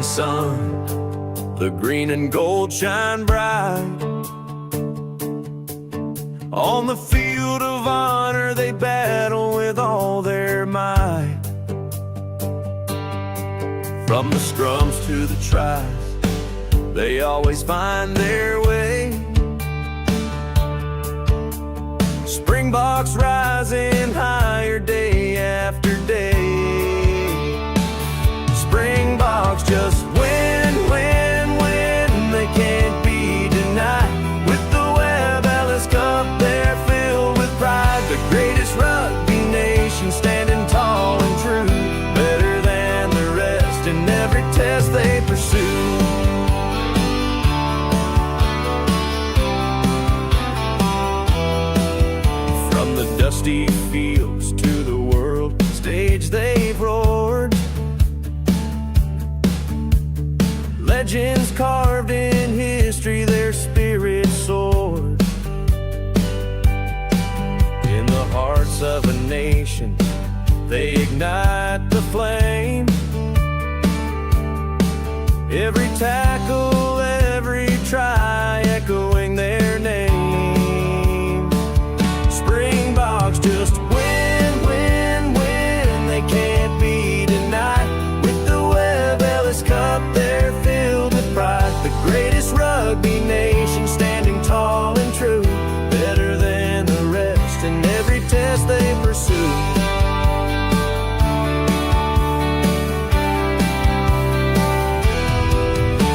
setting sun, the green and gold shine bright. On the field of honor they battle with all their might. From the scrums to the tries, they always find their way. Springboks rising higher day after day. Springboks just win, win, win. They can't be denied. With the Webb Ellis Cup, they're filled with pride. The greatest rugby nation, standing tall and true, better than the rest in every test they pursue. From the dusty fields to the world stage they've roared. Legends carved in history, their spirit soared. In the hearts of a nation, they ignite the flame. Every tackle, every try, echoing their name. Springboks just win, win, win. They can't be denied. With the Webb Ellis Cup, they're filled with pride. The greatest rugby nation, standing tall and true, better than the rest in every test they pursue.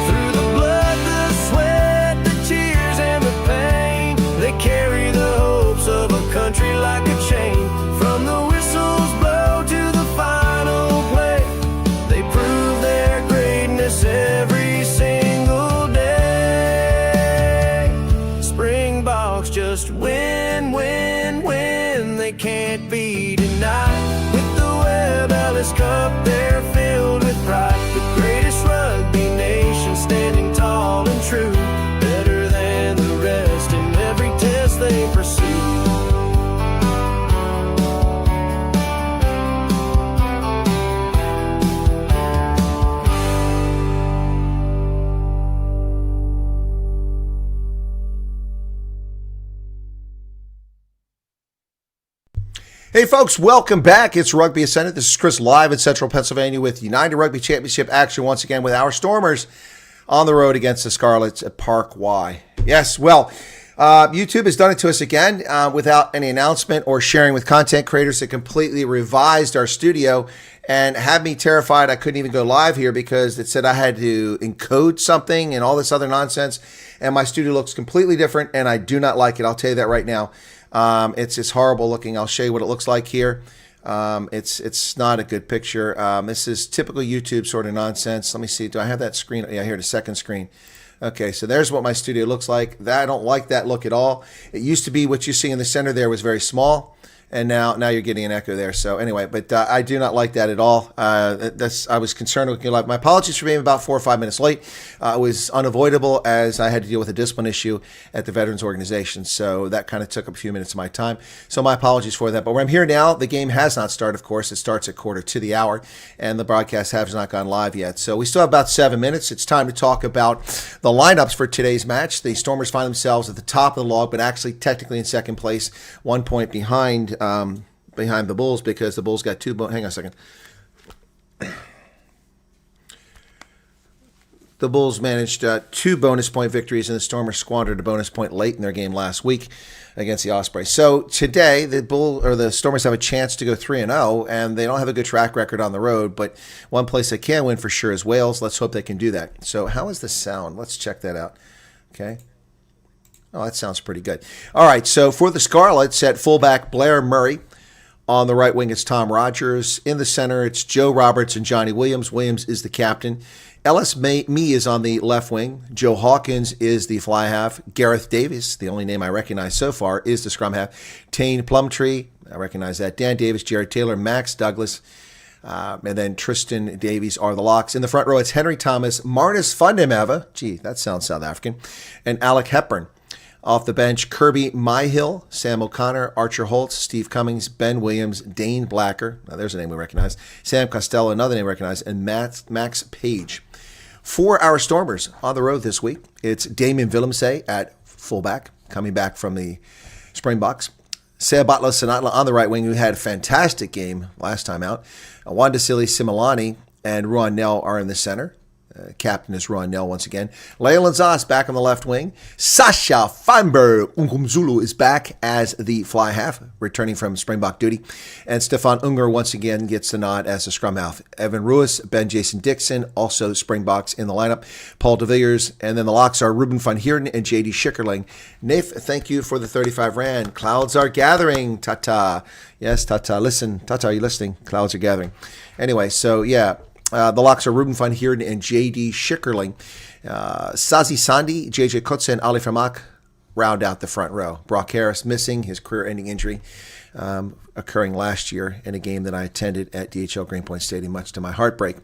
Through the blood, the sweat, the tears, and the pain, they carry the hopes of a country like a chain. From the whistles blow to the final play, they prove their greatness every single day. Springboks just win, win, win. They can't be denied. With the Webb Ellis Cup, they're filled with pride. The greatest rugby nation, standing tall and true, better than the rest in every test they pursue. Hey folks, welcome back. It's Rugby Ascendant. This is Chris live in Central Pennsylvania with United Rugby Championship action once again with our Stormers on the road against the Scarlets at Park Y. Yes, well, YouTube has done it to us again without any announcement or sharing with content creators. It completely revised our studio and had me terrified I couldn't even go live here because it said I had to encode something and all this other nonsense. And my studio looks completely different and I do not like it. I'll tell you that right now. It's horrible looking. I'll show you what it looks like here. It's not a good picture. This is typical YouTube sort of nonsense. Let me see. Do I have that screen? Yeah, here, the second screen. Okay, so there's what my studio looks like. I don't like that look at all. It used to be what you see in the center there was very small. And now you're getting an echo there. So anyway, but I do not like that at all. I was concerned with live. My apologies for being about 4 or 5 minutes late. It was unavoidable as I had to deal with a discipline issue at the Veterans Organization. So that kind of took up a few minutes of my time. So my apologies for that. But where I'm here now, the game has not started, of course. It starts at 1:45, and the broadcast has not gone live yet. So we still have about 7 minutes. It's time to talk about the lineups for today's match. The Stormers find themselves at the top of the log, but actually technically in second place, 1 point behind the Bulls because the Bulls got hang on a second. The Bulls managed 2 bonus point victories, and the Stormers squandered a bonus point late in their game last week against the Ospreys. So today, the Stormers have a chance to go 3-0, and they don't have a good track record on the road. But one place they can win for sure is Wales. Let's hope they can do that. So how is the sound? Let's check that out. Okay. Oh, that sounds pretty good. All right. So for the Scarlets, at fullback, Blair Murray. On the right wing, it's Tom Rogers. In the center, it's Joe Roberts and Johnny Williams. Williams is the captain. Ellis Mee is on the left wing. Joe Hawkins is the fly half. Gareth Davis, the only name I recognize so far, is the scrum half. Tane Plumtree, I recognize that. Dan Davis, Jared Taylor, Max Douglas, and then Tristan Davies are the locks. In the front row, it's Henry Thomas, Marnus Fundemeva, gee, that sounds South African, and Alec Hepburn. Off the bench, Kirby Myhill, Sam O'Connor, Archer Holtz, Steve Cummings, Ben Williams, Dane Blacker, now there's a name we recognize, Sam Costello, another name we recognize, and Max Page. For our Stormers on the road this week, it's Damien Willemse at fullback, coming back from the Springboks. Seabatla Sanatla on the right wing, who had a fantastic game last time out. Wandasili Similani and Ruan Nell are in the center. Captain is Ruan Nell once again. Leyland Zas back on the left wing. Sasha Feinberg Ngumzulu is back as the fly half, returning from Springbok duty. And Stefan Unger once again gets the nod as the scrum half. Evan Ruiz, Ben Jason Dixon, also Springboks in the lineup. Paul de Villiers, and then the locks are Ruben van Heerden and JD Schickerling. Naif, thank you for the 35 rand. Clouds are gathering, Tata. Yes, Tata, listen. Tata, are you listening? Clouds are gathering. Anyway, so yeah. The locks are Ruben van Heerden and J.D. Schickerling. Sazi Sandi, J.J. Kutze, and Ali Famak round out the front row. Brock Harris missing his career-ending injury occurring last year in a game that I attended at DHL Greenpoint Stadium, much to my heartbreak.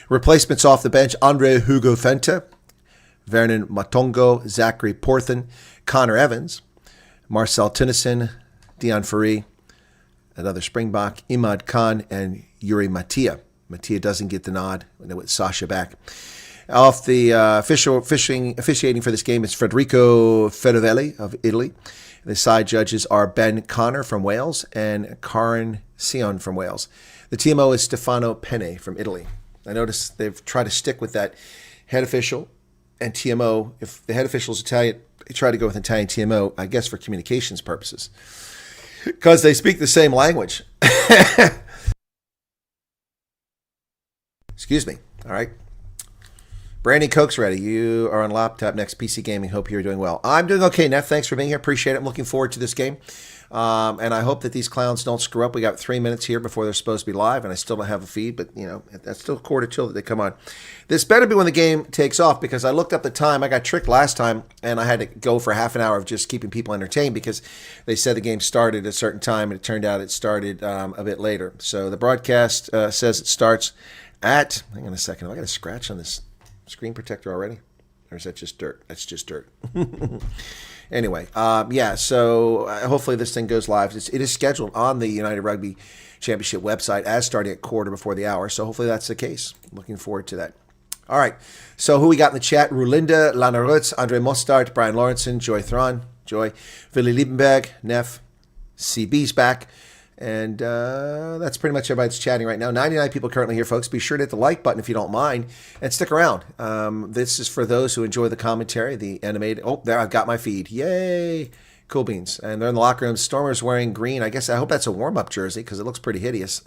Replacements off the bench, Andre Hugo Fente, Vernon Matongo, Zachary Porthen, Connor Evans, Marcel Tinnison, Dion Ferry, another Springbok, Imad Khan, and Yuri Mattia. Mattia doesn't get the nod with Sasha back. Off the officiating for this game is Federico Federelli of Italy. The side judges are Ben Connor from Wales and Karen Sion from Wales. The TMO is Stefano Penne from Italy. I noticed they've tried to stick with that head official and TMO. If the head official is Italian, they try to go with Italian TMO, I guess for communications purposes, because they speak the same language. Excuse me. All right. Brandon Coke's ready. You are on laptop next PC Gaming. Hope you're doing well. I'm doing okay, Neff. Thanks for being here. Appreciate it. I'm looking forward to this game. And I hope that these clowns don't screw up. We got 3 minutes here before they're supposed to be live, and I still don't have a feed, but, you know, that's still quarter till that they come on. This better be when the game takes off, because I looked up the time. I got tricked last time, and I had to go for half an hour of just keeping people entertained because they said the game started at a certain time, and it turned out it started a bit later. So the broadcast says it starts at, hang on a second, have I got a scratch on this screen protector already? Or is that just dirt? That's just dirt. Anyway, yeah, so hopefully this thing goes live. It is scheduled on the United Rugby Championship website as starting at quarter before the hour, so hopefully that's the case. Looking forward to that. All right, so who we got in the chat? Rulinda, Lana Rutz, Andre Mostart, Brian Lawrenson, Joy Thron, Joy, Willy Liebenberg, Neff, CB's back. And that's pretty much everybody that's chatting right now. 99 people currently here, folks. Be sure to hit the like button if you don't mind, and stick around. This is for those who enjoy the commentary, the animated. Oh, there, I've got my feed. Yay! Cool beans. And they're in the locker room. Stormers wearing green. I guess I hope that's a warm-up jersey because it looks pretty hideous.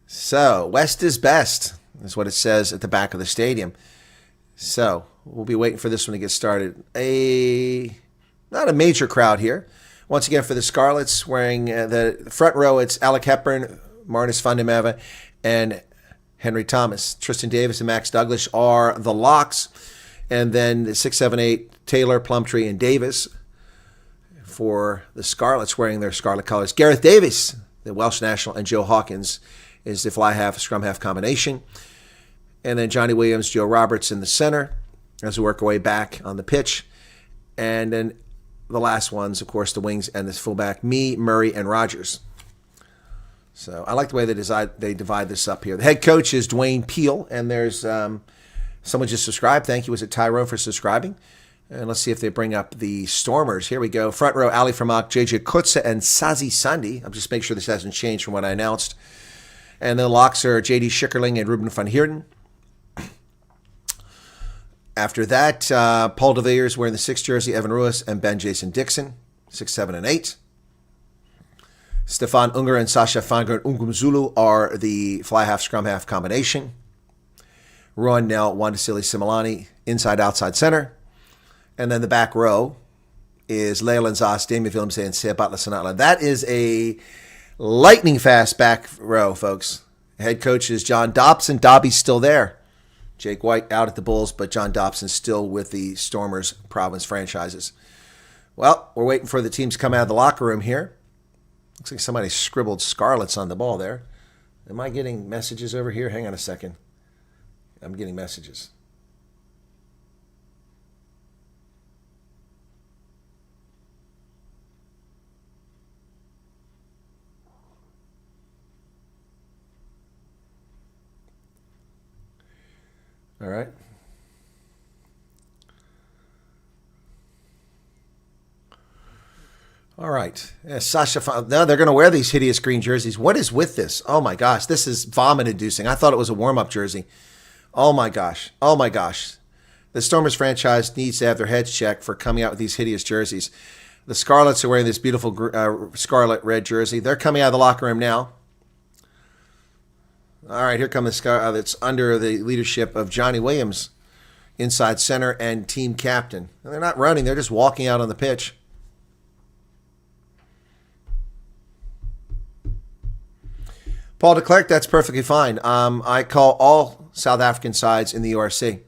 So, West is best is what it says at the back of the stadium. So, we'll be waiting for this one to get started. Not a major crowd here. Once again, for the Scarlets, wearing the front row, it's Alec Hepburn, Marnus van der Merwe, and Henry Thomas. Tristan Davis and Max Douglas are the locks. And then the 6, 7, 8, Taylor, Plumtree, and Davis for the Scarlets, wearing their Scarlet colors. Gareth Davis, the Welsh national, and Joe Hawkins is the fly half, scrum half combination. And then Johnny Williams, Joe Roberts in the center as we work our way back on the pitch. And then the last ones, of course, the wings and the fullback, me, Murray, and Rogers. So I like the way they divide this up here. The head coach is Dwayne Peel, and there's someone just subscribed. Thank you. Was it Tyrone for subscribing? And let's see if they bring up the Stormers. Here we go. Front row, Ali Famak, JJ Kutze, and Sazi Sandi. I'll just make sure this hasn't changed from what I announced. And the locks are JD Schickerling and Ruben van Heerden. After that, Paul de Villiers wearing the 6 jersey, Evan Ruiz, and Ben Jason Dixon, 6, 7, and 8. Stefan Unger and Sasha Fangern Ungumzulu are the fly half, scrum half combination. Ruan Nell, Wandasili Similani, inside, outside center. And then the back row is Leyland Zas, Damien Willemse, and Seabatla Sanatla. That is a lightning fast back row, folks. Head coach is John Dobson. Dobby's still there. Jake White out at the Bulls, but John Dobson still with the Stormers province franchises. Well, we're waiting for the teams to come out of the locker room here. Looks like somebody scribbled Scarlets on the ball there. Am I getting messages over here? Hang on a second. I'm getting messages. All right. All right. Yeah, Sasha, now they're going to wear these hideous green jerseys. What is with this? Oh, my gosh. This is vomit-inducing. I thought it was a warm-up jersey. Oh, my gosh. Oh, my gosh. The Stormers franchise needs to have their heads checked for coming out with these hideous jerseys. The Scarlets are wearing this beautiful scarlet red jersey. They're coming out of the locker room now. All right, here come the Scarlets. It's under the leadership of Johnny Williams, inside center and team captain. And they're not running. They're just walking out on the pitch. Paul de Klerk, that's perfectly fine. I call all South African sides in the URC,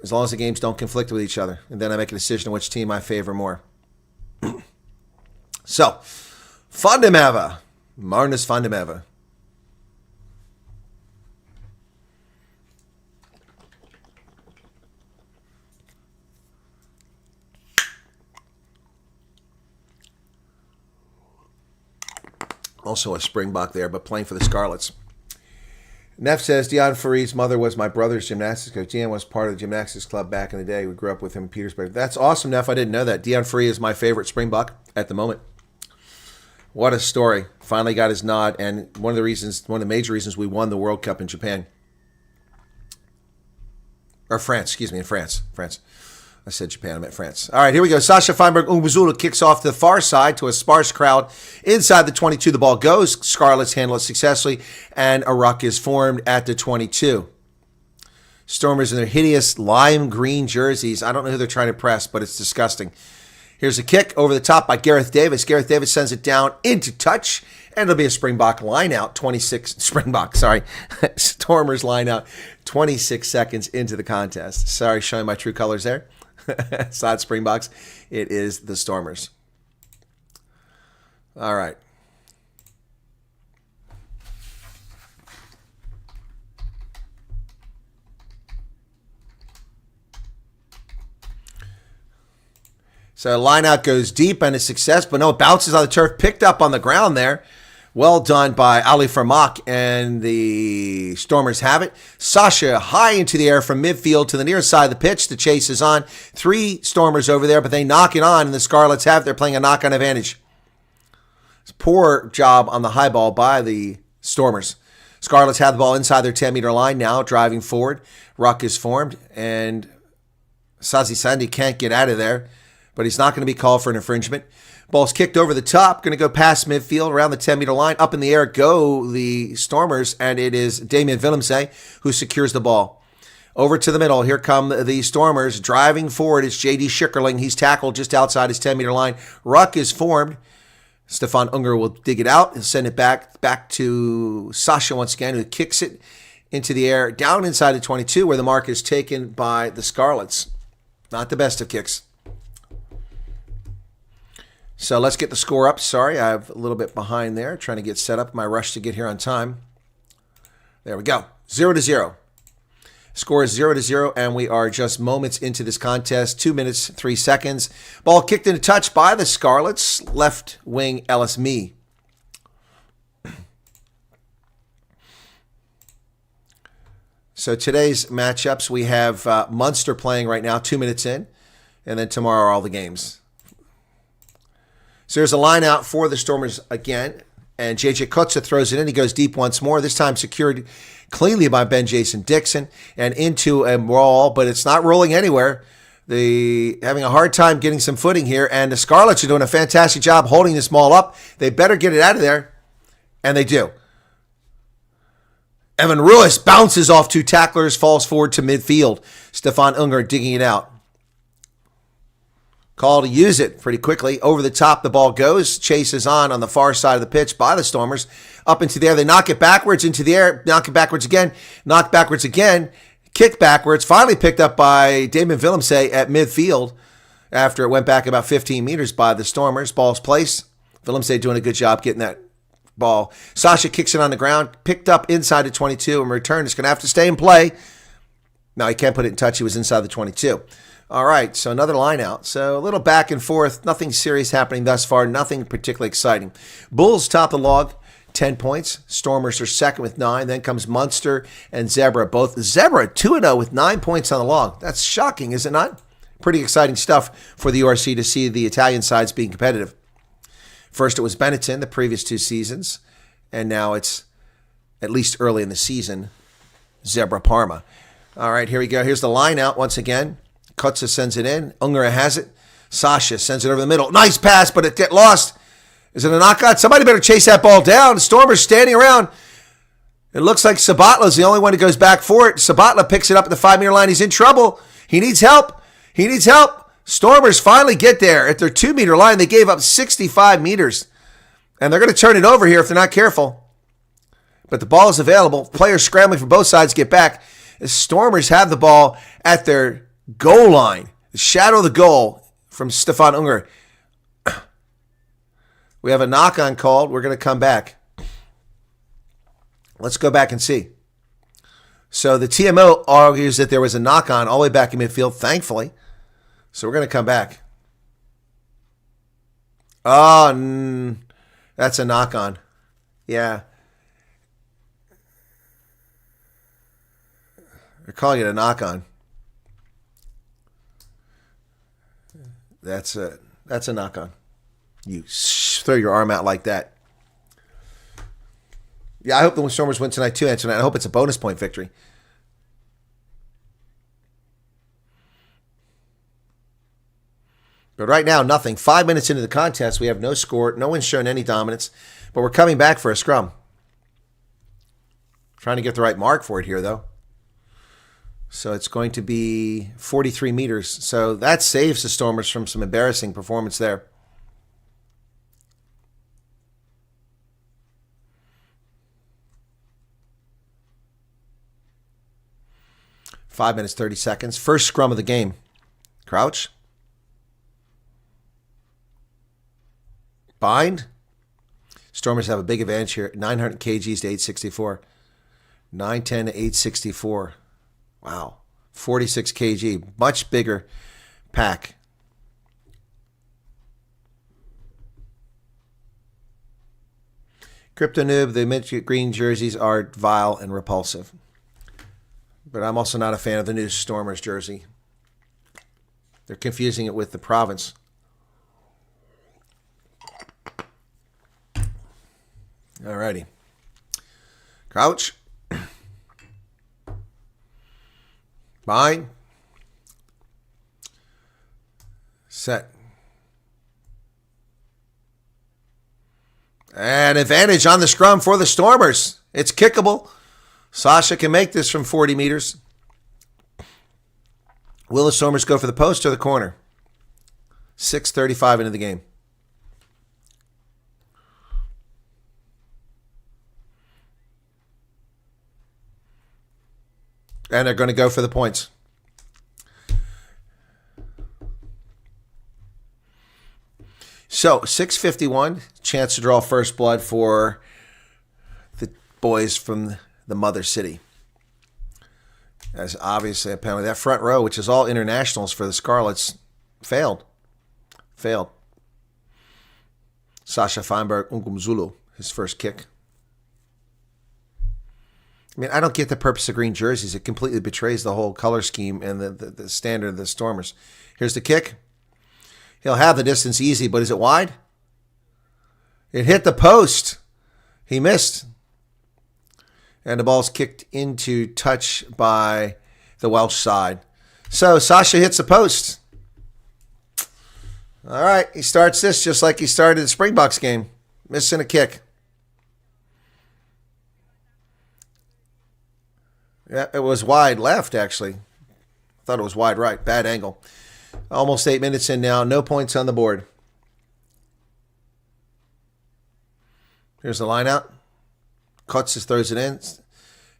as long as the games don't conflict with each other. And then I make a decision on which team I favor more. So, van der Merwe. Marnus van der Merwe. Also a Springbok there, but playing for the Scarlets. Neff says, Dion Faree's mother was my brother's gymnastics coach. Dion was part of the gymnastics club back in the day. We grew up with him in Petersburg. That's awesome, Neff. I didn't know that. Dion Faree is my favorite Springbok at the moment. What a story. Finally got his nod, and one of the major reasons we won the World Cup in Japan. Or France, in France. I said Japan, I meant France. All right, here we go. Sasha Feinberg Umbuzulu kicks off to the far side to a sparse crowd. Inside the 22, the ball goes. Scarlets handle it successfully, and a ruck is formed at the 22. Stormers in their hideous lime green jerseys. I don't know who they're trying to press, but it's disgusting. Here's a kick over the top by Gareth Davis. Gareth Davis sends it down into touch, and it'll be a Springbok line out. Stormers line out 26 seconds into the contest. Sorry, showing my true colors there. It's not Springboks. It is the Stormers. All right. So line out goes deep and a success, but no, it bounces on the turf, picked up on the ground there. Well done by Ali Farmak, and the Stormers have it. Sasha high into the air from midfield to the near side of the pitch. The chase is on. 3 Stormers over there, but they knock it on, and the Scarlets have it. They're playing a knock-on advantage. It's a poor job on the high ball by the Stormers. Scarlets have the ball inside their 10-meter line now, driving forward. Ruck is formed, and Sazi Sandi can't get out of there, but he's not going to be called for an infringement. Ball's kicked over the top, going to go past midfield, around the 10-meter line. Up in the air go the Stormers, and it is Damien Willemse who secures the ball. Over to the middle, here come the Stormers. Driving forward, it's J.D. Schickerling. He's tackled just outside his 10-meter line. Ruck is formed. Stefan Unger will dig it out and send it back to Sasha once again, who kicks it into the air, down inside the 22, where the mark is taken by the Scarlets. Not the best of kicks. So let's get the score up. Sorry, I have a little bit behind there, trying to get set up. My rush to get here on time. There we go. 0-0. Score is 0-0, and we are just moments into this contest. 2 minutes, 3 seconds. Ball kicked into touch by the Scarlets. Left wing Ellis Mee. So today's matchups, we have Munster playing right now, 2 minutes in, and then tomorrow are all the games. So there's a line out for the Stormers again, and J.J. Kotze throws it in. He goes deep once more, this time secured cleanly by Ben Jason Dixon, and into a roll, but it's not rolling anywhere. Having a hard time getting some footing here, and the Scarlets are doing a fantastic job holding this ball up. They better get it out of there, and they do. Evan Ruiz bounces off 2 tacklers, falls forward to midfield. Stefan Unger digging it out. Call to use it pretty quickly. Over the top, the ball goes. Chase is on the far side of the pitch by the Stormers. Up into the air. They knock it backwards into the air. Knock it backwards again. Knock backwards again. Kick backwards. Finally picked up by Damon Willemse at midfield after it went back about 15 meters by the Stormers. Ball's placed. Willemse doing a good job getting that ball. Sasha kicks it on the ground. Picked up inside the 22. In return, it's going to have to stay in play. No, he can't put it in touch. He was inside the 22. All right, so another line out. So a little back and forth. Nothing serious happening thus far. Nothing particularly exciting. Bulls top the log. 10 points. Stormers are second with 9. Then comes Munster and Zebra. Both Zebra 2-0 with 9 points on the log. That's shocking, is it not? Pretty exciting stuff for the URC to see the Italian sides being competitive. First it was Benetton the previous 2 seasons, and now it's, at least early in the season, Zebra Parma. All right, here we go. Here's the line out once again. Kutza sends it in. Ungara has it. Sasha sends it over the middle. Nice pass, but it get lost. Is it a knockout? Somebody better chase that ball down. Stormers standing around. It looks like Sabatla's the only one who goes back for it. Sabatla picks it up at the 5-meter line. He's in trouble. He needs help. He needs help. Stormers finally get there at their 2-meter line. They gave up 65 meters. And they're going to turn it over here if they're not careful. But the ball is available. Players scrambling from both sides get back. The Stormers have the ball at their goal line. The shadow of the goal from Stefan Unger. We have a knock-on called. We're going to come back. Let's go back and see. So the TMO argues that there was a knock-on all the way back in midfield, thankfully. So we're going to come back. Oh, that's a knock-on. Yeah. They're calling it a knock-on. That's a knock-on. You throw your arm out like that. Yeah, I hope the Stormers win tonight too, Antoinette. I hope it's a bonus point victory. But right now, nothing. 5 minutes into the contest, we have no score. No one's shown any dominance. But we're coming back for a scrum. Trying to get the right mark for it here, though. So it's going to be 43 meters. So that saves the Stormers from some embarrassing performance there. 5 minutes, 30 seconds. First scrum of the game. Crouch. Bind. Stormers have a big advantage here. 900 kgs to 864. 910 to 864. Wow. 46 kg. Much bigger pack. Crypto Noob, the mint green jerseys are vile and repulsive. But I'm also not a fan of the new Stormers jersey. They're confusing it with the province. Alrighty. Crouch. Bind. Set. And advantage on the scrum for the Stormers. It's kickable. Sasha can make this from 40 meters. Will the Stormers go for the post or the corner? 6:35 into the game. And they're going to go for the points. So, 6:51, chance to draw first blood for the boys from the mother city. As obviously, apparently, that front row, which is all internationals for the Scarlets, failed. Sasha Feinberg Ungumzulu, his first kick. I mean, I don't get the purpose of green jerseys. It completely betrays the whole color scheme and the standard of the Stormers. Here's the kick. He'll have the distance easy, but is it wide? It hit the post. He missed. And the ball's kicked into touch by the Welsh side. So Sasha hits the post. All right, he starts this just like he started the Springboks game. Missing a kick. Yeah, it was wide left, actually. I thought it was wide right. Bad angle. Almost 8 minutes in now. No points on the board. Here's the line out. Kutsis throws it in.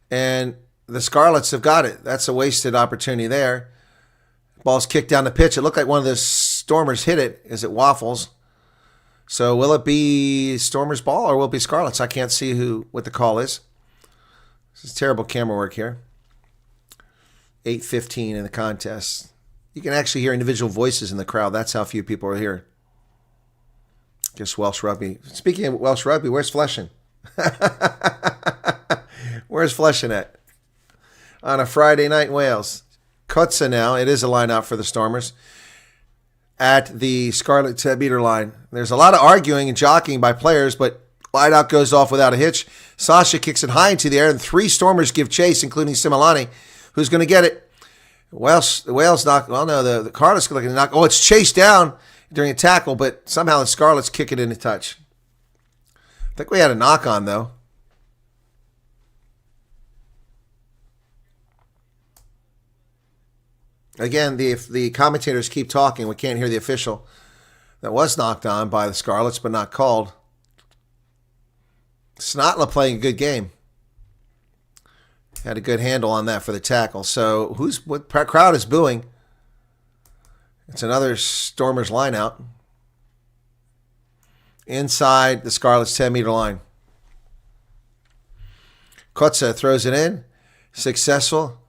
And the Scarlets have got it. That's a wasted opportunity there. Ball's kicked down the pitch. It looked like one of the Stormers hit it as it waffles. So will it be Stormers' ball or will it be Scarlets? I can't see what the call is. This is terrible camera work here. 8:15 in the contest. You can actually hear individual voices in the crowd. That's how few people are here. Just Welsh Rugby. Speaking of Welsh Rugby, where's Fleshing? Where's Flushing at? On a Friday night in Wales. Kutsa now. It is a line out for the Stormers at the Scarlet 10-meter line. There's a lot of arguing and jockeying by players, but line out goes off without a hitch. Sasha kicks it high into the air, and 3 Stormers give chase, including Similani, who's going to get it. The Wales knock. Well, no, the Scarlets looking to knock. Oh, it's chased down during a tackle, but somehow the Scarlets kick it into touch. I think we had a knock on, though. Again, the commentators keep talking. We can't hear the official. That was knocked on by the Scarlets, but not called. Snotla playing a good game. Had a good handle on that for the tackle. So what crowd is booing? It's another Stormers line out. Inside the Scarlets' 10-meter line. Kotza throws it in. Successful.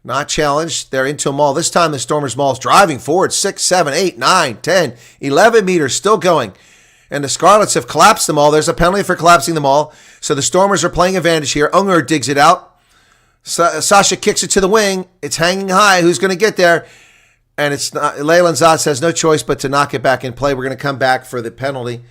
Not challenged. They're into a maul. This time the Stormers' maul is driving forward. 6, 7, 8, 9, 10, 11 meters still going. And the Scarlets have collapsed the maul. There's a penalty for collapsing the maul. So the Stormers are playing advantage here. Unger digs it out. Sasha kicks it to the wing. It's hanging high. Who's going to get there? And it's not. Leyland Zatz has no choice but to knock it back in play. We're going to come back for the penalty.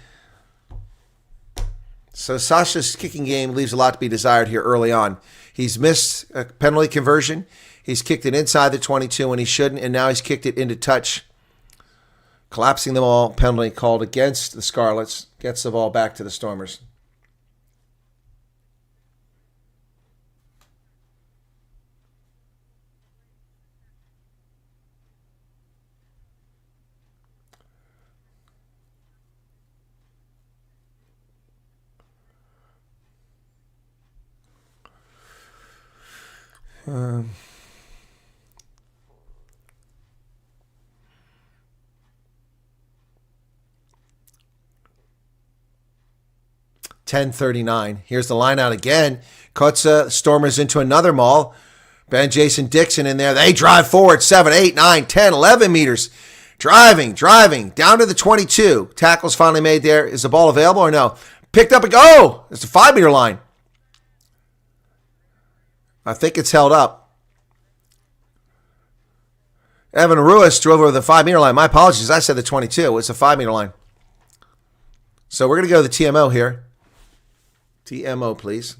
So Sasha's kicking game leaves a lot to be desired here early on. He's missed a penalty conversion. He's kicked it inside the 22 when he shouldn't, and now he's kicked it into touch. Collapsing them all, penalty called against the Scarlets. Gets the ball back to the Stormers. Um... 10:39. Here's the line out again. Kotza Stormers into another maul. Ben Jason Dixon in there. They drive forward 7, 8, 9, 10, 11 meters. Driving down to the 22. Tackle's finally made there. Is the ball available or no? Picked up and go. It's a 5-meter line. I think it's held up. Evan Ruiz drove over the 5-meter line. My apologies. I said the 22. It's a 5-meter line. So we're going to go to the TMO here. TMO, please.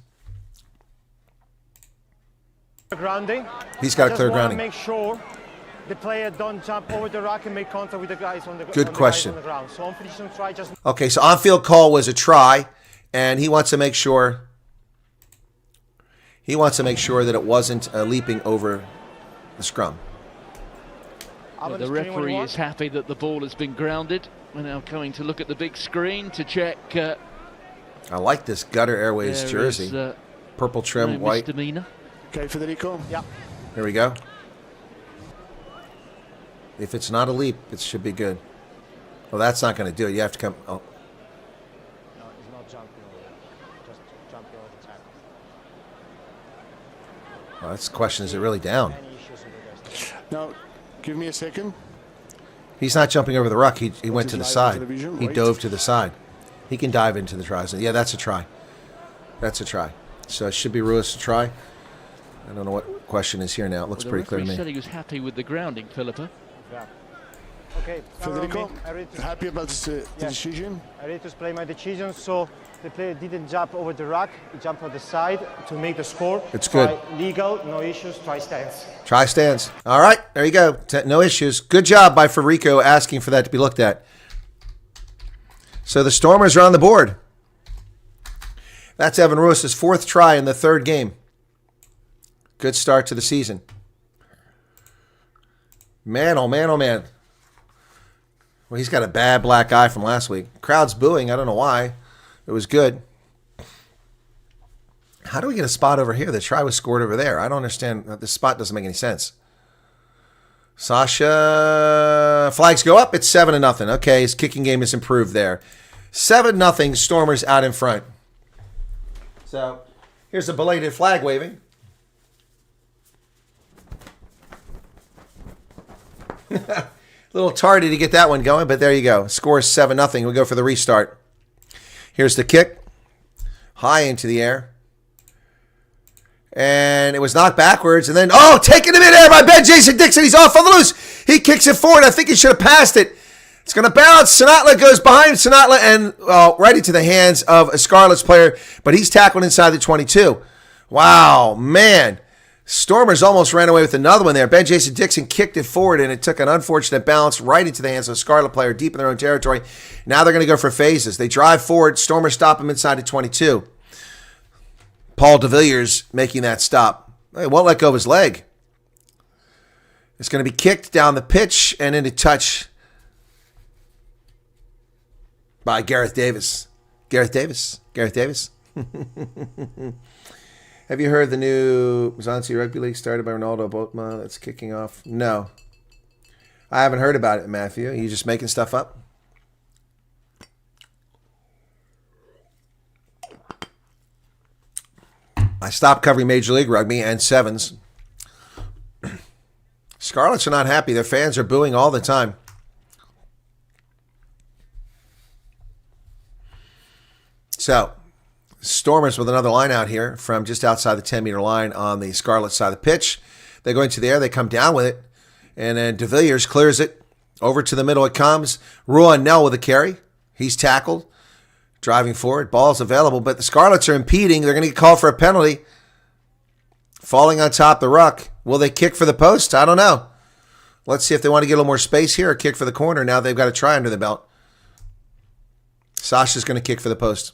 Grounding. He's got a clear grounding. Make sure the player don't jump over the rack and make contact with the guys on the ground. Good question. So on-field try just. Okay, so on-field call was a try, and he wants to make sure. He wants to make sure that it wasn't leaping over the scrum. Well, the referee is happy that the ball has been grounded. We're now going to look at the big screen to check. I like this Gutter Airways jersey. Purple trim, white. Misdemeanor. Okay, Federico? Yeah. Here we go. If it's not a leap, it should be good. Well, that's not going to do it. You have to come. Oh. No, he's not jumping over. Just jumping over the tackle. Well, that's the question. Is it really down? Any issues with the rest? Now, give me a second. He's not jumping over the ruck. He went to the side. Television, He right. dove to the side. He can dive into the try zone. Yeah, that's a try. That's a try. So it should be Ruiz to try. I don't know what question is here now. It looks Well, pretty clear to the me. referee said he was happy with the grounding, Philippa. Yeah. Okay. Federico, I ready to happy about the Yeah. decision? I ready to play my decision. So the player didn't jump over the rack. He jumped on the side to make the score. It's Try good. Legal, no issues. Try stance. Try stands. All right, there you go. No issues. Good job by Federico asking for that to be looked at. So the Stormers are on the board. That's Evan Ruiz's 4th try in the 3rd game. Good start to the season. Man, oh man, oh man. Well, he's got a bad black eye from last week. Crowd's booing. I don't know why. It was good. How do we get a spot over here? The try was scored over there. I don't understand. This spot doesn't make any sense. Sasha, flags go up. It's 7-0. Okay, his kicking game is improved there. 7-0. Stormers out in front. So here's a belated flag waving. Little tardy to get that one going, but there you go. Score is 7-0. We go for the restart. Here's the kick. high into the air. And it was knocked backwards. And then, taken in midair by Ben Jason Dixon. He's off on the loose. He kicks it forward. I think he should have passed it. It's going to bounce. Sinatla goes behind Sinatla and right into the hands of a Scarlets player. But he's tackled inside the 22. Wow, man. Stormers almost ran away with another one there. Ben Jason Dixon kicked it forward, and it took an unfortunate bounce right into the hands of a Scarlet player deep in their own territory. Now they're going to go for phases. They drive forward. Stormers stop him inside the 22. Paul de Villiers making that stop. He won't let go of his leg. It's going to be kicked down the pitch and into touch by Gareth Davis. Gareth Davis. Have you heard the new Zanzi Rugby League started by Ronaldo Botma that's kicking off? No. I haven't heard about it, Matthew. Are you just making stuff up? I stopped covering Major League Rugby and sevens. Scarlets are not happy. Their fans are booing all the time. So, Stormers with another line out here from just outside the 10-meter line on the Scarlet side of the pitch. They go into the air. They come down with it. And then de Villiers clears it. Over to the middle it comes. Ruan Nell with a carry. He's tackled. Driving forward. Ball's available, but the Scarlets are impeding. They're going to get called for a penalty. Falling on top of the ruck. Will they kick for the post? I don't know. Let's see if they want to get a little more space here or kick for the corner. Now they've got a try under the belt. Sasha's going to kick for the post.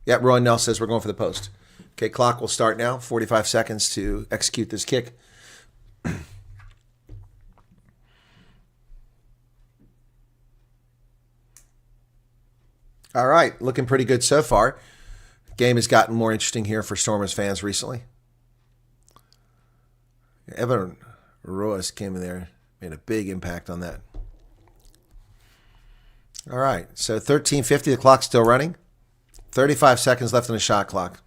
Yep, Ruan Nell says we're going for the post. Okay, clock will start now. 45 seconds to execute this kick. All right, looking pretty good so far. Game has gotten more interesting here for Stormers fans recently. Evan Ruiz came in there, made a big impact on that. All right, so 13:50, the clock's still running. 35 seconds left on the shot clock.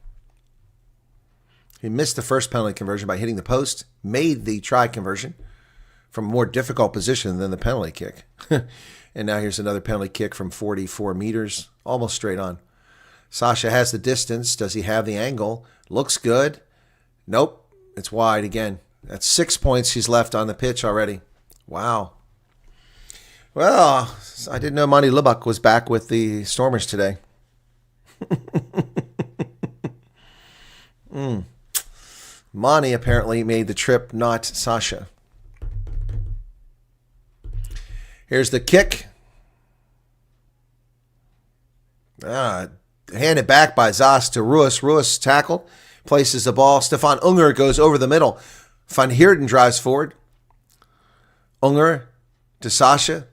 He missed the first penalty conversion by hitting the post, made the try conversion from a more difficult position than the penalty kick. And now here's another penalty kick from 44 meters, almost straight on. Sasha has the distance. Does he have the angle? Looks good. Nope, it's wide again. That's 6 points he's left on the pitch already. Wow. Well, I didn't know Monty Lubbock was back with the Stormers today. Monty apparently made the trip, not Sasha. Here's the kick. Handed back by Zas to Ruiz. Ruiz tackled, places the ball. Stefan Unger goes over the middle. Van Heerden drives forward. Unger to Sasha.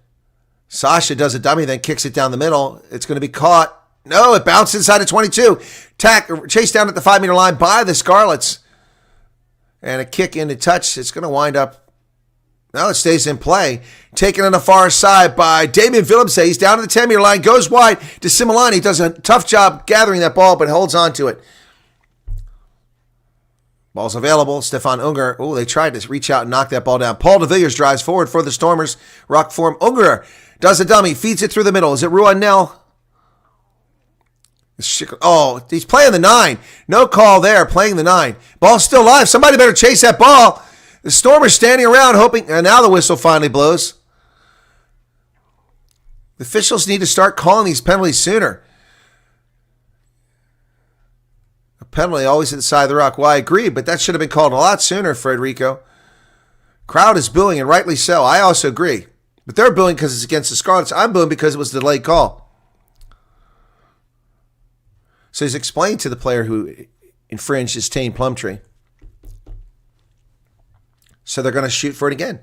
Sasha does a dummy, then kicks it down the middle. It's going to be caught. No, it bounced inside of 22. Chased down at the 5-meter line by the Scarlets. And a kick into touch. It's going to wind up. No, it stays in play. Taken on the far side by Damien Phillips. He's down to the 10-meter line. Goes wide to Similani. Does a tough job gathering that ball, but holds on to it. Ball's available. Stefan Unger. Oh, they tried to reach out and knock that ball down. Paul de Villiers drives forward for the Stormers. Rock form. Unger does a dummy. Feeds it through the middle. Is it Ruan Nell? Oh, he's playing the 9. No call there. Playing the 9. Ball's still live. Somebody better chase that ball. The Stormers standing around hoping, and now the whistle finally blows. The officials need to start calling these penalties sooner. A penalty always at the side of the rock. Well, I agree, but that should have been called a lot sooner, Frederico. Crowd is booing, and rightly so. I also agree. But they're booing because it's against the Scarlets. I'm booing because it was a delayed call. So he's explained to the player who infringed his Tane Plumtree. So they're going to shoot for it again.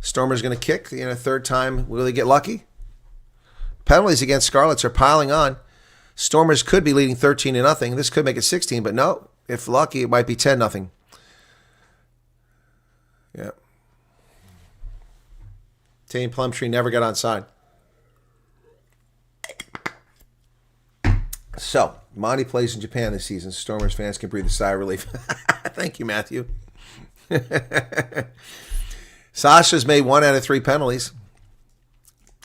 Stormers going to kick. Third time. Will they get lucky? Penalties against Scarlets are piling on. Stormers could be leading 13-0. This could make it 16, but no. If lucky, it might be 10-0. Yeah. Tane Plumtree never got onside. So, Monty plays in Japan this season. Stormers fans can breathe a sigh of relief. Thank you, Matthew. Sasha's made 1 out of 3 penalties.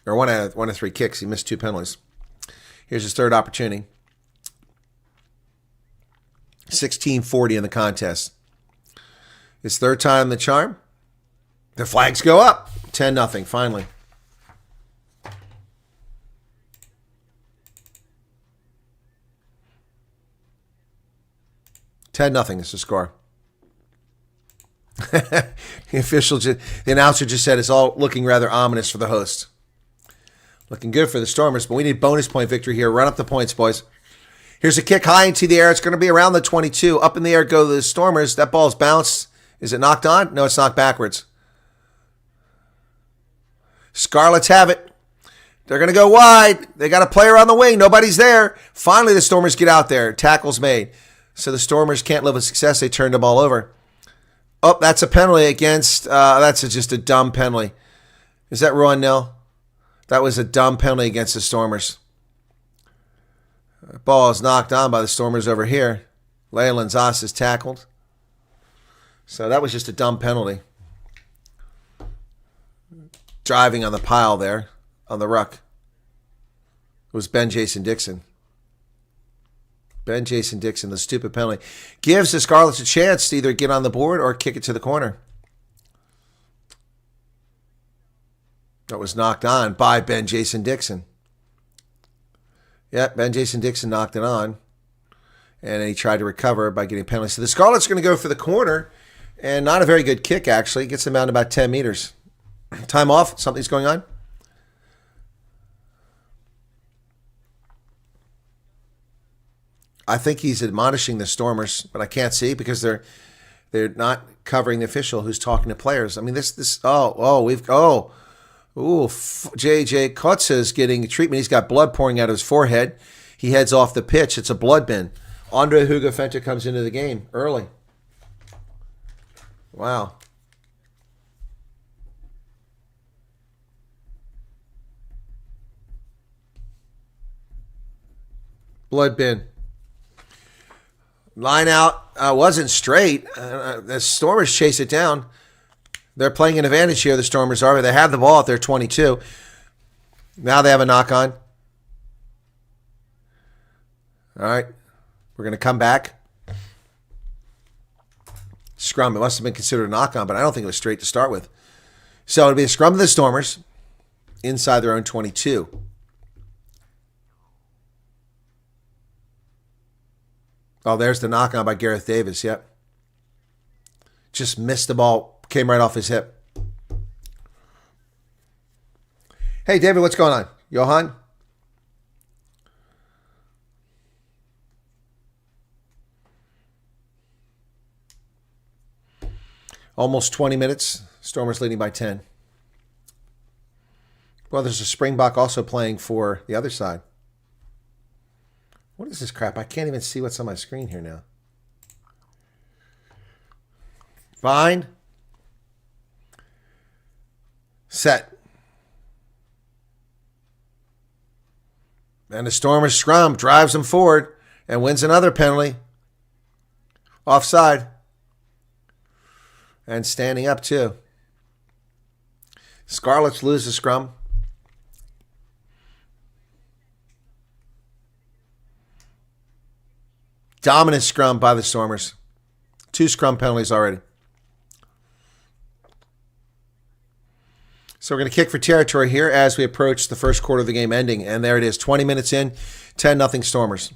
Or 1 out of 3 kicks. He missed 2 penalties. Here's his third opportunity. 16-40 in the contest. It's third time the charm. The flags go up. 10-0 finally. $10-0 is the score. The announcer just said it's all looking rather ominous for the host. Looking good for the Stormers, but we need bonus point victory here. Run up the points, boys. Here's a kick high into the air. It's going to be around the 22. Up in the air go the Stormers. That ball's bounced. Is it knocked on? No, it's knocked backwards. Scarlets have it. They're going to go wide. They got a player on the wing. Nobody's there. Finally, the Stormers get out there. Tackle's made. So the Stormers can't live with success. They turned the ball over. Oh, that's a penalty against... that's just a dumb penalty. Is that Rowan Nell? That was a dumb penalty against the Stormers. The ball is knocked on by the Stormers over here. Leyland Zas is tackled. So that was just a dumb penalty. Driving on the pile there, on the ruck. It was Ben Jason Dixon. Ben Jason Dixon, the stupid penalty. Gives the Scarlets a chance to either get on the board or kick it to the corner. That was knocked on by Ben Jason Dixon. Yeah, Ben Jason Dixon knocked it on. And he tried to recover by getting a penalty. So the Scarlets are going to go for the corner. And not a very good kick, actually. Gets them down to about 10 meters. Time off. Something's going on. I think he's admonishing the Stormers, but I can't see because they're not covering the official who's talking to players. I mean, JJ Kotze is getting treatment. He's got blood pouring out of his forehead. He heads off the pitch. It's a blood bin. Andre Hugo Fenta comes into the game early. Wow. Blood bin. Line out wasn't straight. The Stormers chase it down. They're playing an advantage here, the Stormers are. They have the ball at their 22. Now they have a knock-on. All right. We're going to come back. Scrum. It must have been considered a knock-on, but I don't think it was straight to start with. So it'll be a scrum of the Stormers inside their own 22. Oh, there's the knock-on by Gareth Davis, yep. Just missed the ball. Came right off his hip. Hey, David, what's going on? Johan? Almost 20 minutes. Stormers leading by 10. Well, there's a Springbok also playing for the other side. What is this crap? I can't even see what's on my screen here now. Fine. Set. And the Stormers scrum drives them forward and wins another penalty. Offside. And standing up too. Scarlets lose the scrum. Dominant scrum by the Stormers. 2 scrum penalties already. So we're going to kick for territory here as we approach the first quarter of the game ending. And there it is, 20 minutes in, 10-0 Stormers.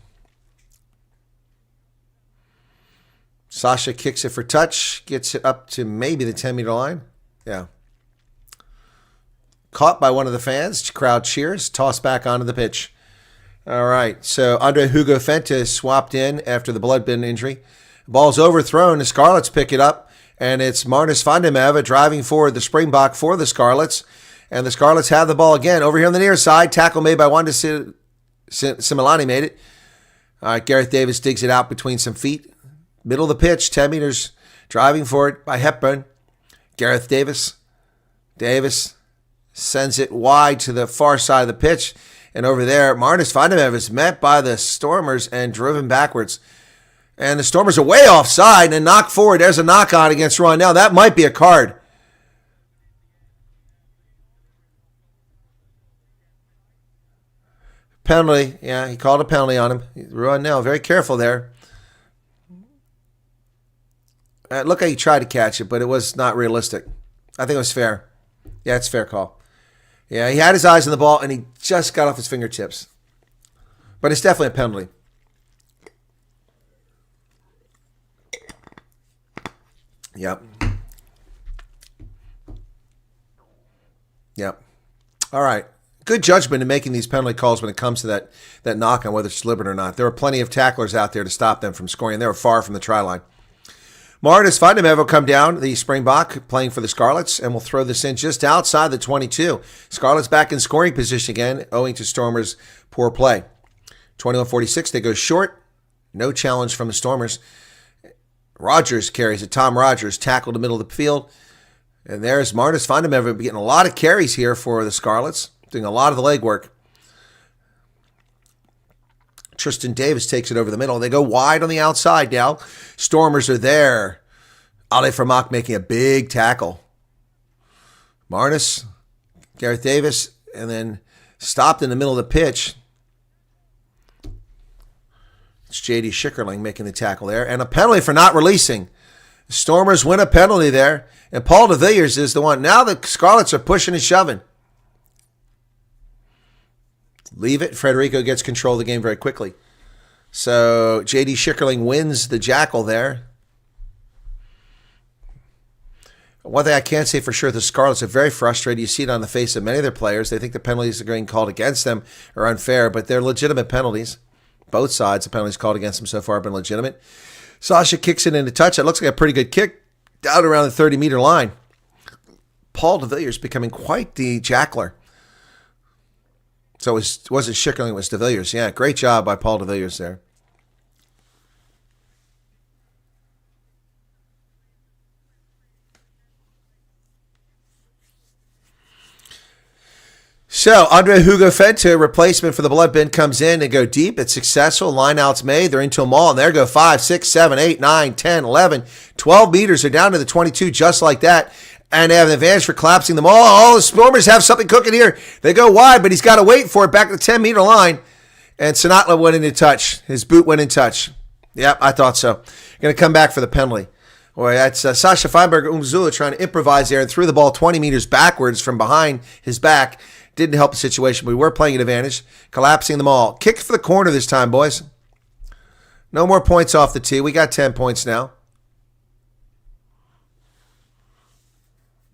Sasha kicks it for touch, gets it up to maybe the 10-meter line. Yeah. Caught by one of the fans, crowd cheers, tossed back onto the pitch. All right, so Andre Hugo Fenta swapped in after the blood bin injury. Ball's overthrown. The Scarlets pick it up, and it's Marnus van der Merwe driving forward the Springbok for the Scarlets. And the Scarlets have the ball again. Over here on the near side, tackle made by Wanda Similani made it. All right, Gareth Davis digs it out between some feet. Middle of the pitch, 10 meters, driving forward by Hepburn. Gareth Davis. Davis sends it wide to the far side of the pitch. And over there, Marnus van der Merwe is met by the Stormers and driven backwards. And the Stormers are way offside and knocked forward. There's a knock-on against Ron. Now, that might be a card. Penalty. Yeah, he called a penalty on him. Ron, now very careful there. Look how he tried to catch it, but it was not realistic. I think it was fair. Yeah, it's a fair call. Yeah, he had his eyes on the ball, and he just got off his fingertips. But it's definitely a penalty. Yep. Yep. All right. Good judgment in making these penalty calls when it comes to that knock on whether it's deliberate or not. There were plenty of tacklers out there to stop them from scoring. They were far from the try line. Marnus Vandemev will come down, the Springbok, playing for the Scarlets, and will throw this in just outside the 22. Scarlets back in scoring position again, owing to Stormers' poor play. 21-46, they go short. No challenge from the Stormers. Rogers carries it. Tom Rogers tackled the middle of the field. And there's Marnus Vandemev getting a lot of carries here for the Scarlets, doing a lot of the legwork. Tristan Davis takes it over the middle. They go wide on the outside now. Stormers are there. Ale Vermaak making a big tackle. Marnus, Gareth Davis, and then stopped in the middle of the pitch. It's J.D. Schickerling making the tackle there. And a penalty for not releasing. Stormers win a penalty there. And Paul de Villiers is the one. Now the Scarlets are pushing and shoving. Leave it. Federico gets control of the game very quickly. So J.D. Schickerling wins the jackal there. One thing I can't say for sure, the Scarlets are very frustrated. You see it on the face of many of their players. They think the penalties that are being called against them are unfair, but they're legitimate penalties. Both sides, the penalties called against them so far have been legitimate. Sasha kicks it into touch. It looks like a pretty good kick down around the 30-meter line. Paul de Villiers becoming quite the jackler. So it wasn't Schickerling, it was de Villiers. Yeah, great job by Paul de Villiers there. So, Andre Hugo Fente, replacement for the blood bin, comes in. They go deep. It's successful. Line out's made. They're into them all. And there go 5, 6, 7, 8, 9, 10, 11, 12 meters. They're down to the 22 just like that. And they have an advantage for collapsing them all. All the Stormers have something cooking here. They go wide, but he's got to wait for it back at the 10-meter line. And Sinatla went into touch. His boot went in touch. Yep, I thought so. Going to come back for the penalty. Boy, that's Sasha Feinberg Umzula trying to improvise there and threw the ball 20 meters backwards from behind his back. Didn't help the situation. We were playing an advantage. Collapsing them all. Kick for the corner this time, boys. No more points off the tee. We got 10 points now.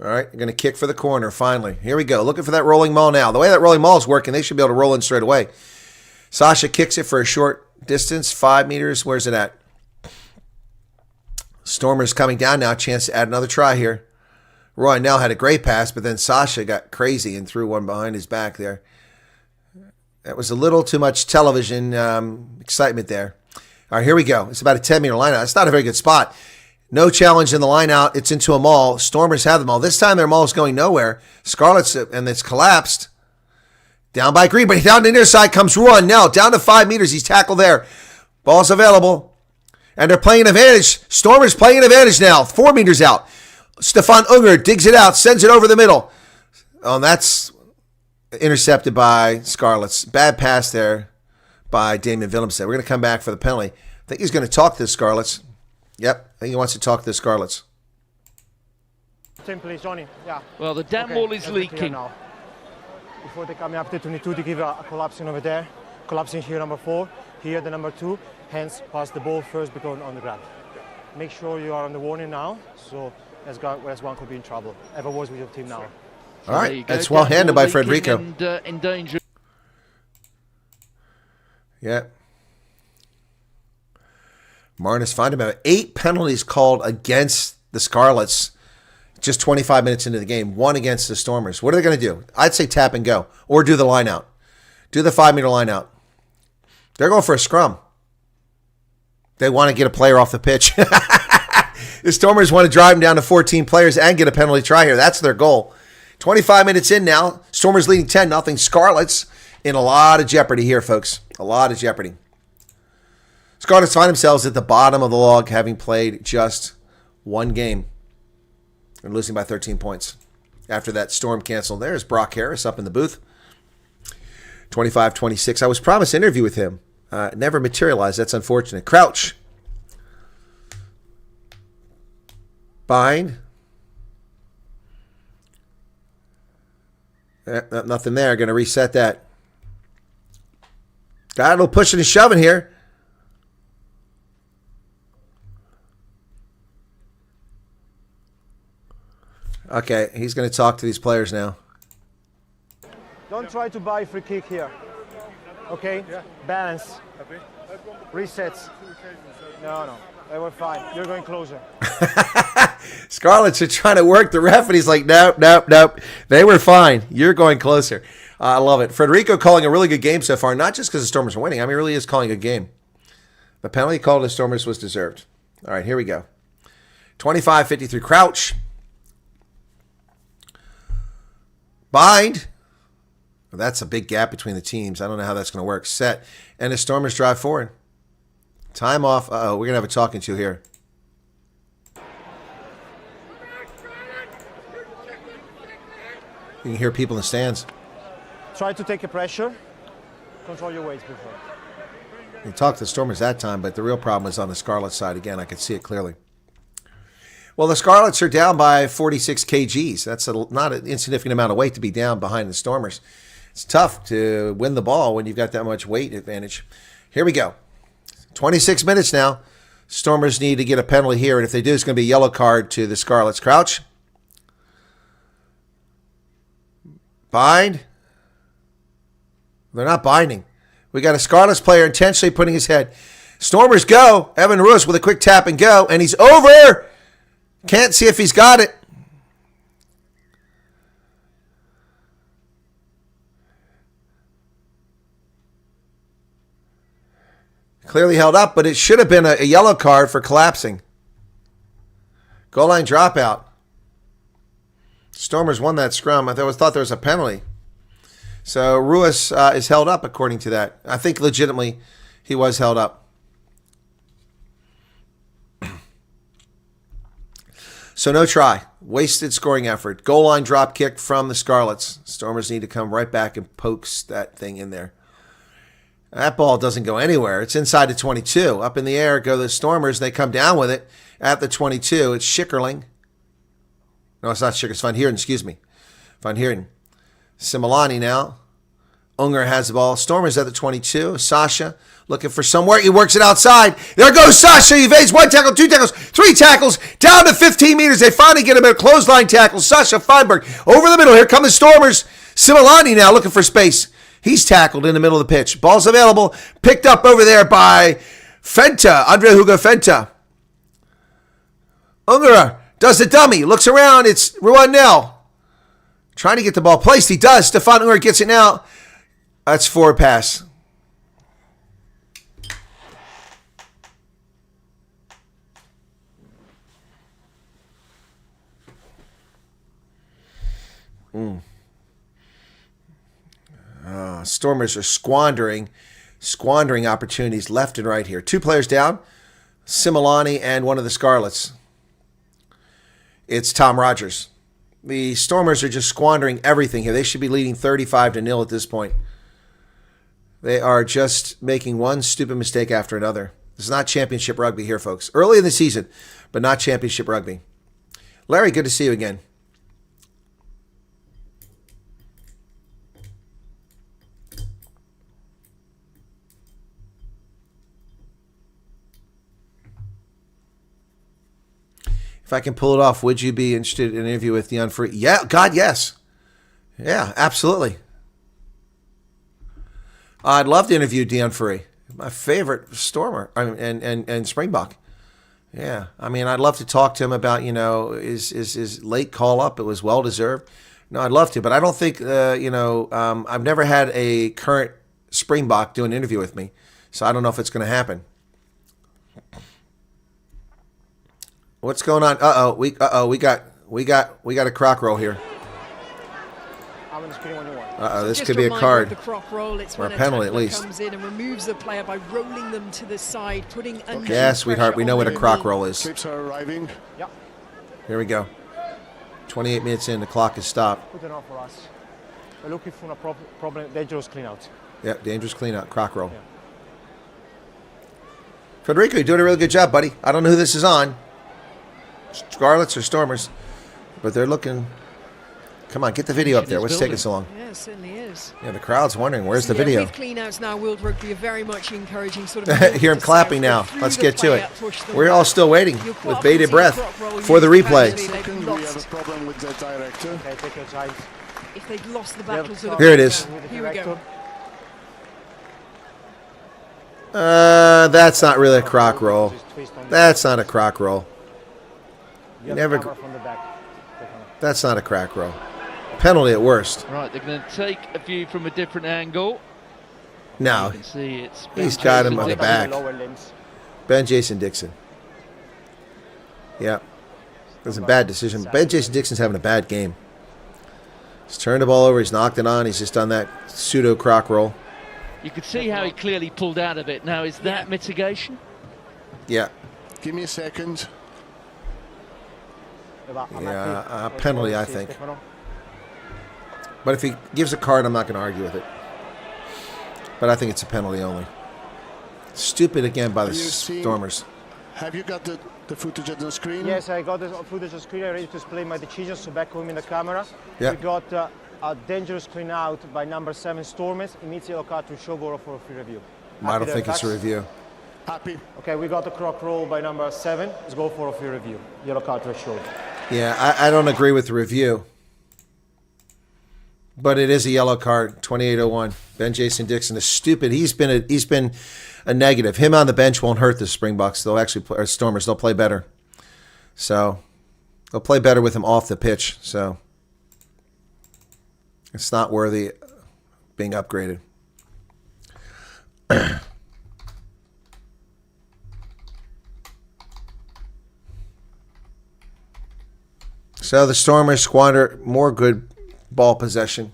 All right, you're going to kick for the corner, finally. Here we go. Looking for that rolling maul now. The way that rolling maul is working, they should be able to roll in straight away. Sasha kicks it for a short distance, 5 meters. Where's it at? Stormers coming down now. Chance to add another try here. Roy Nell had a great pass, but then Sasha got crazy and threw one behind his back there. That was a little too much television excitement there. All right, here we go. It's about a 10-meter line out. It's not a very good spot. No challenge in the line out. It's into a maul. Stormers have the maul. This time their maul is going nowhere. Scarlets, and it's collapsed. Down by Green, but down the near side comes Roy Nell. Down to 5 meters. He's tackled there. Ball's available. And they're playing advantage. Stormers playing advantage now. 4 meters out. Stefan Unger digs it out, sends it over the middle. Oh, and that's intercepted by Scarlets. Bad pass there by Damien Willemsen. We're going to come back for the penalty. I think he's going to talk to the Scarlets. Yep, I think he wants to talk to the Scarlets. Simply, Johnny. Yeah. Well, the dam wall is leaking. Now. Before they come up to 22, they give a collapsing over there. Collapsing here, number 4. Here, the number 2. Hence, pass the ball first because on the ground. Make sure you are on the warning now. So as one could be in trouble. Ever was with your team now. All right, that's well handled by Federico. And, in danger. Yeah. Marnus Vandemev, 8 penalties called against the Scarlets just 25 minutes into the game. 1 against the Stormers. What are they going to do? I'd say tap and go or do the line out. Do the 5-meter line out. They're going for a scrum. They want to get a player off the pitch. The Stormers want to drive them down to 14 players and get a penalty try here. That's their goal. 25 minutes in now. Stormers leading 10-0. Scarlets in a lot of jeopardy here, folks. A lot of jeopardy. Scarlets find themselves at the bottom of the log, having played just 1 game and losing by 13 points. After that storm canceled, there's Brock Harris up in the booth. 25-26. I was promised an interview with him. Never materialized. That's unfortunate. Crouch. Bind. Nothing there. Going to reset that. Got a little pushing and shoving here. Okay, he's going to talk to these players now. Don't try to buy free kick here. Okay? Yeah. Balance. Resets. No. They were fine. You're going closer. Scarlets are trying to work the ref, and he's like, nope. They were fine. You're going closer. I love it. Federico calling a really good game so far, not just because the Stormers are winning. I mean, he really is calling a game. The penalty called the Stormers was deserved. All right, here we go. 25-53 Crouch. Bind. Well, that's a big gap between the teams. I don't know how that's going to work. Set. And the Stormers drive forward. Time off. Uh-oh, we're going to have a talking to here. You can hear people in the stands. Try to take a pressure. Control your weights before. You talked to the Stormers that time, but the real problem is on the Scarlets side. Again, I could see it clearly. Well, the Scarlets are down by 46 kgs. That's not an insignificant amount of weight to be down behind the Stormers. It's tough to win the ball when you've got that much weight advantage. Here we go. 26 minutes now. Stormers need to get a penalty here, and if they do, it's going to be a yellow card to the Scarlets. Crouch. Bind. They're not binding. We got a Scarlets player intentionally putting his head. Stormers go. Evan Ruiz with a quick tap and go, and he's over. Can't see if he's got it. Clearly held up, but it should have been a yellow card for collapsing. Goal line dropout. Stormers won that scrum. I thought there was a penalty. So Ruiz is held up according to that. I think legitimately he was held up. So no try. Wasted scoring effort. Goal line drop kick from the Scarlets. Stormers need to come right back and poke that thing in there. That ball doesn't go anywhere. It's inside the 22. Up in the air go the Stormers. They come down with it at the 22. It's Schickerling. No, it's not Schicker. It's Van Heerden, excuse me. Van Heerden. Similani now. Unger has the ball. Stormers at the 22. Sasha looking for somewhere. He works it outside. There goes Sasha. He evades 1 tackle, 2 tackles, 3 tackles. Down to 15 meters. They finally get him a clothesline tackle. Sasha Feinberg over the middle. Here come the Stormers. Similani now looking for space. He's tackled in the middle of the pitch. Ball's available. Picked up over there by Fenta. Andre Hugo Fenta. Unger does the dummy. Looks around. It's Ruanel. Trying to get the ball placed. He does. Stefan Unger gets it now. That's forward pass. Stormers are squandering opportunities left and right here. 2 players down, Similani and one of the Scarlets. It's Tom Rogers. The Stormers are just squandering everything here. They should be leading 35-0 at this point. They are just making one stupid mistake after another. This is not championship rugby here, folks. Early in the season, but not championship rugby. Larry, good to see you again. If I can pull it off, would you be interested in an interview with Deon Free? Yeah, God, yes. Yeah, absolutely. I'd love to interview Deon Free, my favorite Stormer and Springbok. Yeah, I mean, I'd love to talk to him about, his late call-up. It was well-deserved. No, I'd love to, but I don't think, I've never had a current Springbok do an interview with me, so I don't know if it's going to happen. What's going on? We got a croc roll here. This could be a card. Or a penalty at least. Comes in and removes the player by rolling them to the side, putting under yeah, sweetheart, we know what a croc roll is. Clips are arriving. Yep. Here we go. 28 minutes in, the clock is stopped. Good enough for us. We're looking for a problem, dangerous clean out. Yep, dangerous clean out, croc roll. Yeah. Federico, you're doing a really good job, buddy. I don't know who this is on. Scarlets or Stormers, but they're looking. Come on, get the video up there. What's taking so long? Yeah, it certainly is. Yeah, the crowd's wondering, where's the Yeah, video? with clean-outs now, World Rugby are very much encouraging sort of... Hear him clapping now. Let's get to it. We're all still waiting with You'll bated breath roll for the replay. Second, we have a problem with the director. Okay, take your time. If they'd lost the battle to the... Here it is. Here we go. That's not really a croc roll. That's not a croc roll. Never. From the back. That's not a crack roll. Penalty at worst. Right, they're going to take a view from a different angle. No, You can see it's he's Ben got him Jason on the Dixon. back. Lower limbs. Ben Jason Dixon. Yeah. It was a bad decision. Ben Jason Dixon's having a bad game. He's turned the ball over. He's knocked it on. He's just done that pseudo croc roll. You could see how he clearly pulled out of it. Now, is that mitigation? Yeah. Give me a second. Yeah, penalty, I think. But if he gives a card, I'm not going to argue with it. But I think it's a penalty only. Stupid again by the Stormers. Have you got the footage on the screen? Yes, I got the footage on screen. I'm ready to explain my decision. So back home in the camera. Yeah. We got a dangerous clean out by number 7 Stormers. Immediate yellow card to show Goro for a free review. I don't think it's a review. Happy. Okay, we got the croc roll by number 7. Let's go for a free review. Yellow card to show. Yeah, I don't agree with the review. But it is a yellow card, 28-01. Ben Jason Dixon is stupid. He's been a negative. Him on the bench won't hurt the Springboks. They'll actually play, or Stormers. They'll play better. So they'll play better with him off the pitch. So it's not worthy of being upgraded. So the Stormers squander more good ball possession.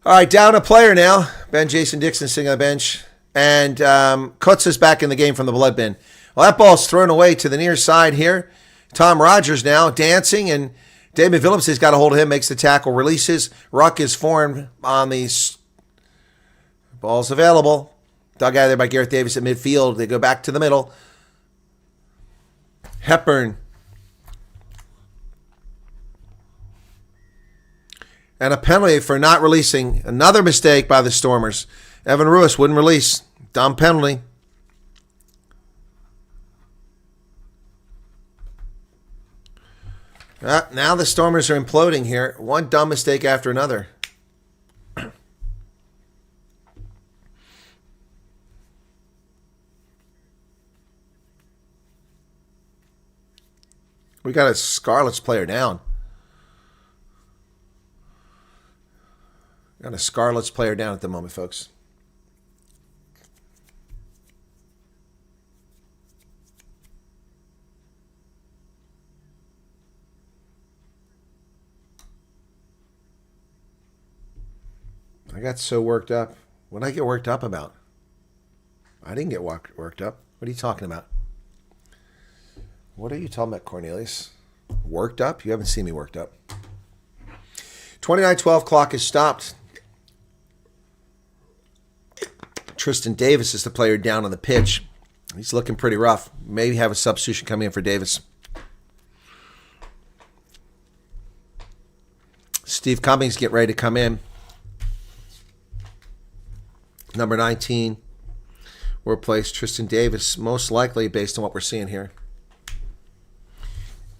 All right, down a player now. Ben Jason Dixon sitting on the bench. And Kutz is back in the game from the blood bin. Well, that ball's thrown away to the near side here. Tom Rogers now dancing, and David Phillips has got a hold of him, makes the tackle, releases. Ruck is formed on these. Ball's available. Dug out of there by Gareth Davis at midfield. They go back to the middle. Hepburn. And a penalty for not releasing. Another mistake by the Stormers. Evan Ruiz wouldn't release. Dumb penalty. Now the Stormers are imploding here. One dumb mistake after another. We got a Scarlets player down. Got a Scarlets player down at the moment, folks. I got so worked up. What did I get worked up about? I didn't get worked up. What are you talking about? What are you talking about, Cornelius? Worked up? You haven't seen me worked up. 29-12 clock is stopped. Tristan Davis is the player down on the pitch. He's looking pretty rough. Maybe have a substitution coming in for Davis. Steve Cummings getting ready to come in. Number 19 will replace Tristan Davis, most likely based on what we're seeing here.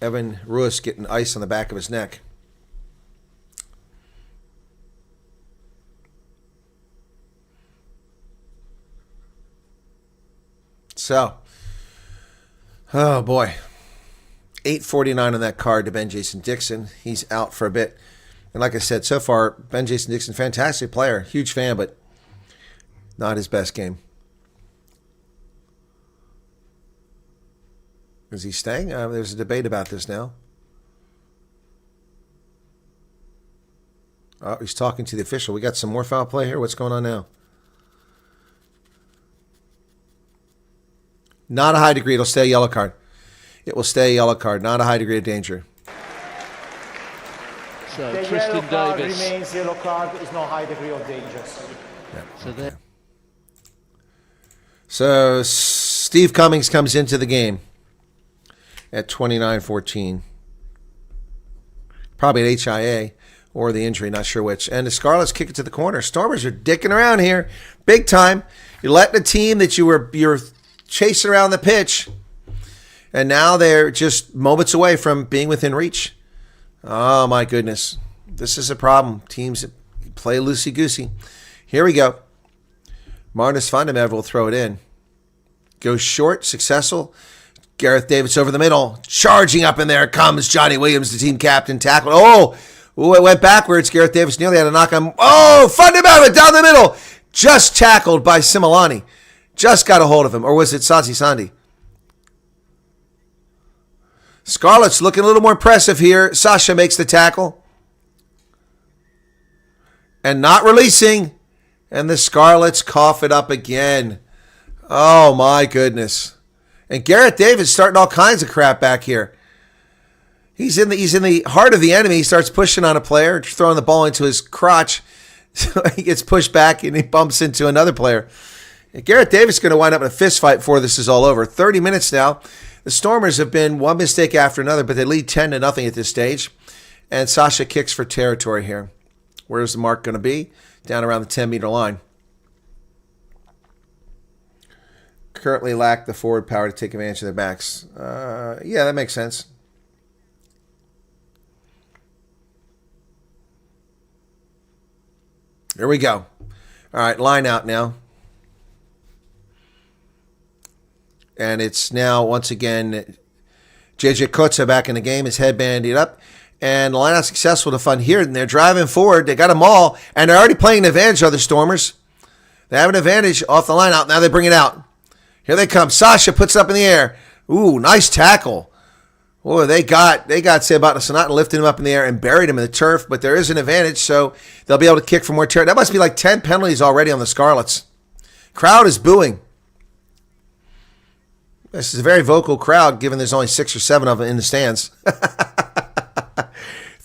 Evan Ruiz getting ice on the back of his neck. So, oh boy. 8:49 on that card to Ben Jason Dixon. He's out for a bit. And like I said, so far, Ben Jason Dixon, fantastic player. Huge fan, but not his best game. Is he staying? There's a debate about this now. Oh, he's talking to the official. We got some more foul play here. What's going on now? Not a high degree. It'll stay a yellow card. It will stay a yellow card. Not a high degree of danger. So The Tristan yellow card Davis. remains yellow card. Is no high degree of danger. Yeah. So there. So Steve Cummings comes into the game at 29-14. Probably an HIA or the injury, not sure which. And the Scarlets kick it to the corner. Stormers are dicking around here big time. You're letting a team that you're chasing around the pitch, and now they're just moments away from being within reach. Oh, my goodness. This is a problem. Teams play loosey-goosey. Here we go. Marnus Fundemev will throw it in. Goes short, successful. Gareth Davis over the middle. Charging up in there comes Johnny Williams, the team captain, tackled. Oh, it went backwards. Gareth Davis nearly had a knock on. Oh, Fundemev down the middle. Just tackled by Similani. Just got a hold of him. Or was it Sazi Sandi? Scarlets looking a little more impressive here. Sasha makes the tackle. And not releasing. And the Scarlets cough it up again. Oh, my goodness. And Gareth Davis starting all kinds of crap back here. He's in the heart of the enemy. He starts pushing on a player, throwing the ball into his crotch. So he gets pushed back and he bumps into another player. And Gareth Davis is going to wind up in a fist fight before this is all over. 30 minutes now. The Stormers have been one mistake after another, but they lead 10-0 at this stage. And Sasha kicks for territory here. Where's the mark going to be? Down around the 10-meter line. Currently lack the forward power to take advantage of their backs. Yeah, that makes sense. Here we go. All right, line out now. And it's now, once again, JJ Kotza back in the game. His head bandied up. And the line out successful to fund here. And they're driving forward. They got them all. And they're already playing an advantage of the Stormers. They have an advantage off the line out. Now they bring it out. Here they come. Sasha puts it up in the air. Ooh, nice tackle. Oh, they got Sebat Sanat and lifted him up in the air and buried him in the turf, but there is an advantage, so they'll be able to kick for more territory. That must be like 10 penalties already on the Scarlets. Crowd is booing. This is a very vocal crowd, given there's only 6 or 7 of them in the stands.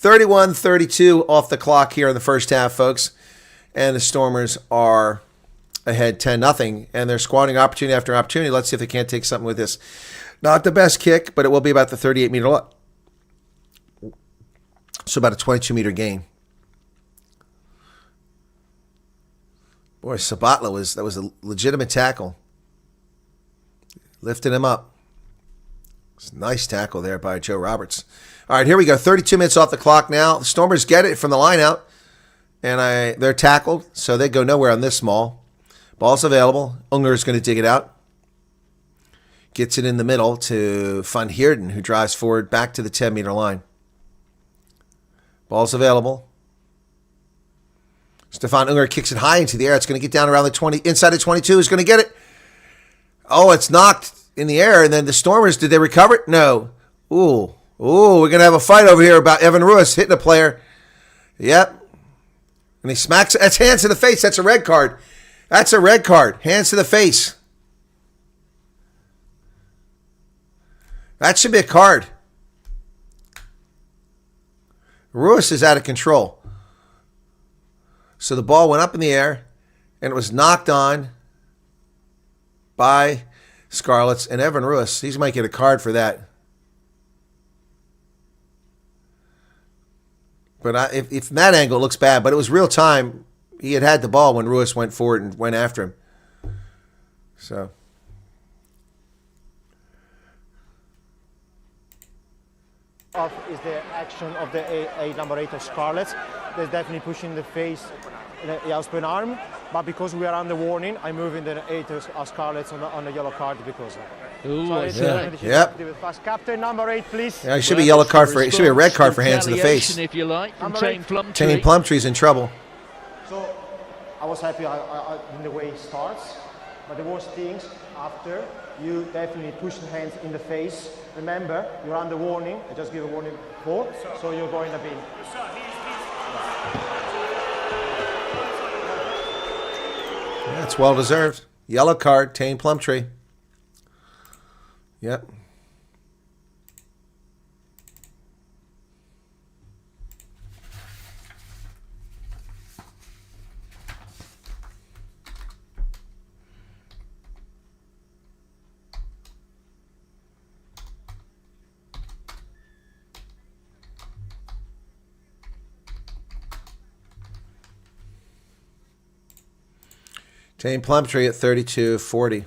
31-32 off the clock here in the first half, folks. And the Stormers are ahead 10-0, and they're squandering opportunity after opportunity. Let's see if they can't take something with this. Not the best kick, but it will be about the 38-meter line. So about a 22-meter gain. Boy, Sabatla that was a legitimate tackle. Lifted him up. It's a nice tackle there by Joe Roberts. All right, here we go. 32 minutes off the clock now. The Stormers get it from the line out, and they're tackled, so they go nowhere on this maul. Ball's available. Unger is going to dig it out. Gets it in the middle to Van Heerden, who drives forward back to the 10-meter line. Ball's available. Stefan Unger kicks it high into the air. It's going to get down around the 20, inside the 22. Is going to get it. Oh, it's knocked in the air. And then the Stormers, did they recover it? No. Ooh, we're going to have a fight over here about Evan Ruiz hitting a player. Yep. And he smacks it. That's hands to the face. That's a red card. That's a red card. Hands to the face. That should be a card. Ruiz is out of control. So the ball went up in the air, and it was knocked on by Scarlets. And Evan Ruiz, he might get a card for that. But if from that angle, it looks bad. But it was real time. He had the ball when Ruiz went forward and went after him. So... is the action of the number 8 of Scarlets. They're definitely pushing the face, Jasper arm, but because we are under warning, I'm moving the 8 of Scarlets on the yellow card because of that. Ooh, Yep. Captain number 8, please. Yeah, it should be yellow card for. It should be a red card for hands to the face. If you like, from Tane Plumtree. Tane Plumtree's in trouble. So I was happy in the way it starts, but the worst things after you definitely push the hands in the face. Remember, you're under warning. I just give a warning before, so you're going to be. That's well deserved. Yellow card, Tane Plumtree. Yep. Tane Plumtree at 32-40.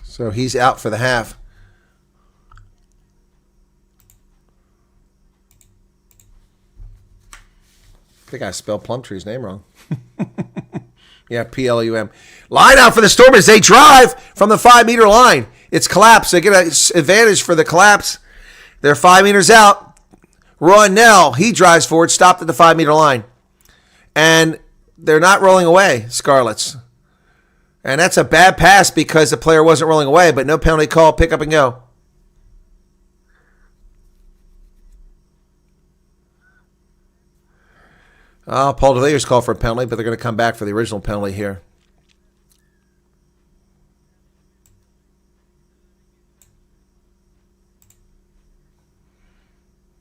So he's out for the half. I think I spelled Plumtree's name wrong. Yeah, Plum. Line out for the Stormers. They drive from the 5-meter line. It's collapse. They get an advantage for the collapse. They're 5 meters out. Roy Nell, he drives forward, stopped at the 5-meter line. And they're not rolling away, Scarlets. And that's a bad pass because the player wasn't rolling away, but no penalty call, pick up and go. Paul DeVilliers called for a penalty, but they're going to come back for the original penalty here.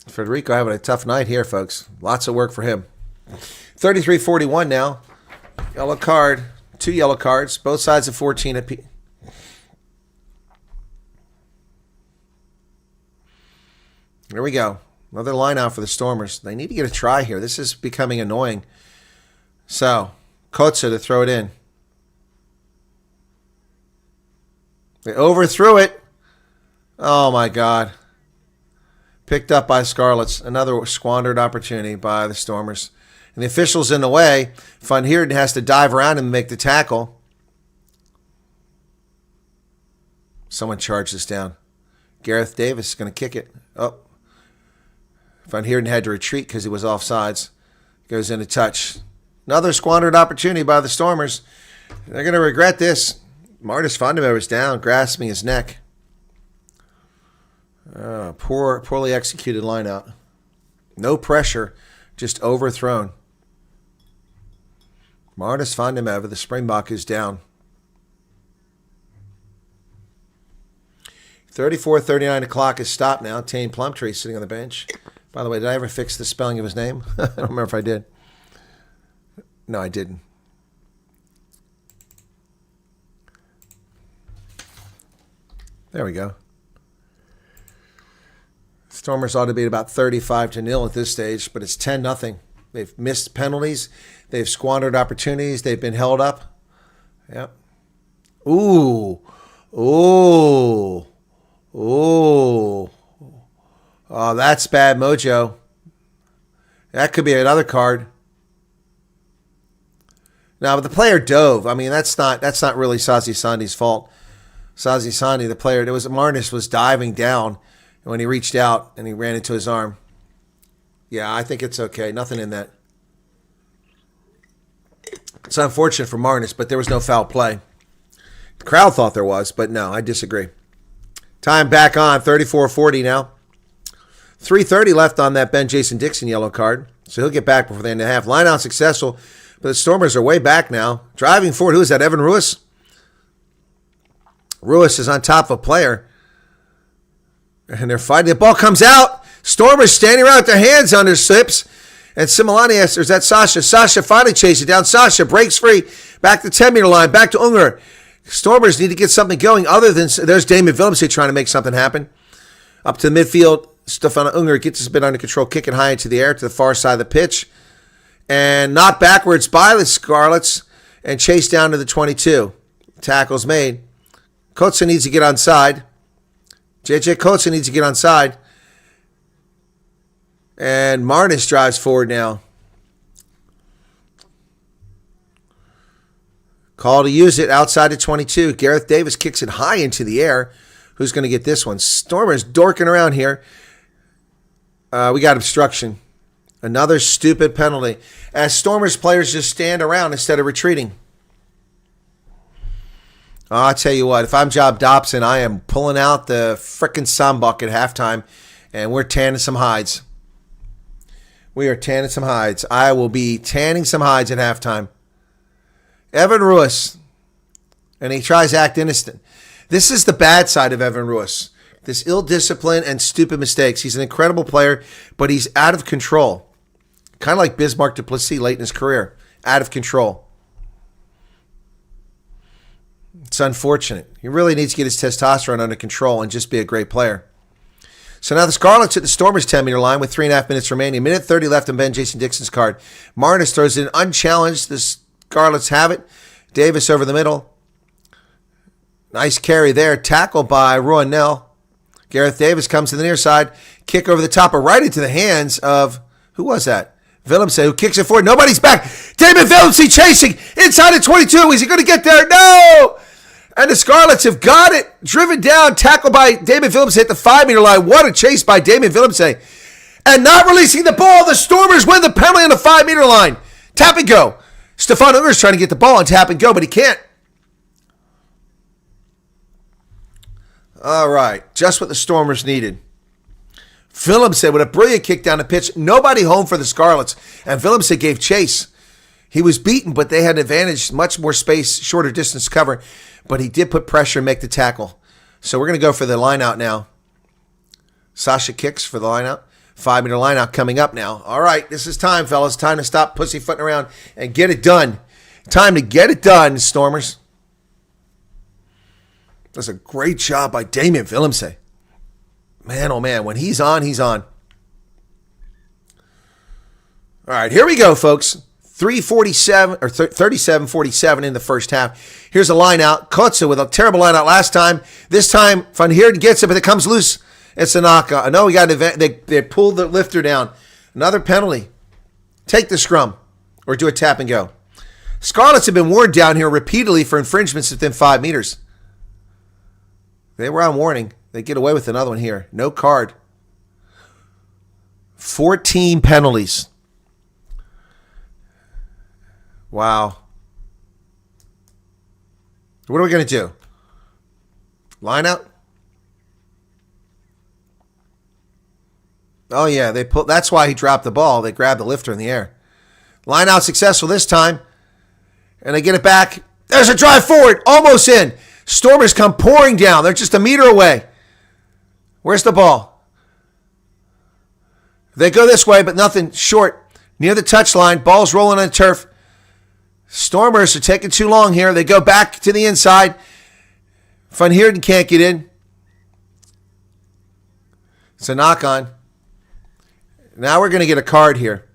Federico having a tough night here, folks. Lots of work for him. 33-41 now. Yellow card. 2 yellow cards. Both sides of 14 apiece. There we go. Another line out for the Stormers. They need to get a try here. This is becoming annoying. So, Kotze to throw it in. They overthrew it. Oh, my God. Picked up by Scarlets. Another squandered opportunity by the Stormers. And the official's in the way. Van Heerden has to dive around and make the tackle. Someone charged this down. Gareth Davis is going to kick it. Oh. Van Heerden had to retreat because he was offsides. Goes into touch. Another squandered opportunity by the Stormers. They're going to regret this. Martis Vandenberg is down, grasping his neck. Poorly executed line out. No pressure, just overthrown. Martis Vandenberg, the Springbok, is down. 34-39, the clock is stopped now. Tane Plumtree sitting on the bench. By the way, did I ever fix the spelling of his name? I don't remember if I did. No, I didn't. There we go. Stormers ought to be about 35-0 at this stage, but it's 10-0. They've missed penalties. They've squandered opportunities. They've been held up. Yep. Ooh. Ooh. Ooh. Oh, that's bad mojo. That could be another card. Now, but the player dove. I mean, that's not really Sazi Sandi's fault. Sazi Sandi, the player, Martis was diving down when he reached out and he ran into his arm. Yeah, I think it's okay. Nothing in that. It's unfortunate for Martis, but there was no foul play. The crowd thought there was, but no, I disagree. Time back on, 34-40 now. 3:30 left on that Ben Jason Dixon yellow card, so he'll get back before the end of the half. Line out successful, but the Stormers are way back now. Driving forward, who is that, Evan Ruiz? Ruiz is on top of a player, and they're fighting. The ball comes out. Stormers standing around with their hands on their hips, and Similani asks, is that Sasha? Sasha finally chases it down. Sasha breaks free, back to the 10-meter line, back to Unger. Stormers need to get something going other than, there's Damon Willems here trying to make something happen. Up to the midfield, Stefan Unger gets this a bit under control, kicking high into the air to the far side of the pitch. And knocked backwards by the Scarlets and chased down to the 22. Tackle's made. Kotze needs to get onside. JJ Kotze needs to get onside. And Martis drives forward now. Call to use it outside the 22. Gareth Davis kicks it high into the air. Who's going to get this one? Stormers dorking around here. We got obstruction. Another stupid penalty. As Stormers players just stand around instead of retreating. Oh, I'll tell you what. If I'm Job Dobson, I am pulling out the frickin' sambok at halftime, and we're tanning some hides. We are tanning some hides. I will be tanning some hides at halftime. Evan Ruiz. And he tries to act innocent. This is the bad side of Evan Ruiz. This ill-discipline and stupid mistakes. He's an incredible player, but he's out of control. Kind of like Bismarck Duplessis late in his career. Out of control. It's unfortunate. He really needs to get his testosterone under control and just be a great player. So now the Scarlets at the Stormers 10-meter line with 3.5 minutes remaining. 1:30 left on Ben Jason Dixon's card. Martis throws it in unchallenged. The Scarlets have it. Davis over the middle. Nice carry there. Tackle by Rowanell. Gareth Davis comes to the near side. Kick over the top, or right into the hands of, who was that? Willemse, who kicks it forward. Nobody's back. Damon Willemse chasing inside of 22. Is he going to get there? No! And the Scarlets have got it. Driven down. Tackled by Damon Willemse at the 5-meter line. What a chase by Damon Willemse. And not releasing the ball. The Stormers win the penalty on the 5-meter line. Tap and go. Stefan Unger's trying to get the ball on tap and go, but he can't. All right. Just what the Stormers needed. Willemse with a brilliant kick down the pitch. Nobody home for the Scarlets. And Willemse gave chase. He was beaten, but they had an advantage. Much more space, shorter distance cover. But he did put pressure and make the tackle. So we're going to go for the line out now. Sasha kicks for the line out. 5-meter line out coming up now. All right, this is time, fellas. Time to stop pussyfooting around and get it done. Time to get it done, Stormers. That's a great job by Damien Willemse. Man, oh man, when he's on, he's on. All right, here we go, folks. 37-47 in the first half. Here's a line out. Kotze with a terrible line out last time. This time, Van Heerden gets it, but it comes loose. It's a knockout. I know we got an event. They pulled the lifter down. Another penalty. Take the scrum or do a tap and go. Scarlets have been warned down here repeatedly for infringements within 5 meters. They were on warning. They get away with another one here. No card. 14 penalties. Wow. What are we going to do? Line out? Oh, yeah. That's why he dropped the ball. They grabbed the lifter in the air. Line out successful this time. And they get it back. There's a drive forward. Almost in. Stormers come pouring down. They're just a meter away. Where's the ball? They go this way, but nothing short. Near the touchline. Ball's rolling on the turf. Stormers are taking too long here. They go back to the inside. Van Heerden can't get in. It's a knock on. Now we're going to get a card here.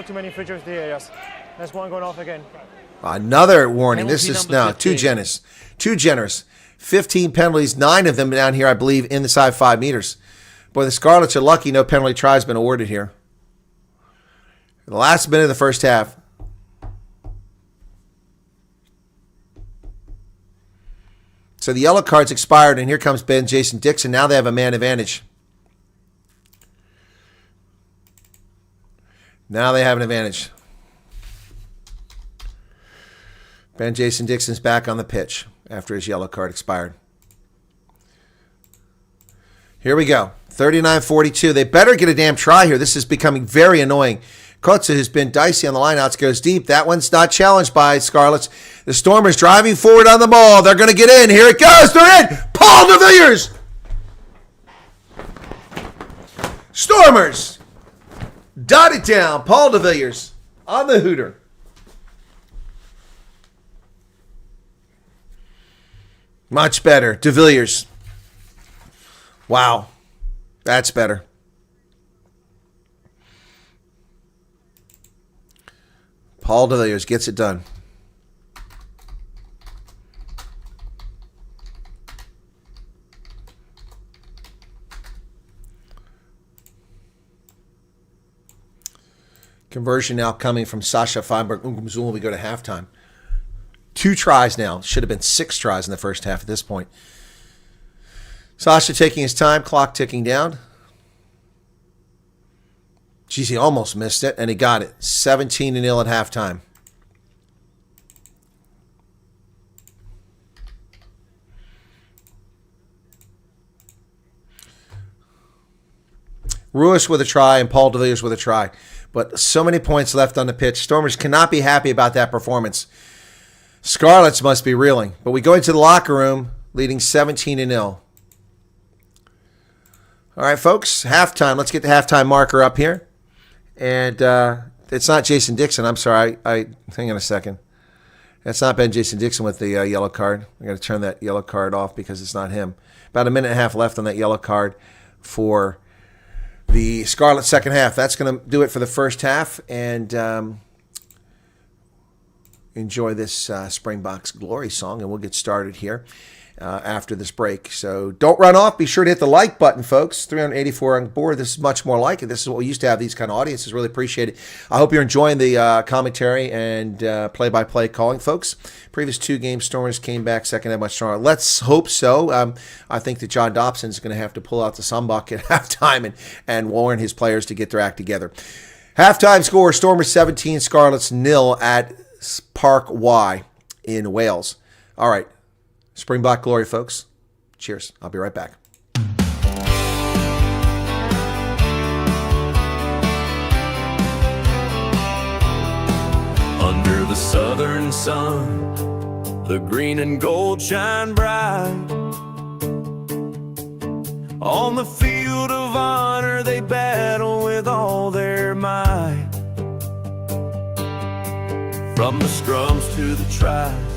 Too many infringers there, yes. There's one going off again. Another warning. This is now 15. too generous. Too generous. 15 penalties, 9 of them down here, I believe, inside 5 meters. Boy, the Scarlets are lucky no penalty try has been awarded here. The last minute of the first half. So the yellow card's expired, and here comes Ben Jason Dixon. Now they have a man advantage. Now they have an advantage. Ben Jason Dixon's back on the pitch after his yellow card expired. Here we go. 39-42. They better get a damn try here. This is becoming very annoying. Kotze, who's been dicey on the lineouts, goes deep. That one's not challenged by Scarlets. The Stormers driving forward on the ball. They're going to get in. Here it goes. They're in. Paul de Villiers. Stormers. Dot it down. Paul de Villiers on the hooter. Much better. De Villiers. Wow. That's better. Paul de Villiers gets it done. Conversion now coming from Sasha Feinberg-Ungumzul. We go to halftime. 2 tries now. Should have been 6 tries in the first half at this point. Sasha taking his time, clock ticking down. Geez, he almost missed it, and he got it. 17-0 at halftime. Ruiz with a try and Paul de Villiers with a try. But so many points left on the pitch. Stormers cannot be happy about that performance. Scarlets must be reeling. But we go into the locker room leading 17-0. All right, folks, halftime. Let's get the halftime marker up here. And it's not Jason Dixon. I'm sorry. Hang on a second. That's not Ben Jason Dixon with the yellow card. I'm going to turn that yellow card off because it's not him. About a minute and a half left on that yellow card for the Scarlet second half. That's going to do it for the first half. And enjoy this Springboks Glory song, and we'll get started here after this break. So don't run off. Be sure to hit the like button, folks. 384 on board. This is much more like it. This is what we used to have, these kind of audiences. Really appreciate it. I hope you're enjoying the commentary and play-by-play calling, folks. Previous 2 games, Stormers came back second half much stronger. Let's hope so. I think that John Dobson is going to have to pull out the sunbuck at halftime and warn his players to get their act together. Halftime score, Stormers 17, Scarlets 0 at Park Y in Wales. All right. Springbok Glory, folks. Cheers. I'll be right back. Under the southern sun, the green and gold shine bright. On the field of honor, they battle with all their might. From the scrums to the tries,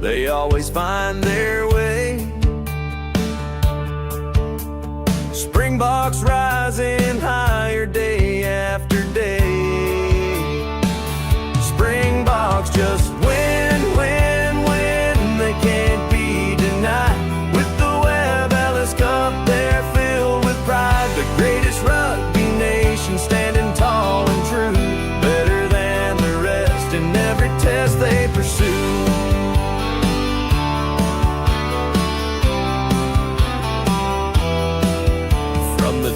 they always find their way. Springboks rising higher day after day. Springboks just win, win, win. They can't be denied. With the Webb Ellis Cup, they're filled with pride. The greatest rugby nation standing tall and true. Better than the rest in every test they pursue.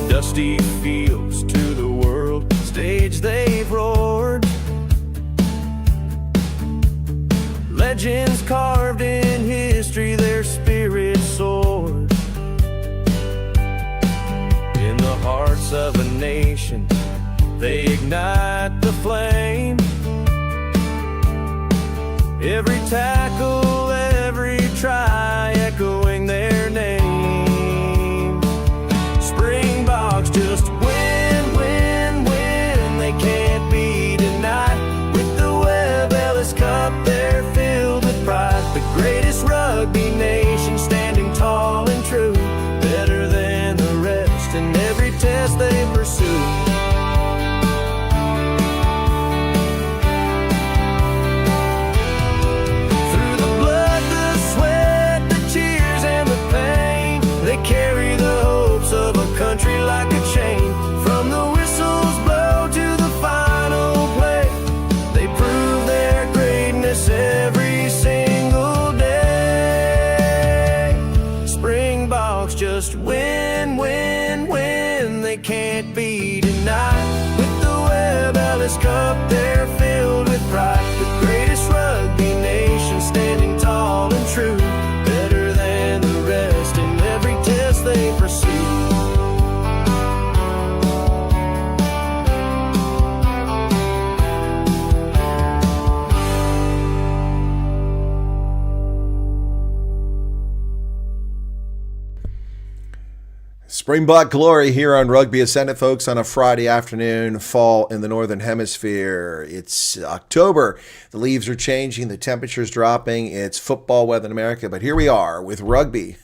Dusty fields to the world stage they've roared. Legends carved in history, their spirit soared. In the hearts of a nation, they ignite the flame. Every tackle, every try, echoing their name. Just win, win, win. They can't be denied. With the Webb Ellis Cup, they're filled with pride. The greatest rugby nation standing tall and true. Better than the rest in every test they pursue. Through the blood, the sweat, the tears, and the pain, they carry the hopes of a country like a chain. From the whistles blow to the final play, they prove their greatness every single day. Springboks just win, win, win. They can't be denied. With the Webb Ellis Cup, they're filled with pride. The greatest rugby nation standing tall and true. Better than the rest in every test they pursue. Springbok Glory here on Rugby Ascendant, folks, on a Friday afternoon, fall in the Northern Hemisphere. It's October. The leaves are changing. The temperature's dropping. It's football weather in America, but here we are with rugby.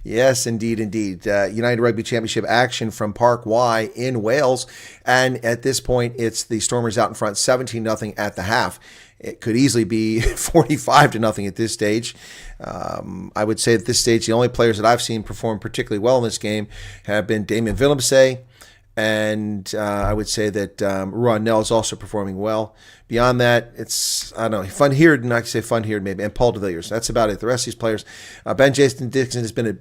Yes, indeed, indeed. United Rugby Championship action from Park Y in Wales. And at this point, it's the Stormers out in front, 17-0 at the half. It could easily be 45-0 at this stage. I would say at this stage, the only players that I've seen perform particularly well in this game have been Damien Willemse, and I would say that Ruan Nel is also performing well. Beyond that, it's, I don't know, Van Heerden, I could say Van Heerden maybe, and Paul de Villiers. That's about it. The rest of these players, Ben Jason Dixon has been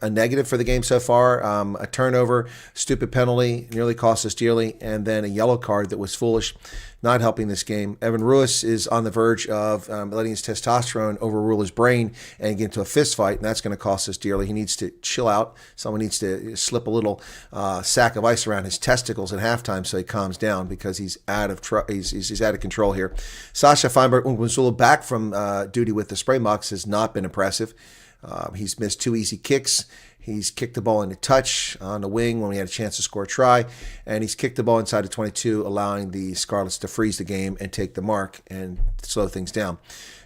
a negative for the game so far. A turnover, stupid penalty, nearly cost us dearly, and then a yellow card that was foolish, not helping this game. Evan Ruiz is on the verge of letting his testosterone overrule his brain and get into a fist fight, and that's going to cost us dearly. He needs to chill out. Someone needs to slip a little sack of ice around his testicles at halftime so he calms down, because he's out of he's out of control here. Sasha Feinberg-Ungwenzula back from duty with the Springboks has not been impressive. He's missed 2 easy kicks. He's kicked the ball into touch on the wing when we had a chance to score a try, and he's kicked the ball inside the 22, allowing the Scarlets to freeze the game and take the mark and slow things down.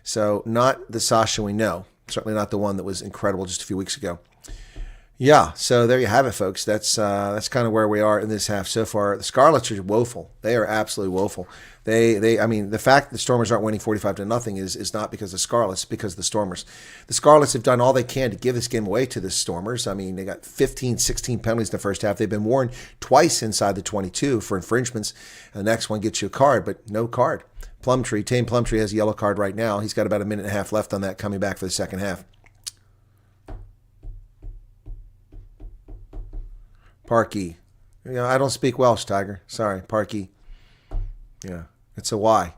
So not the Sasha we know, certainly not the one that was incredible just a few weeks ago. Yeah, so there you have it, folks. That's kind of where we are in this half so far. The Scarlets are woeful. They are absolutely woeful. I mean, the fact that the Stormers aren't winning 45-0 is not because of the Scarlets, it's because of the Stormers. The Scarlets have done all they can to give this game away to the Stormers. I mean, they got 15, 16 penalties in the first half. They've been warned twice inside the 22 for infringements. And the next one gets you a card, but no card. Tame Plumtree has a yellow card right now. He's got about a minute and a half left on that, coming back for the second half. Parky. I don't speak Welsh, Tiger. Sorry, Parky. Yeah, it's a Y.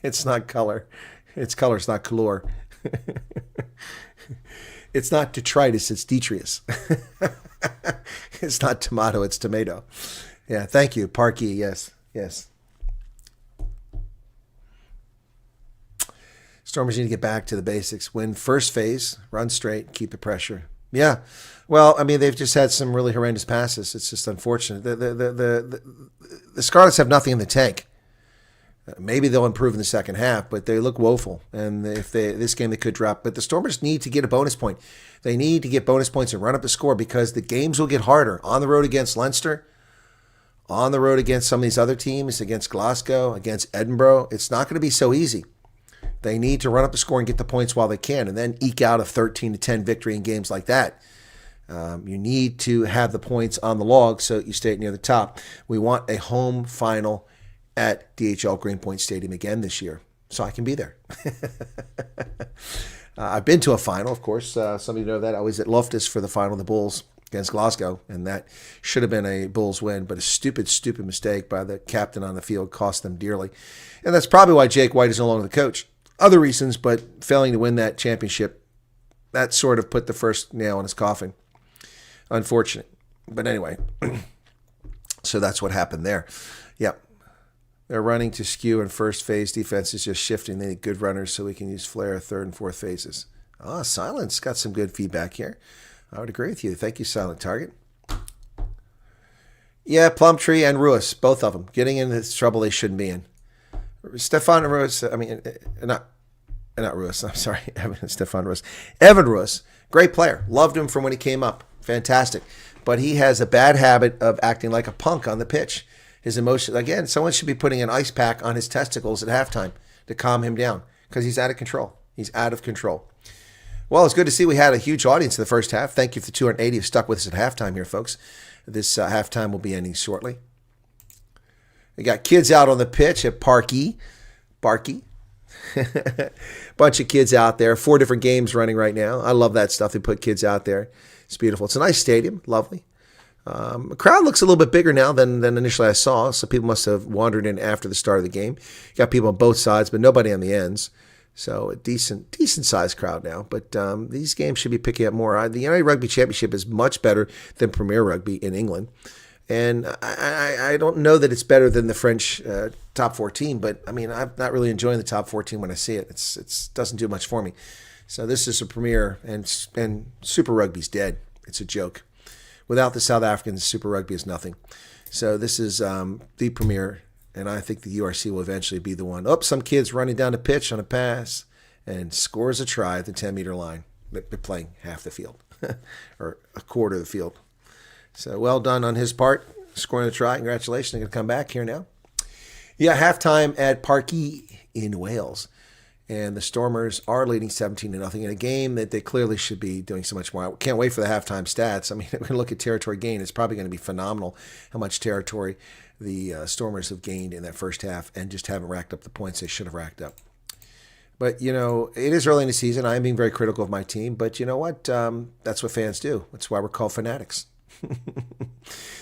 It's not color. It's color, it's not color. It's not detritus, it's detrius. It's not tomato, it's tomato. Yeah, thank you, Parky. Yes. Stormers need to get back to the basics. Win first phase, run straight, keep the pressure. Yeah. Well, I mean, they've just had some really horrendous passes. It's just unfortunate. The Scarlets have nothing in the tank. Maybe they'll improve in the second half, but they look woeful. And if this game they could drop. But the Stormers need to get a bonus point. They need to get bonus points and run up the score because the games will get harder. On the road against Leinster, on the road against some of these other teams, against Glasgow, against Edinburgh, it's not going to be so easy. They need to run up the score and get the points while they can, and then eke out a 13-10 victory in games like that. You need to have the points on the log so you stay near the top. We want a home final at DHL Greenpoint Stadium again this year, so I can be there. I've been to a final, of course. Some of you know that. I was at Loftus for the final of the Bulls against Glasgow, and that should have been a Bulls win, but a stupid mistake by the captain on the field cost them dearly. And that's probably why Jake White is no longer the coach. Other reasons, but failing to win that championship, that sort of put the first nail in his coffin. Unfortunate. But anyway, so that's what happened there. Yep. They're running to skew in first phase. Defense is just shifting. They need good runners so we can use flare third and fourth phases. Silence got some good feedback here. I would agree with you. Thank you, Silent Target. Yeah, Plumtree and Ruiz, both of them, getting into this trouble they shouldn't be in. Stefan Ruiz, not Ruiz, I'm sorry, Stefan Ruiz. Evan Ruiz, great player. Loved him from when he came up. Fantastic. But he has a bad habit of acting like a punk on the pitch. His emotions, again, someone should be putting an ice pack on his testicles at halftime to calm him down because he's out of control. He's out of control. Well, it's good to see we had a huge audience in the first half. Thank you for the 280 who stuck with us at halftime here, folks. This halftime will be ending shortly. We got kids out on the pitch at Barky. Bunch of kids out there. 4 different games running right now. I love that stuff. They put kids out there. It's beautiful. It's a nice stadium. Lovely. The crowd looks a little bit bigger now than initially I saw, so people must have wandered in after the start of the game. You got people on both sides, but nobody on the ends. So a decent sized crowd now. But these games should be picking up more. The United Rugby Championship is much better than Premier Rugby in England. And I don't know that it's better than the French top 14, but I mean, I'm not really enjoying the top 14 when I see it. It doesn't do much for me. So this is a Premier, and Super Rugby's dead. It's a joke. Without the South Africans, Super Rugby is nothing. So this is the Premier, and I think the URC will eventually be the one. Some kid's running down the pitch on a pass and scores a try at the 10-meter line. They're playing half the field or a quarter of the field. So well done on his part, scoring a try. Congratulations. They're going to come back here now. Yeah, halftime at Parky in Wales. And the Stormers are leading 17-0 in a game that they clearly should be doing so much more. I can't wait for the halftime stats. I mean, we're going to look at territory gain. It's probably going to be phenomenal how much territory the Stormers have gained in that first half and just haven't racked up the points they should have racked up. But, it is early in the season. I am being very critical of my team. But you know what? That's what fans do. That's why we're called fanatics.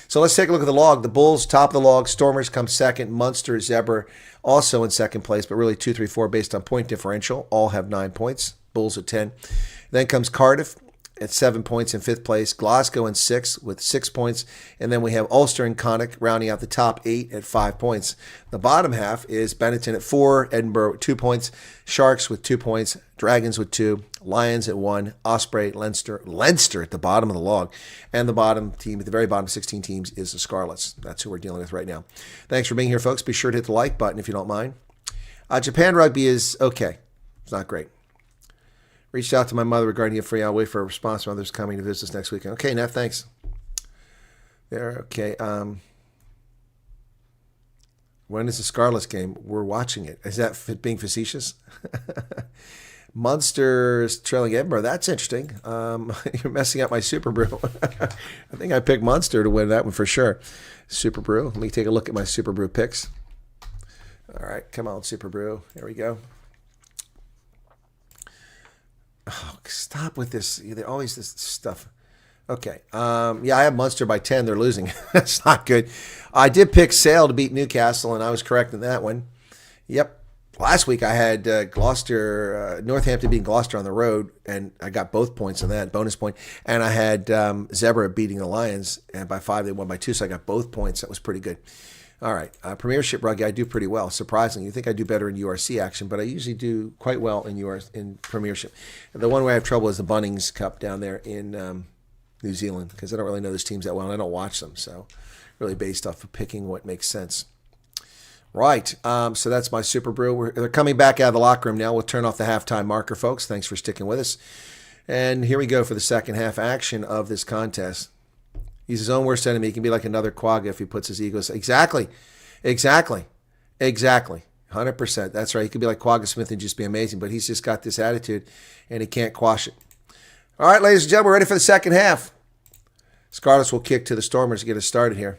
So let's take a look at the log. The Bulls top of the log. Stormers come second. Munster, Zebra also in second place, but really 2, 3, 4 based on point differential. All have 9 points. Bulls at 10. Then comes Cardiff at 7 points in fifth place. Glasgow in 6 with 6 points. And then we have Ulster and Connacht rounding out the top 8 at 5 points. The bottom half is Benetton at 4, Edinburgh at 2 points, Sharks with 2 points, Dragons with 2, Lions at 1, Osprey, Leinster at the bottom of the log. And the bottom team, at the very bottom, 16 teams, is the Scarlets. That's who we're dealing with right now. Thanks for being here, folks. Be sure to hit the like button if you don't mind. Japan Rugby is okay. It's not great. Reached out to my mother regarding a free. I'll wait for a response. Mother's coming to visit us next weekend. Okay, Neff, thanks. There, okay. When is the Scarlets game? We're watching it. Is that being facetious? Munster's trailing Edinburgh. That's interesting. You're messing up my Super Brew. I think I picked Munster to win that one for sure. Super Brew. Let me take a look at my Super Brew picks. All right, come on, Super Brew. Here we go. Oh, stop with this. They're always this stuff. Okay. Yeah, I have Munster by 10. They're losing. That's not good. I did pick Sale to beat Newcastle, and I was correct in that one. Yep. Last week I had Northampton beating Gloucester on the road, and I got both points on that, bonus point. And I had Zebra beating the Lions, and by 5 they won by 2, so I got both points. That was pretty good. All right, Premiership Rugby, I do pretty well. Surprisingly, you think I do better in URC action, but I usually do quite well in Premiership. The one where I have trouble is the Bunnings Cup down there in New Zealand, because I don't really know those teams that well, and I don't watch them, so really based off of picking what makes sense. Right, so that's my Super Brew. They're coming back out of the locker room now. We'll turn off the halftime marker, folks. Thanks for sticking with us. And here we go for the second half action of this contest. He's his own worst enemy. He can be like another Quagga if he puts his ego. Exactly. 100%. That's right. He could be like Quagga Smith and just be amazing, but he's just got this attitude, and he can't quash it. All right, ladies and gentlemen, we're ready for the second half. Scarlets will kick to the Stormers to get us started here.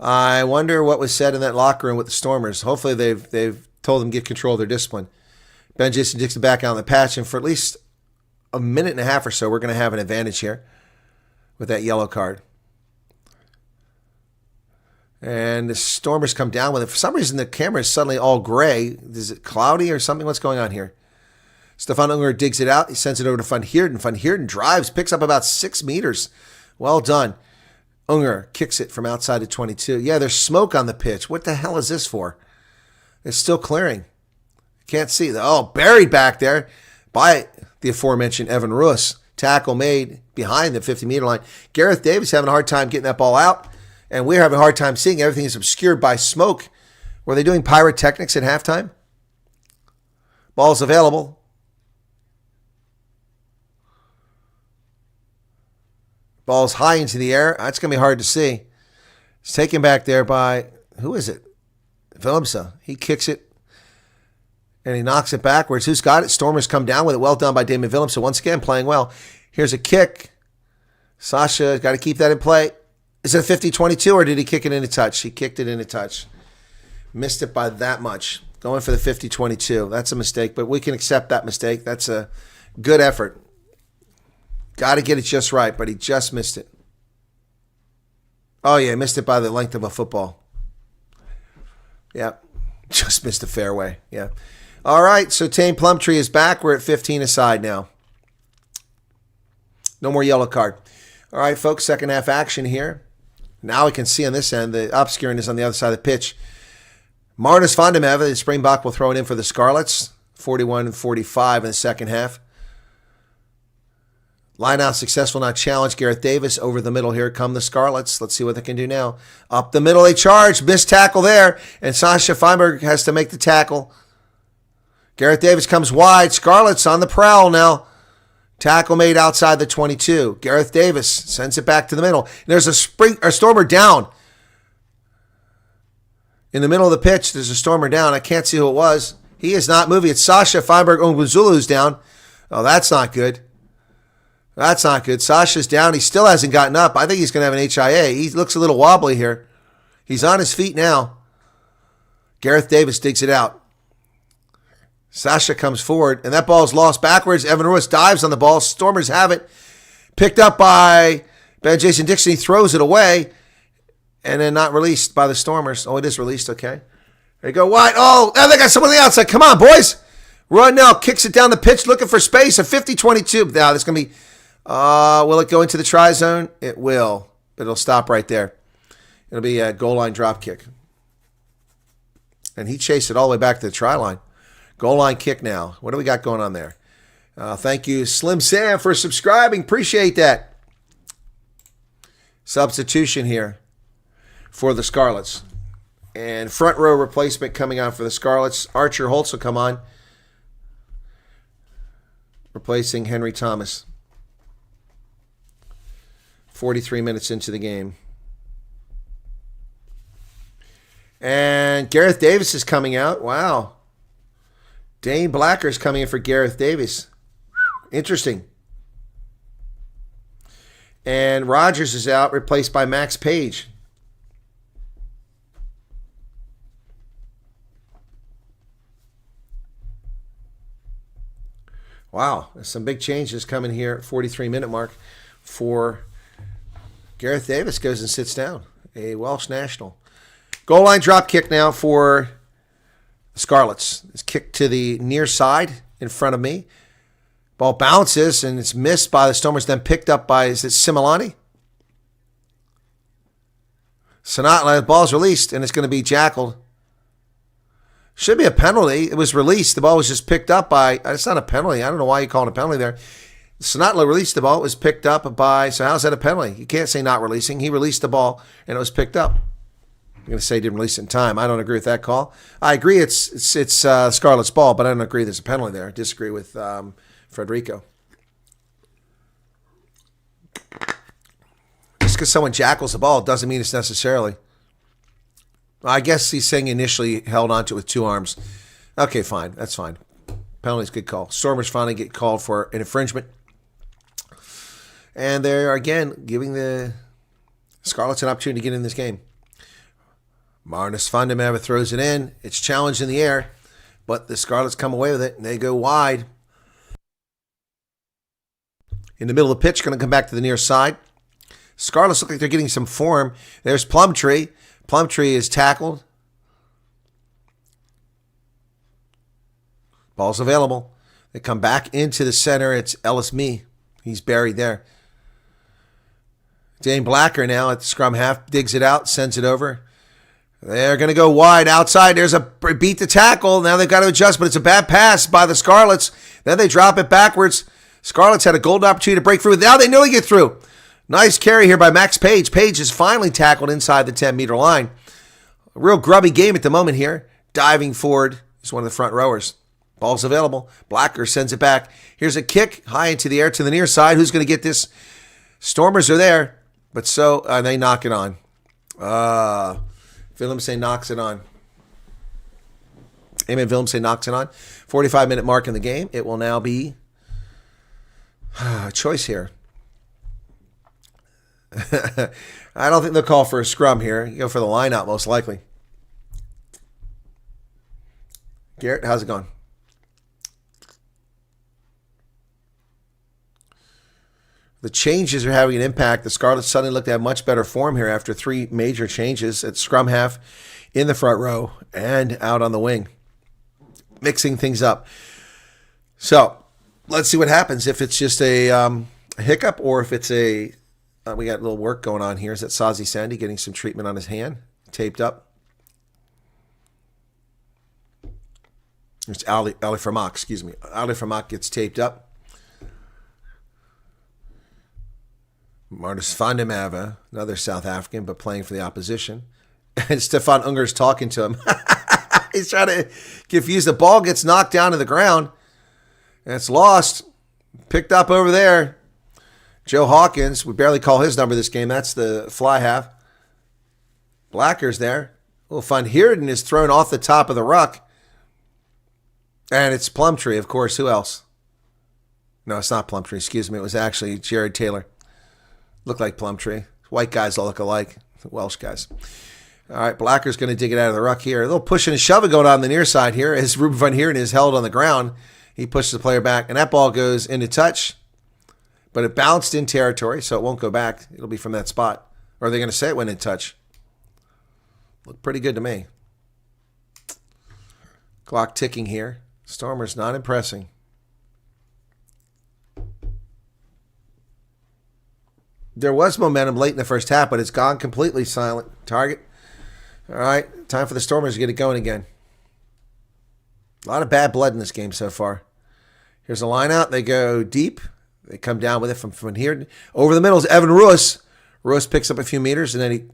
I wonder what was said in that locker room with the Stormers. Hopefully they've told them to get control of their discipline. Ben Jason Dixon back out on the patch, and for at least a minute and a half or so, we're going to have an advantage here with that yellow card. And the Stormers come down with it. For some reason, the camera is suddenly all gray. Is it cloudy or something? What's going on here? Stefan Unger digs it out. He sends it over to Van Heerden. Van Heerden drives, picks up about 6 meters. Well done. Unger kicks it from outside the 22. Yeah, there's smoke on the pitch. What the hell is this for? It's still clearing. Can't see. Buried back there by the aforementioned Evan Russ. Tackle made behind the 50-meter line. Gareth Davis having a hard time getting that ball out, and we're having a hard time seeing. Everything is obscured by smoke. Were they doing pyrotechnics at halftime? Ball's available. Ball's high into the air. That's going to be hard to see. It's taken back there by, who is it? Willemse. He kicks it, and he knocks it backwards. Who's got it? Stormers come down with it. Well done by Damon Willemse. Once again, playing well. Here's a kick. Sasha got to keep that in play. Is it a 50-22, or did he kick it in a touch? He kicked it in a touch. Missed it by that much. Going for the 50-22. That's a mistake, but we can accept that mistake. That's a good effort. Got to get it just right, but he just missed it. Oh, yeah, missed it by the length of a football. Yeah, just missed the fairway. Yeah. All right, so Tame Plumtree is back. We're at 15 aside now. No more yellow card. All right, folks, second half action here. Now we can see on this end, the obscuring is on the other side of the pitch. Marnus van der Merwe, the Springbok, will throw it in for the Scarlets. 41-45 in the second half. Line out successful, now challenge. Gareth Davis over the middle. Here come the Scarlets. Let's see what they can do now. Up the middle they charge. Missed tackle there. And Sasha Feinberg has to make the tackle. Gareth Davis comes wide. Scarlets on the prowl now. Tackle made outside the 22. Gareth Davis sends it back to the middle. And there's a Stormer down. In the middle of the pitch, there's a Stormer down. I can't see who it was. He is not moving. It's Sasha Feinberg Ongwuzulu who's down. Oh, that's not good. That's not good. Sasha's down. He still hasn't gotten up. I think he's going to have an HIA. He looks a little wobbly here. He's on his feet now. Gareth Davis digs it out. Sasha comes forward, and that ball is lost backwards. Evan Ruiz dives on the ball. Stormers have it. Picked up by Ben Jason Dixon. He throws it away, and then not released by the Stormers. Oh, it is released. Okay. There you go. Wide. Oh, they got someone on the outside. Come on, boys. Run now. Kicks it down the pitch, looking for space. A 50-22. Now, this is going to be... will it go into the try zone? It will, but it'll stop right there. It'll be a goal line drop kick. And he chased it all the way back to the try line. Goal line kick now. What do we got going on there? Thank you, Slim Sam, for subscribing. Appreciate that. Substitution here for the Scarlets. And front row replacement coming on for the Scarlets. Archer Holtz will come on, replacing Henry Thomas. 43 minutes into the game. And Gareth Davis is coming out. Wow. Dane Blacker is coming in for Gareth Davis. Interesting. And Rogers is out, replaced by Max Page. Wow, there's some big changes coming here at 43-minute mark for Gareth Davis. Goes and sits down, a Welsh national. Goal line drop kick now for the Scarlets. It's kicked to the near side in front of me. Ball bounces, and it's missed by the Stormers, then picked up by, is it Similani? Sonata, the ball's released, and it's going to be jackled. Should be a penalty. It was released. The ball was just picked up by, it's not a penalty. I don't know why you call it a penalty there. Sonata released the ball. It was picked up by, so how's that a penalty? You can't say not releasing. He released the ball, and it was picked up. I'm going to say he didn't release it in time. I don't agree with that call. I agree it's Scarlet's ball, but I don't agree there's a penalty there. I disagree with Federico. Just because someone jackals the ball doesn't mean it's necessarily. I guess he's saying initially held onto it with two arms. Okay, fine. That's fine. Penalty's a good call. Stormers finally get called for an infringement. And they're, again, giving the Scarlets an opportunity to get in this game. Marnus van der Merwe throws it in. It's challenged in the air, but the Scarlets come away with it, and they go wide. In the middle of the pitch, going to come back to the near side. Scarlets look like they're getting some form. There's Plumtree. Plumtree is tackled. Ball's available. They come back into the center. It's Ellis Mee. He's buried there. Dane Blacker now at the scrum half. Digs it out. Sends it over. They're going to go wide outside. There's a beat the tackle. Now they've got to adjust, but it's a bad pass by the Scarlets. Then they drop it backwards. Scarlets had a golden opportunity to break through. Now they nearly get through. Nice carry here by Max Page. Page is finally tackled inside the 10-meter line. A real grubby game at the moment here. Diving forward is one of the front rowers. Ball's available. Blacker sends it back. Here's a kick high into the air to the near side. Who's going to get this? Stormers are there, but so they knock it on. Willemse knocks it on. Eamon Willemse knocks it on. 45-minute mark in the game. It will now be a choice here. I don't think they'll call for a scrum here. You go for the line out most likely. Garrett, how's it going? The changes are having an impact. The Scarlets suddenly look to have much better form here after three major changes at scrum half, in the front row, and out on the wing. Mixing things up. So, let's see what happens. If it's just a hiccup or if it's a... we got a little work going on here. Is that Sazi Sandy getting some treatment on his hand? Taped up. There's Ali Vermaak, excuse me. Ali Vermaak gets taped up. Marnus van der Merwe, another South African, but playing for the opposition. And Stefan Unger's talking to him. He's trying to confuse. The ball gets knocked down to the ground. And it's lost. Picked up over there. Joe Hawkins, we barely call his number this game. That's the fly half. Blacker's there. Van Heerden is thrown off the top of the ruck. And it's Plumtree, of course. Who else? No, it's not Plumtree. Excuse me. It was actually Jared Taylor. Looked like Plumtree. White guys all look alike. Welsh guys. All right, Blacker's going to dig it out of the ruck here. A little pushing and shoving going on the near side here as Ruben Van Heerden is held on the ground. He pushes the player back, and that ball goes into touch. But it bounced in territory, so it won't go back. It'll be from that spot. Or are they going to say it went in touch? Looked pretty good to me. Clock ticking here. Stormers not impressing. There was momentum late in the first half, but it's gone completely silent. Target. All right, time for the Stormers to get it going again. A lot of bad blood in this game so far. Here's a line out. They go deep. They come down with it from here. Over the middle is Evan Ruis. Ruis picks up a few meters, and then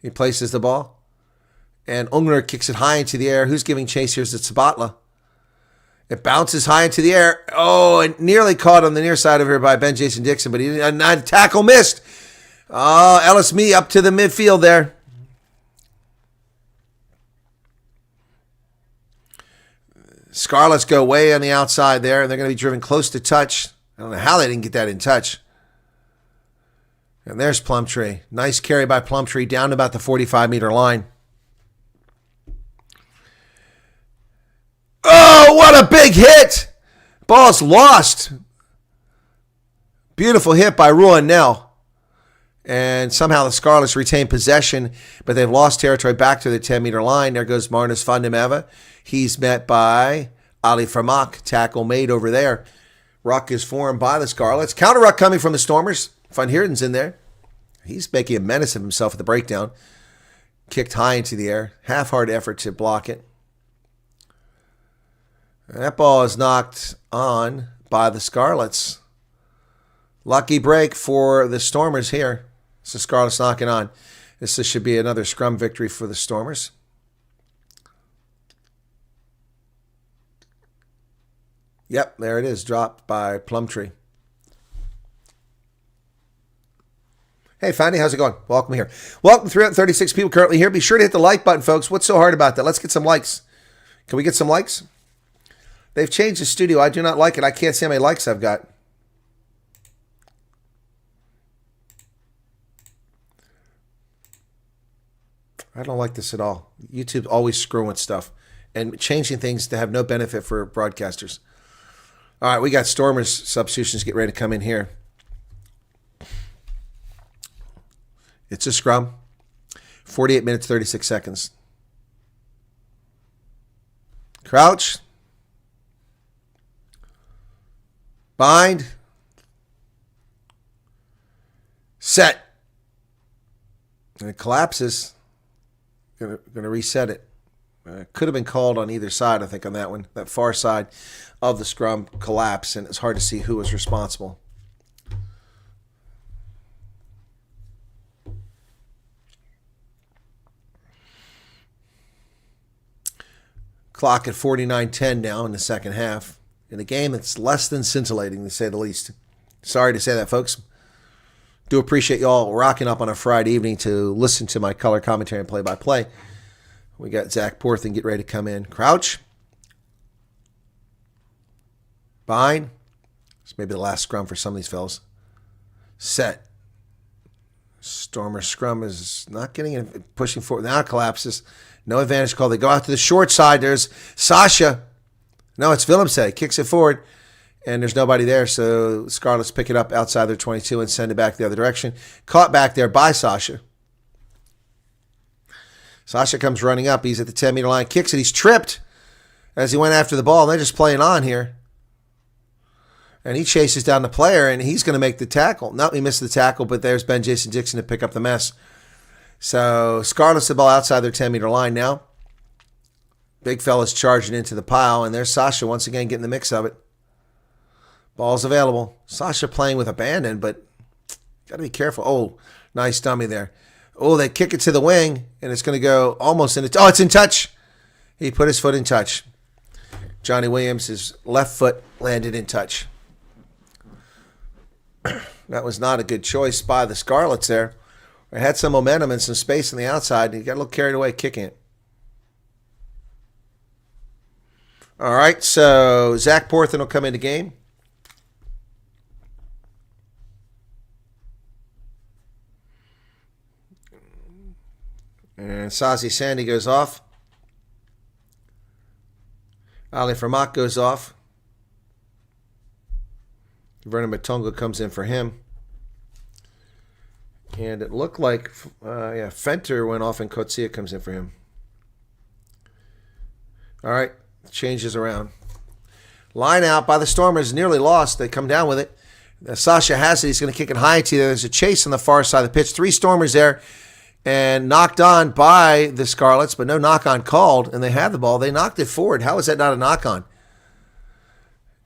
he places the ball. And Ungner kicks it high into the air. Who's giving chase here? Is it Sabatla? It bounces high into the air. Oh, and nearly caught on the near side of here by Ben Jason Dixon, but he didn't. Tackle missed. Oh, Ellis Mee up to the midfield there. Scarlets go way on the outside there, and they're going to be driven close to touch. I don't know how they didn't get that in touch. And there's Plumtree. Nice carry by Plumtree down to about the 45-meter line. Oh, what a big hit! Ball's lost. Beautiful hit by Ruan Nell. And somehow the Scarlets retain possession, but they've lost territory back to the 10-meter line. There goes Marnus van der Merwe. He's met by Ali Vermaak. Tackle made over there. Ruck is formed by the Scarlets. Counter ruck coming from the Stormers. Van Heerden's in there. He's making a menace of himself at the breakdown. Kicked high into the air. Half-heart effort to block it. And that ball is knocked on by the Scarlets. Lucky break for the Stormers here. It's the Scarlets knocking on. This should be another scrum victory for the Stormers. Yep, there it is. Dropped by Plumtree. Hey, Fanny, how's it going? Welcome here. Welcome, 336 people currently here. Be sure to hit the like button, folks. What's so hard about that? Let's get some likes. Can we get some likes? They've changed the studio. I do not like it. I can't see how many likes I've got. I don't like this at all. YouTube's always screwing stuff and changing things to have no benefit for broadcasters. All right, we got Stormers substitutions get ready to come in here. It's a scrum. 48 minutes, 36 seconds. Crouch. Bind. Set. And it collapses. Going to reset it. Could have been called on either side, I think, on that one. That far side of the scrum collapsed, and it's hard to see who was responsible. Clock at 49:10 now in the second half. In a game that's less than scintillating, to say the least. Sorry to say that, folks. Do appreciate you all rocking up on a Friday evening to listen to my color commentary and play-by-play. We got Zach Porthen get ready to come in. Crouch. Bind. It's maybe the last scrum for some of these fellas. Set. Stormer scrum is not getting it, pushing forward. Now it collapses. No advantage call. They go out to the short side. There's Sasha. No, it's Willemse. Kicks it forward. And there's nobody there, so Scarlets pick it up outside their 22 and send it back the other direction. Caught back there by Sasha. Sasha comes running up. He's at the 10-meter line. Kicks it. He's tripped as he went after the ball. They're just playing on here. And he chases down the player, and he's going to make the tackle. No, he missed the tackle, but there's Ben Jason Dixon to pick up the mess. So Scarlets the ball outside their 10-meter line now. Big fella's charging into the pile, and there's Sasha once again getting the mix of it. Ball's available. Sasha playing with abandon, but got to be careful. Oh, nice dummy there. Oh, they kick it to the wing, and it's going to go almost in. Oh, it's in touch. He put his foot in touch. Johnny Williams, his left foot landed in touch. That was not a good choice by the Scarlets there. They had some momentum and some space on the outside, and he got a little carried away kicking it. All right, so Zach Porthen will come into game. And Sazi Sandy goes off. Ali Vermaak goes off. Vernon Matonga comes in for him. And it looked like Fenter went off and Kotsia comes in for him. All right, changes around. Line out by the Stormers, nearly lost. They come down with it. Sasha has it. He's going to kick it high to you. There's a chase on the far side of the pitch. 3 Stormers there. And knocked on by the Scarlets, but no knock-on called, and they had the ball. They knocked it forward. How is that not a knock-on?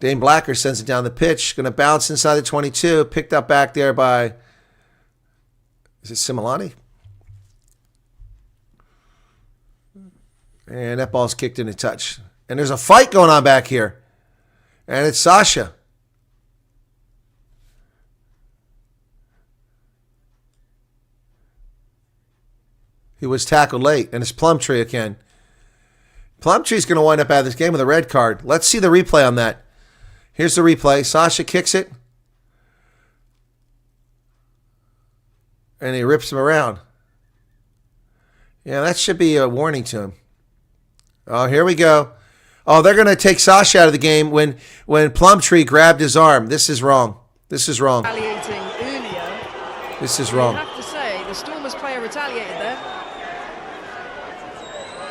Dane Blacker sends it down the pitch. Going to bounce inside the 22. Picked up back there by, is it Similani? And that ball's kicked into touch. And there's a fight going on back here. And it's Sasha. He was tackled late. And it's Plumtree again. Plumtree's going to wind up out of this game with a red card. Let's see the replay on that. Here's the replay. Sasha kicks it. And he rips him around. Yeah, that should be a warning to him. Oh, here we go. Oh, they're going to take Sasha out of the game when Plumtree grabbed his arm. This is wrong. This is wrong. Retaliating earlier. This is wrong. I have to say, the Stormers player retaliated there.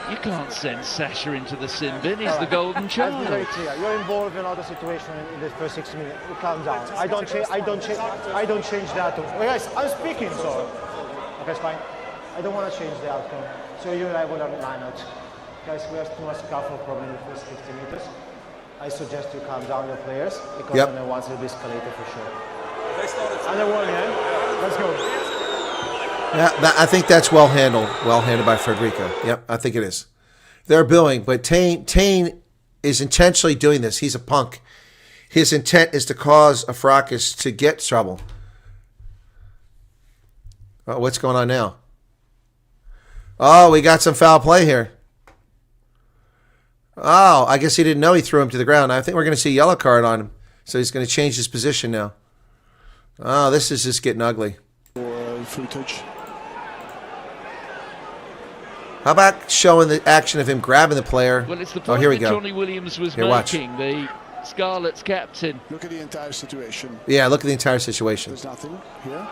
You can't send Sasha into the sin bin. He's the golden child. Let's be very clear. You're involved in other situation in the first 60 minutes. You calm down. I don't change that. Well, guys, I'm speaking, so okay, it's fine. I don't want to change the outcome. So you and I will line out. Guys, we have too much scuffle problem in the first 50 meters. I suggest you calm down your players because then once it'll be escalated for sure. Under warning, eh? Let's go. Yeah, I think that's well handled. Well handled by Frederico. Yep, I think it is. They're billing, but Tane is intentionally doing this. He's a punk. His intent is to cause a fracas to get trouble. Oh, what's going on now? Oh, we got some foul play here. Oh, I guess he didn't know he threw him to the ground. I think we're going to see a yellow card on him. So he's going to change his position now. Oh, this is just getting ugly. Footage. How about showing the action of him grabbing the player? Well, it's the point here we that go. Johnny Williams was Here, watch. making, the Scarlets captain. Look at the entire situation. Yeah, look at the entire situation. There's nothing here.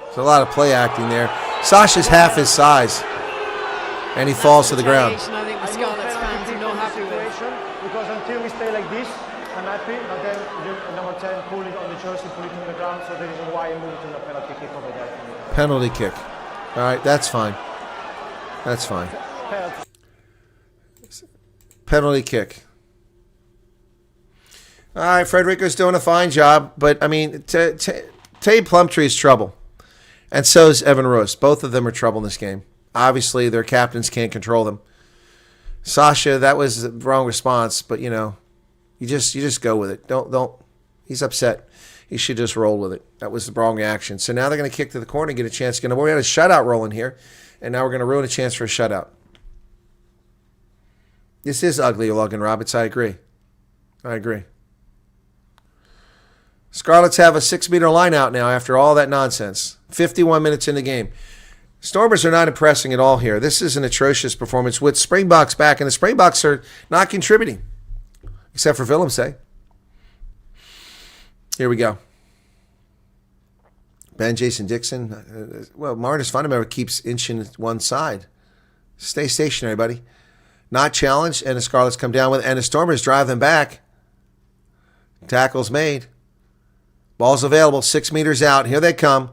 There's a lot of play acting there. Sasha's half his size, and he falls to the ground. I think the Scarlets fans are not happy with. Because until we stay like this, I'm happy. But then number 10 pull it on the jersey, pull it on the ground. So the reason why I moved to the penalty kick over there. Penalty kick. All right, that's fine. That's fine. Penalty kick. All right, Frederico's doing a fine job, but I mean, Tay Plumtree is trouble, and so is Evan Roos. Both of them are trouble in this game. Obviously, their captains can't control them. Sasha, that was the wrong response, but you know, you just go with it. Don't. He's upset. He should just roll with it. That was the wrong reaction. So now they're going to kick to the corner and get a chance. We had a shutout rolling here, and now we're going to ruin a chance for a shutout. This is ugly, Logan Roberts. I agree. Scarlets have a 6-meter line out now after all that nonsense. 51 minutes in the game. Stormers are not impressing at all here. This is an atrocious performance with Springboks back, and the Springboks are not contributing, except for Willemse. Here we go. Ben Jason Dixon. Well, Marnus Funderburg keeps inching one side. Stay stationary, buddy. Not challenged, and the Scarlets come down with it, and the Stormers drive them back. Tackle's made. Ball's available, 6 meters out. Here they come.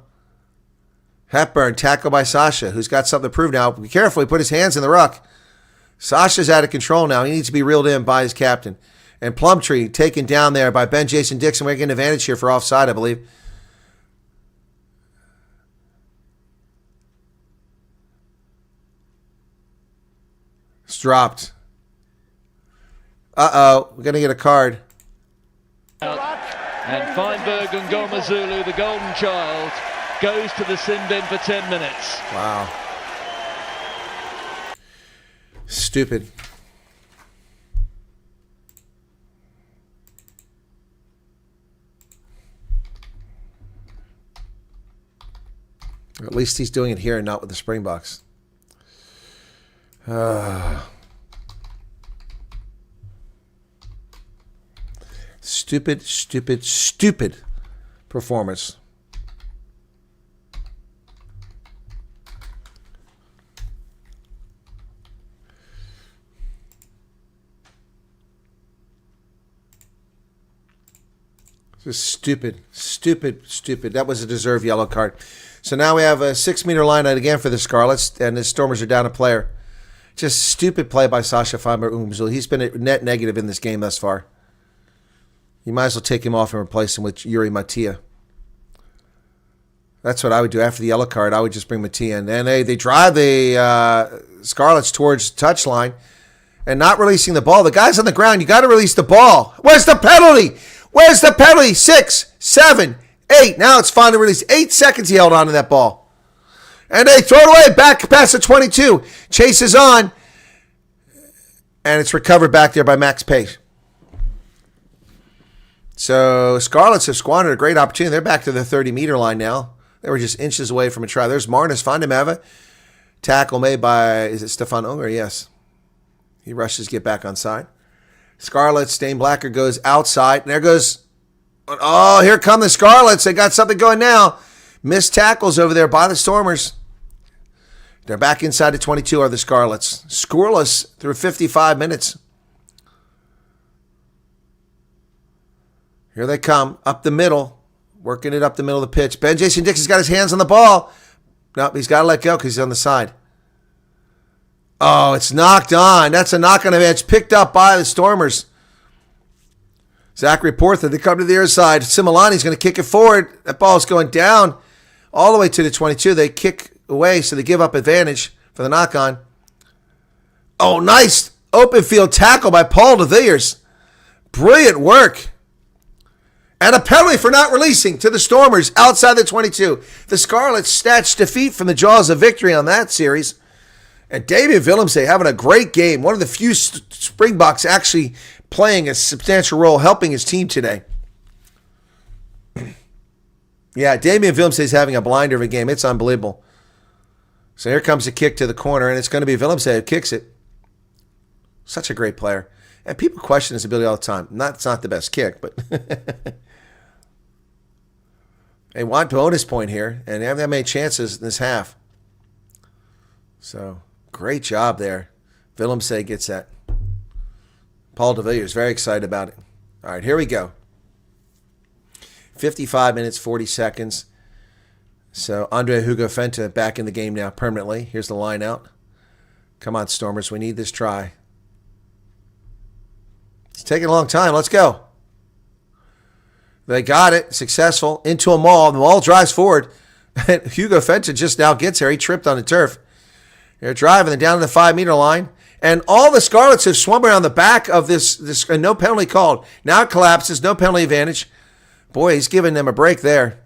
Hepburn, tackle by Sasha, who's got something to prove now. Be careful, he put his hands in the ruck. Sasha's out of control now. He needs to be reeled in by his captain. And Plumtree taken down there by Ben Jason Dixon. We're getting an advantage here for offside, I believe. It's dropped. Uh-oh, we're going to get a card. And Feinberg and Ngomazulu, the golden child, goes to the sin bin for 10 minutes. Wow. Stupid. At least he's doing it here and not with the Springboks. Stupid, stupid, stupid performance. Just stupid, stupid, stupid. That was a deserved yellow card. So now we have a 6-meter line out again for the Scarlets, and the Stormers are down a player. Just stupid play by Sasha Feinberg. He's been a net negative in this game thus far. You might as well take him off and replace him with Yuri Matia. That's what I would do after the yellow card. I would just bring Mattia in. And they drive the Scarlets towards the touchline and not releasing the ball. The guy's on the ground. You got to release the ball. Where's the penalty? Where's the penalty? 6, 7, 8. Now it's finally released. 8 seconds he held on to that ball. And they throw it away back past the 22. Chases on. And it's recovered back there by Max Pace. So Scarlets have squandered a great opportunity. They're back to the 30-meter line now. They were just inches away from a try. There's Marnus van der Merwe. Tackle made by, is it Stefan Unger? Yes. He rushes to get back on side. Scarlets, Dane Blacker goes outside. And there goes, oh, here come the Scarlets. They got something going now. Missed tackles over there by the Stormers. They're back inside the 22 are the Scarlets. Scoreless through 55 minutes. Here they come, up the middle, working it up the middle of the pitch. Ben Jason Dixon's got his hands on the ball. Nope, he's got to let go because he's on the side. Oh, it's knocked on. That's a knock on the edge, picked up by the Stormers. Zachary Portha, they come to the other side. Similani's going to kick it forward. That ball's going down all the way to the 22. They kick away, so they give up advantage for the knock-on. Oh, nice open field tackle by Paul de Villiers. Brilliant work. And a penalty for not releasing to the Stormers outside the 22. The Scarlets snatched defeat from the jaws of victory on that series. And Damien Willemse having a great game. One of the few Springboks actually playing a substantial role, helping his team today. Yeah, Damien Willemse is having a blinder of a game. It's unbelievable. So here comes a kick to the corner, and it's going to be Willemse who kicks it. Such a great player. And people question his ability all the time. It's not the best kick, but they want bonus point here, and they haven't that many chances in this half. So, great job there. Willemse gets that. Paul de Villiers, very excited about it. All right, here we go. 55 minutes, 40 seconds. So, Andre Hugo Fenta back in the game now permanently. Here's the line out. Come on, Stormers, we need this try. It's taking a long time. Let's go. They got it. Successful. Into a maul. The maul drives forward. Hugo Fenta just now gets there. He tripped on the turf. They're driving down to the 5-meter line. And all the Scarlets have swum around the back of this no penalty called. Now it collapses. No penalty advantage. Boy, he's giving them a break there.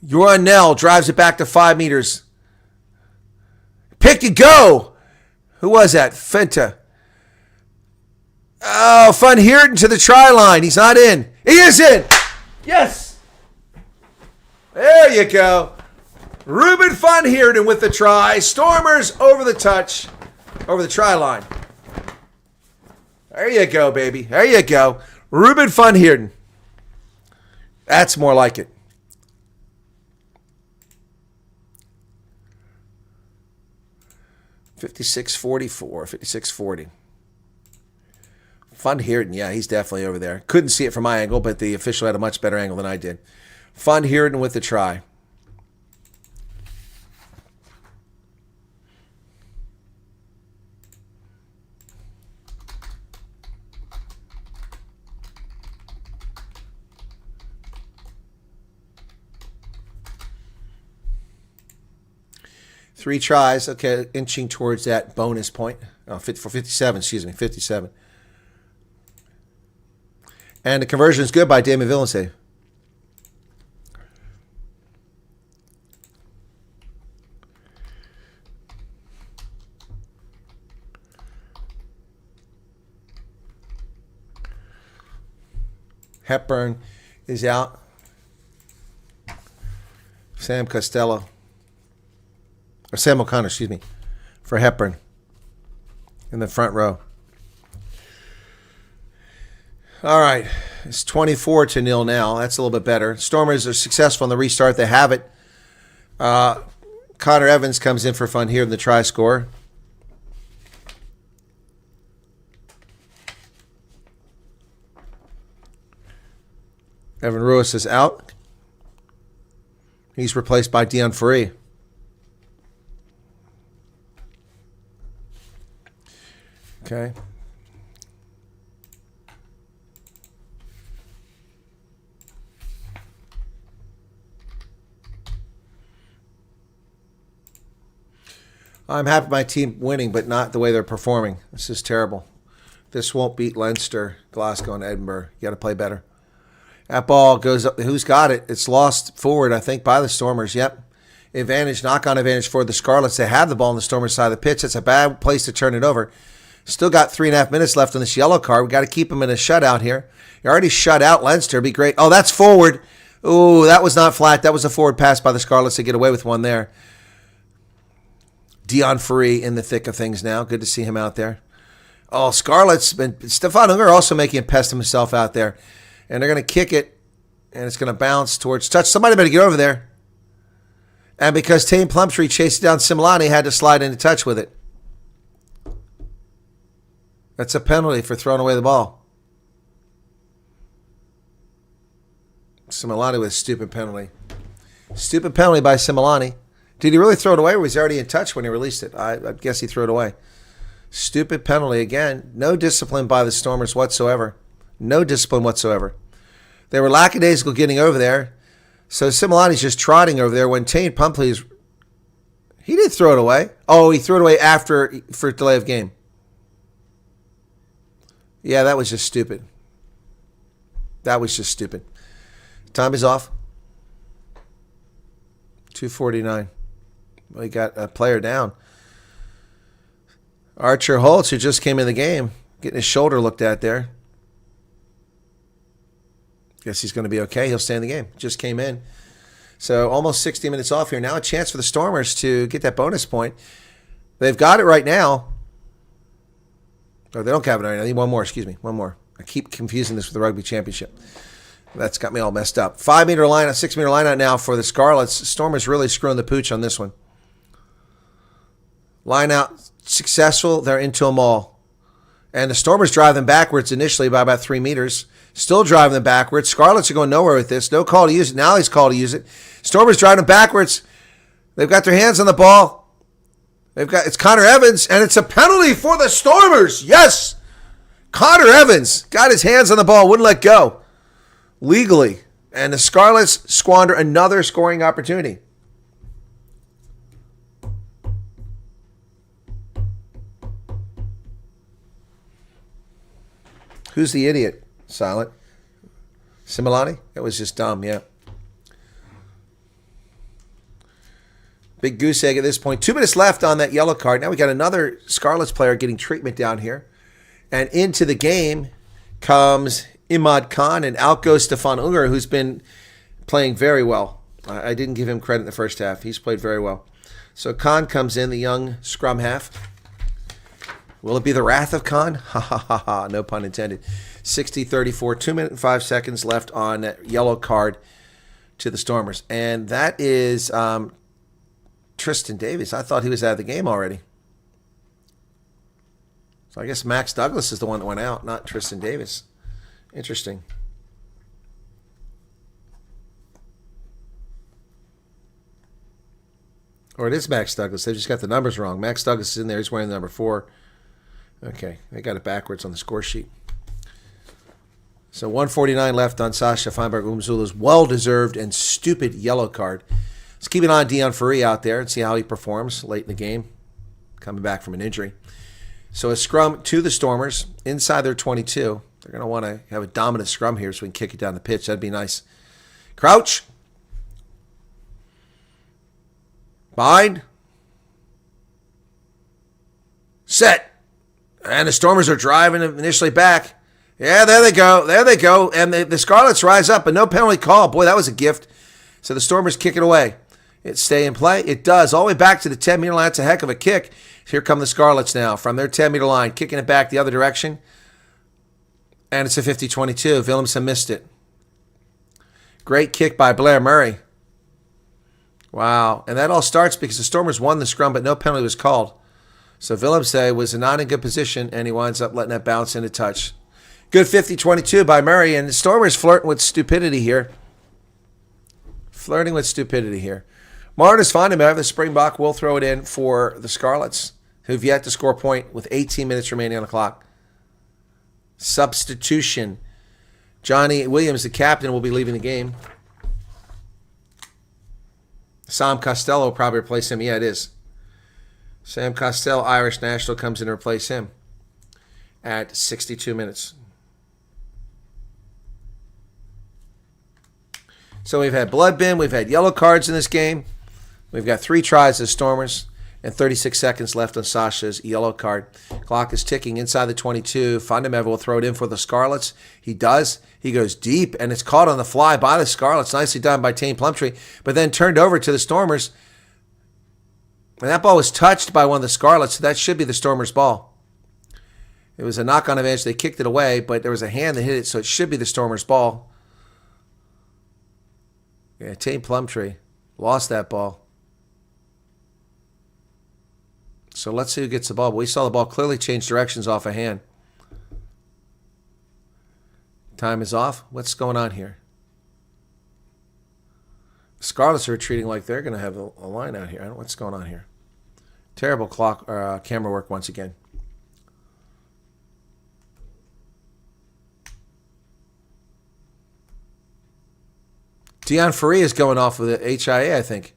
Uranel drives it back to 5 meters. Pick and go. Who was that? Fenta. Oh, Van Heerden to the try line. He's not in. He is in. Yes. There you go. Ruben Van Heerden with the try. Stormers over the touch. Over the try line. There you go, baby. There you go. Ruben Van Heerden. That's more like it. $56.44. 56.40. Van Heerden, yeah, he's definitely over there. Couldn't see it from my angle, but the official had a much better angle than I did. Van Heerden with the try. Three tries, okay, inching towards that bonus point. Oh, for 57, excuse me, 57. And the conversion is good by Damien Willemse. Hepburn is out. Sam O'Connor, excuse me, for Hepburn in the front row. All right, it's 24-0 now. That's a little bit better. Stormers are successful in the restart. They have it. Connor Evans comes in for fun here in the try score. Evan Ruiz is out. He's replaced by Dion Free. Okay. I'm happy my team winning, but not the way they're performing. This is terrible. This won't beat Leinster, Glasgow, and Edinburgh. You got to play better. That ball goes up. Who's got it? It's lost forward, I think, by the Stormers. Yep. Knock-on advantage for the Scarlets. They have the ball on the Stormers side of the pitch. It's a bad place to turn it over. Still got 3.5 minutes left on this yellow card. We got to keep them in a shutout here. You already shut out Leinster. It'd be great. Oh, that's forward. Ooh, that was not flat. That was a forward pass by the Scarlets to get away with one there. Dion Free in the thick of things now. Good to see him out there. Oh, Scarlets. Stefan Unger also making a pest of himself out there. And they're going to kick it, and it's going to bounce towards touch. Somebody better get over there. And because Tane Plumtree chased down Similani, had to slide into touch with it. That's a penalty for throwing away the ball. Similani with a stupid penalty. Stupid penalty by Similani. Did he really throw it away, or was he already in touch when he released it? I guess he threw it away. Stupid penalty again. No discipline by the Stormers whatsoever. No discipline whatsoever. They were lackadaisical getting over there. So Similani's just trotting over there when Tane Plumtree's... He didn't throw it away. Oh, he threw it away for delay of game. Yeah, that was just stupid. That was just stupid. Time is off. 2:49. We got a player down. Archer Holtz, who just came in the game, getting his shoulder looked at there. Guess he's going to be okay. He'll stay in the game. Just came in. So almost 60 minutes off here. Now a chance for the Stormers to get that bonus point. They've got it right now. Oh, they don't have it right now. I need one more. Excuse me. One more. I keep confusing this with the Rugby Championship. That's got me all messed up. 5-meter line out, 6-meter line out now for the Scarlets. Stormers really screwing the pooch on this one. Line out successful. They're into them all. And the Stormers drive them backwards initially by about 3 meters. Still driving them backwards. Scarlets are going nowhere with this. No call to use it. Now he's called to use it. Stormers driving them backwards. They've got their hands on the ball. It's Connor Evans, and it's a penalty for the Stormers. Yes! Connor Evans got his hands on the ball, wouldn't let go. Legally. And the Scarlets squander another scoring opportunity. Who's the idiot? Silent. Similani? That was just dumb, yeah. Big goose egg at this point. 2 minutes left on that yellow card. Now we got another Scarlets player getting treatment down here. And into the game comes Imad Khan, and out goes Stefan Unger, who's been playing very well. I didn't give him credit in the first half. He's played very well. So Khan comes in, the young scrum half. Will it be the wrath of Khan? Ha ha ha ha, no pun intended. 60-34, 2 minutes and 5 seconds left on that yellow card to the Stormers. And that is Tristan Davies. I thought he was out of the game already. So I guess Max Douglas is the one that went out, not Tristan Davies. Interesting. Or it is Max Douglas. They've just got the numbers wrong. Max Douglas is in there. He's wearing the number 4. Okay, they got it backwards on the score sheet. So 1:49 left on Sasha Feinberg-Umzula's well-deserved and stupid yellow card. Let's keep an eye on Dion Fourie out there and see how he performs late in the game, coming back from an injury. So a scrum to the Stormers inside their 22. They're going to want to have a dominant scrum here so we can kick it down the pitch. That'd be nice. Crouch. Bind. Set. And the Stormers are driving initially back. Yeah, there they go. There they go. And the Scarlets rise up, but no penalty call. Boy, that was a gift. So the Stormers kick it away. It stay in play. It does. All the way back to the 10-meter line. It's a heck of a kick. Here come the Scarlets now from their 10-meter line, kicking it back the other direction. And it's a 50-22. Willemsen missed it. Great kick by Blair Murray. Wow. And that all starts because the Stormers won the scrum, but no penalty was called. So Willemsen was not in good position, and he winds up letting that bounce into touch. Good 50-22 by Murray, and the Stormers flirting with stupidity here. Flirting with stupidity here. Marnus Vandenberg, the Springbok, will throw it in for the Scarlets, who've yet to score a point with 18 minutes remaining on the clock. Substitution. Johnny Williams, the captain, will be leaving the game. Sam Costello will probably replace him. Yeah, it is. Sam Costello, Irish national, comes in to replace him at 62 minutes. So we've had blood bin, we've had yellow cards in this game. We've got 3 tries as Stormers and 36 seconds left on Sasha's yellow card. Clock is ticking inside the 22. Fundamental will throw it in for the Scarlets. He does. He goes deep, and it's caught on the fly by the Scarlets. Nicely done by Tane Plumtree, but then turned over to the Stormers. And that ball was touched by one of the Scarlets, so that should be the Stormers' ball. It was a knock-on advantage. They kicked it away, but there was a hand that hit it, so it should be the Stormers' ball. Yeah, Tane Plumtree lost that ball. So let's see who gets the ball. But we saw the ball clearly change directions off a hand. Time is off. What's going on here? The Scarlets are treating like they're going to have a line out here. I don't know what's going on here. Terrible camera work once again. Dion Ferree is going off with the HIA, I think.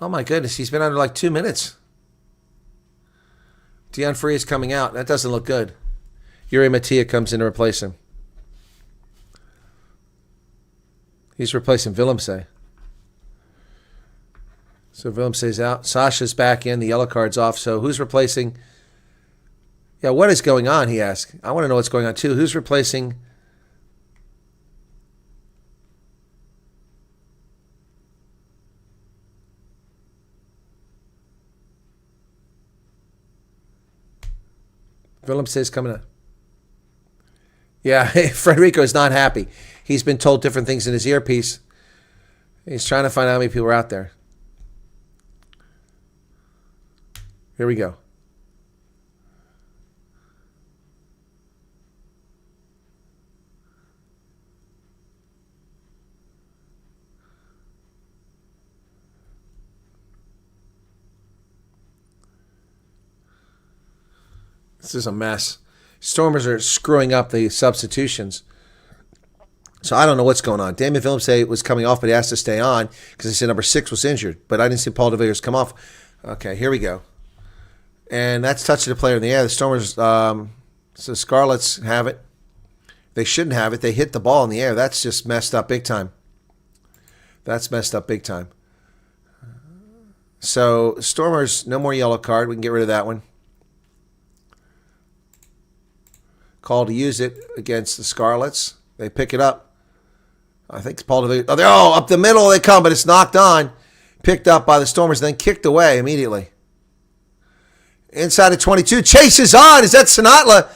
Oh my goodness, he's been under like 2 minutes. Dion Ferree is coming out. That doesn't look good. Yuri Mattia comes in to replace him. He's replacing Willemse. So Willemse's out. Sasha's back in. The yellow card's off. So who's replacing? Yeah, what is going on, he asked. I want to know what's going on, too. Who's replacing? Willemse's coming up. Yeah, Frederico is not happy. He's been told different things in his earpiece. He's trying to find out how many people are out there. Here we go. This is a mess. Stormers are screwing up the substitutions. So I don't know what's going on. Damien Willemse was coming off, but he asked to stay on because he said number 6 was injured. But I didn't see Paul de Villiers come off. Okay, here we go. And that's touching the player in the air. The Stormers, so Scarlets have it. They shouldn't have it. They hit the ball in the air. That's just messed up big time. That's messed up big time. So Stormers, no more yellow card. We can get rid of that one. Call to use it against the Scarlets. They pick it up. I think it's Paul de Villiers. Oh, up the middle they come, but it's knocked on. Picked up by the Stormers, then kicked away immediately. Inside the 22. Chase is on. Is that Sinatla?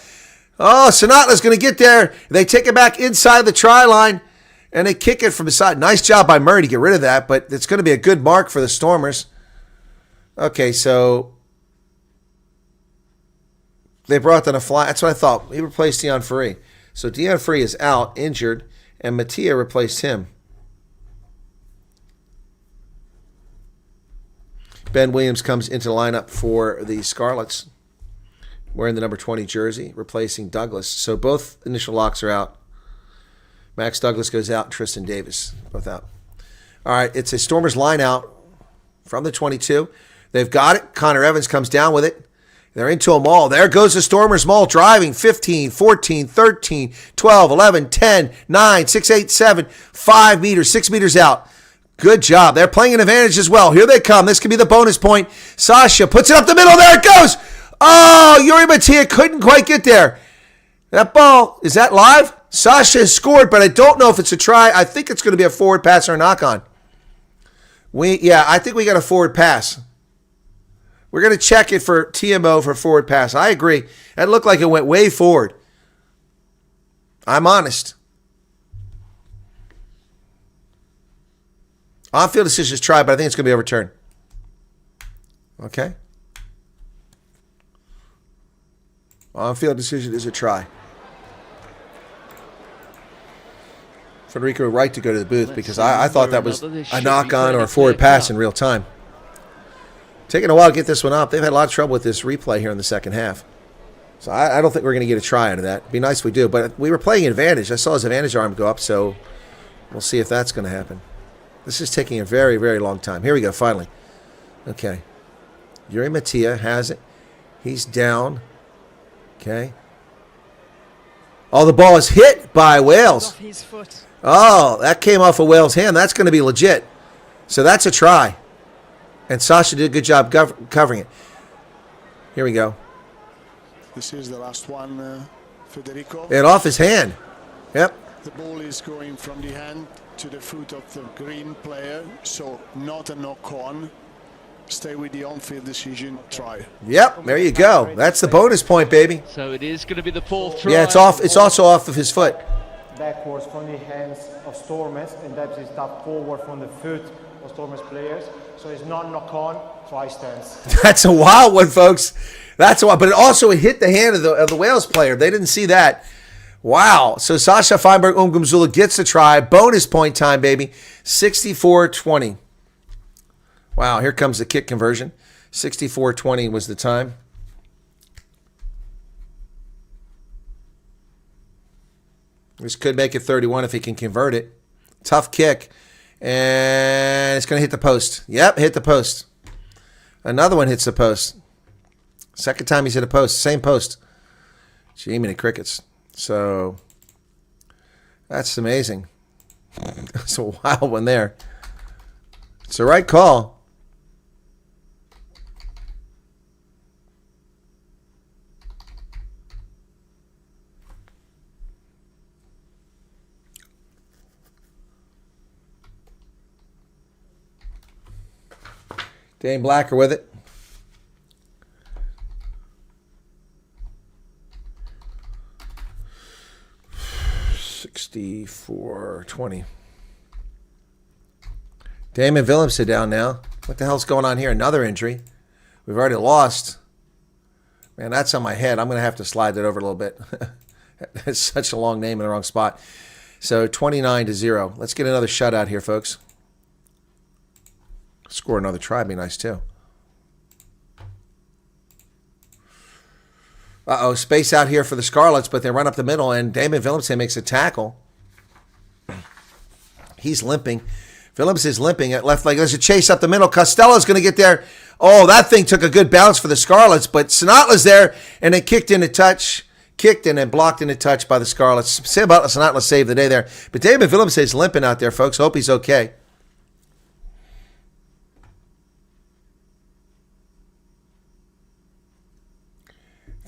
Oh, Sinatla's going to get there. They take it back inside the try line, and they kick it from the side. Nice job by Murray to get rid of that, but it's going to be a good mark for the Stormers. Okay, so they brought down a fly. That's what I thought. He replaced Dion Ferree. So Dion Ferree is out, injured, and Mattia replaced him. Ben Williams comes into the lineup for the Scarlets, wearing the number 20 jersey, replacing Douglas. So both initial locks are out. Max Douglas goes out, and Tristan Davis both out. All right, it's a Stormers line out from the 22. They've got it. Connor Evans comes down with it. They're into a maul. There goes the Stormers maul, driving 15, 14, 13, 12, 11, 10, 9, 6, 8, 7, 5 meters, 6 meters out. Good job. They're playing an advantage as well. Here they come. This could be the bonus point. Sasha puts it up the middle. There it goes. Oh, Yuri Mattia couldn't quite get there. That ball, is that live? Sasha has scored, but I don't know if it's a try. I think it's going to be a forward pass or a knock-on. I think we got a forward pass. We're going to check it for TMO for forward pass. I agree. That looked like it went way forward. I'm honest. On-field decision is tried, but I think it's going to be overturned. Okay? On-field decision is a try. Federico right to go to the booth because I thought that was a knock-on or a forward pass in real time. Taking a while to get this one up. They've had a lot of trouble with this replay here in the second half. So I don't think we're going to get a try out of that. It'd be nice if we do. But we were playing advantage. I saw his advantage arm go up, so we'll see if that's going to happen. This is taking a very, very long time. Here we go, finally. Okay. Yuri Mattia has it. He's down. Okay. Oh, the ball is hit by Wales. Off his foot. Oh, that came off of Wales' hand. That's going to be legit. So that's a try. And Sasha did a good job covering it. Here we go. This is the last one, Federico. And off his hand. Yep. The ball is going from the hand to the foot of the green player, so not a knock-on. Stay with the on-field decision, try. Yep, there you go. That's the bonus point, baby. So it is going to be the fourth try. Yeah, it's off. It's also off of his foot. Backwards from the hands of Stormers, and that is tap forward from the foot of Stormers players. So it's not knock on, try stance. That's a wild one, folks. That's a wild, but it also hit the hand of the Wales player. They didn't see that. Wow. So Sasha Feinberg Umgumzula gets the try. Bonus point time, baby. 64-20. Wow, here comes the kick conversion. 64-20 was the time. This could make it 31 if he can convert it. Tough kick. And it's going to hit the post. Yep, hit the post. Another one hits the post. Second time he's hit a post. Same post. Gee, many crickets. So, that's amazing. That's a wild one there. It's the right call. Dane Blacker with it. $64.20. Damon Willemsen down now. What the hell's going on here? Another injury. We've already lost. Man, that's on my head. I'm going to have to slide that over a little bit. It's such a long name in the wrong spot. So 29-0. Let's get another shutout here, folks. Score another try would be nice too. Uh-oh, space out here for the Scarlets, but they run up the middle, and Damon Willemsen makes a tackle. He's limping. Willemsen is limping at left leg. There's a chase up the middle. Costello's going to get there. Oh, that thing took a good bounce for the Scarlets, but Sinatla's there, and they kicked in a touch. Kicked and then blocked in a touch by the Scarlets. Sinatla saved the day there. But Damon Willemsen is limping out there, folks. Hope he's okay.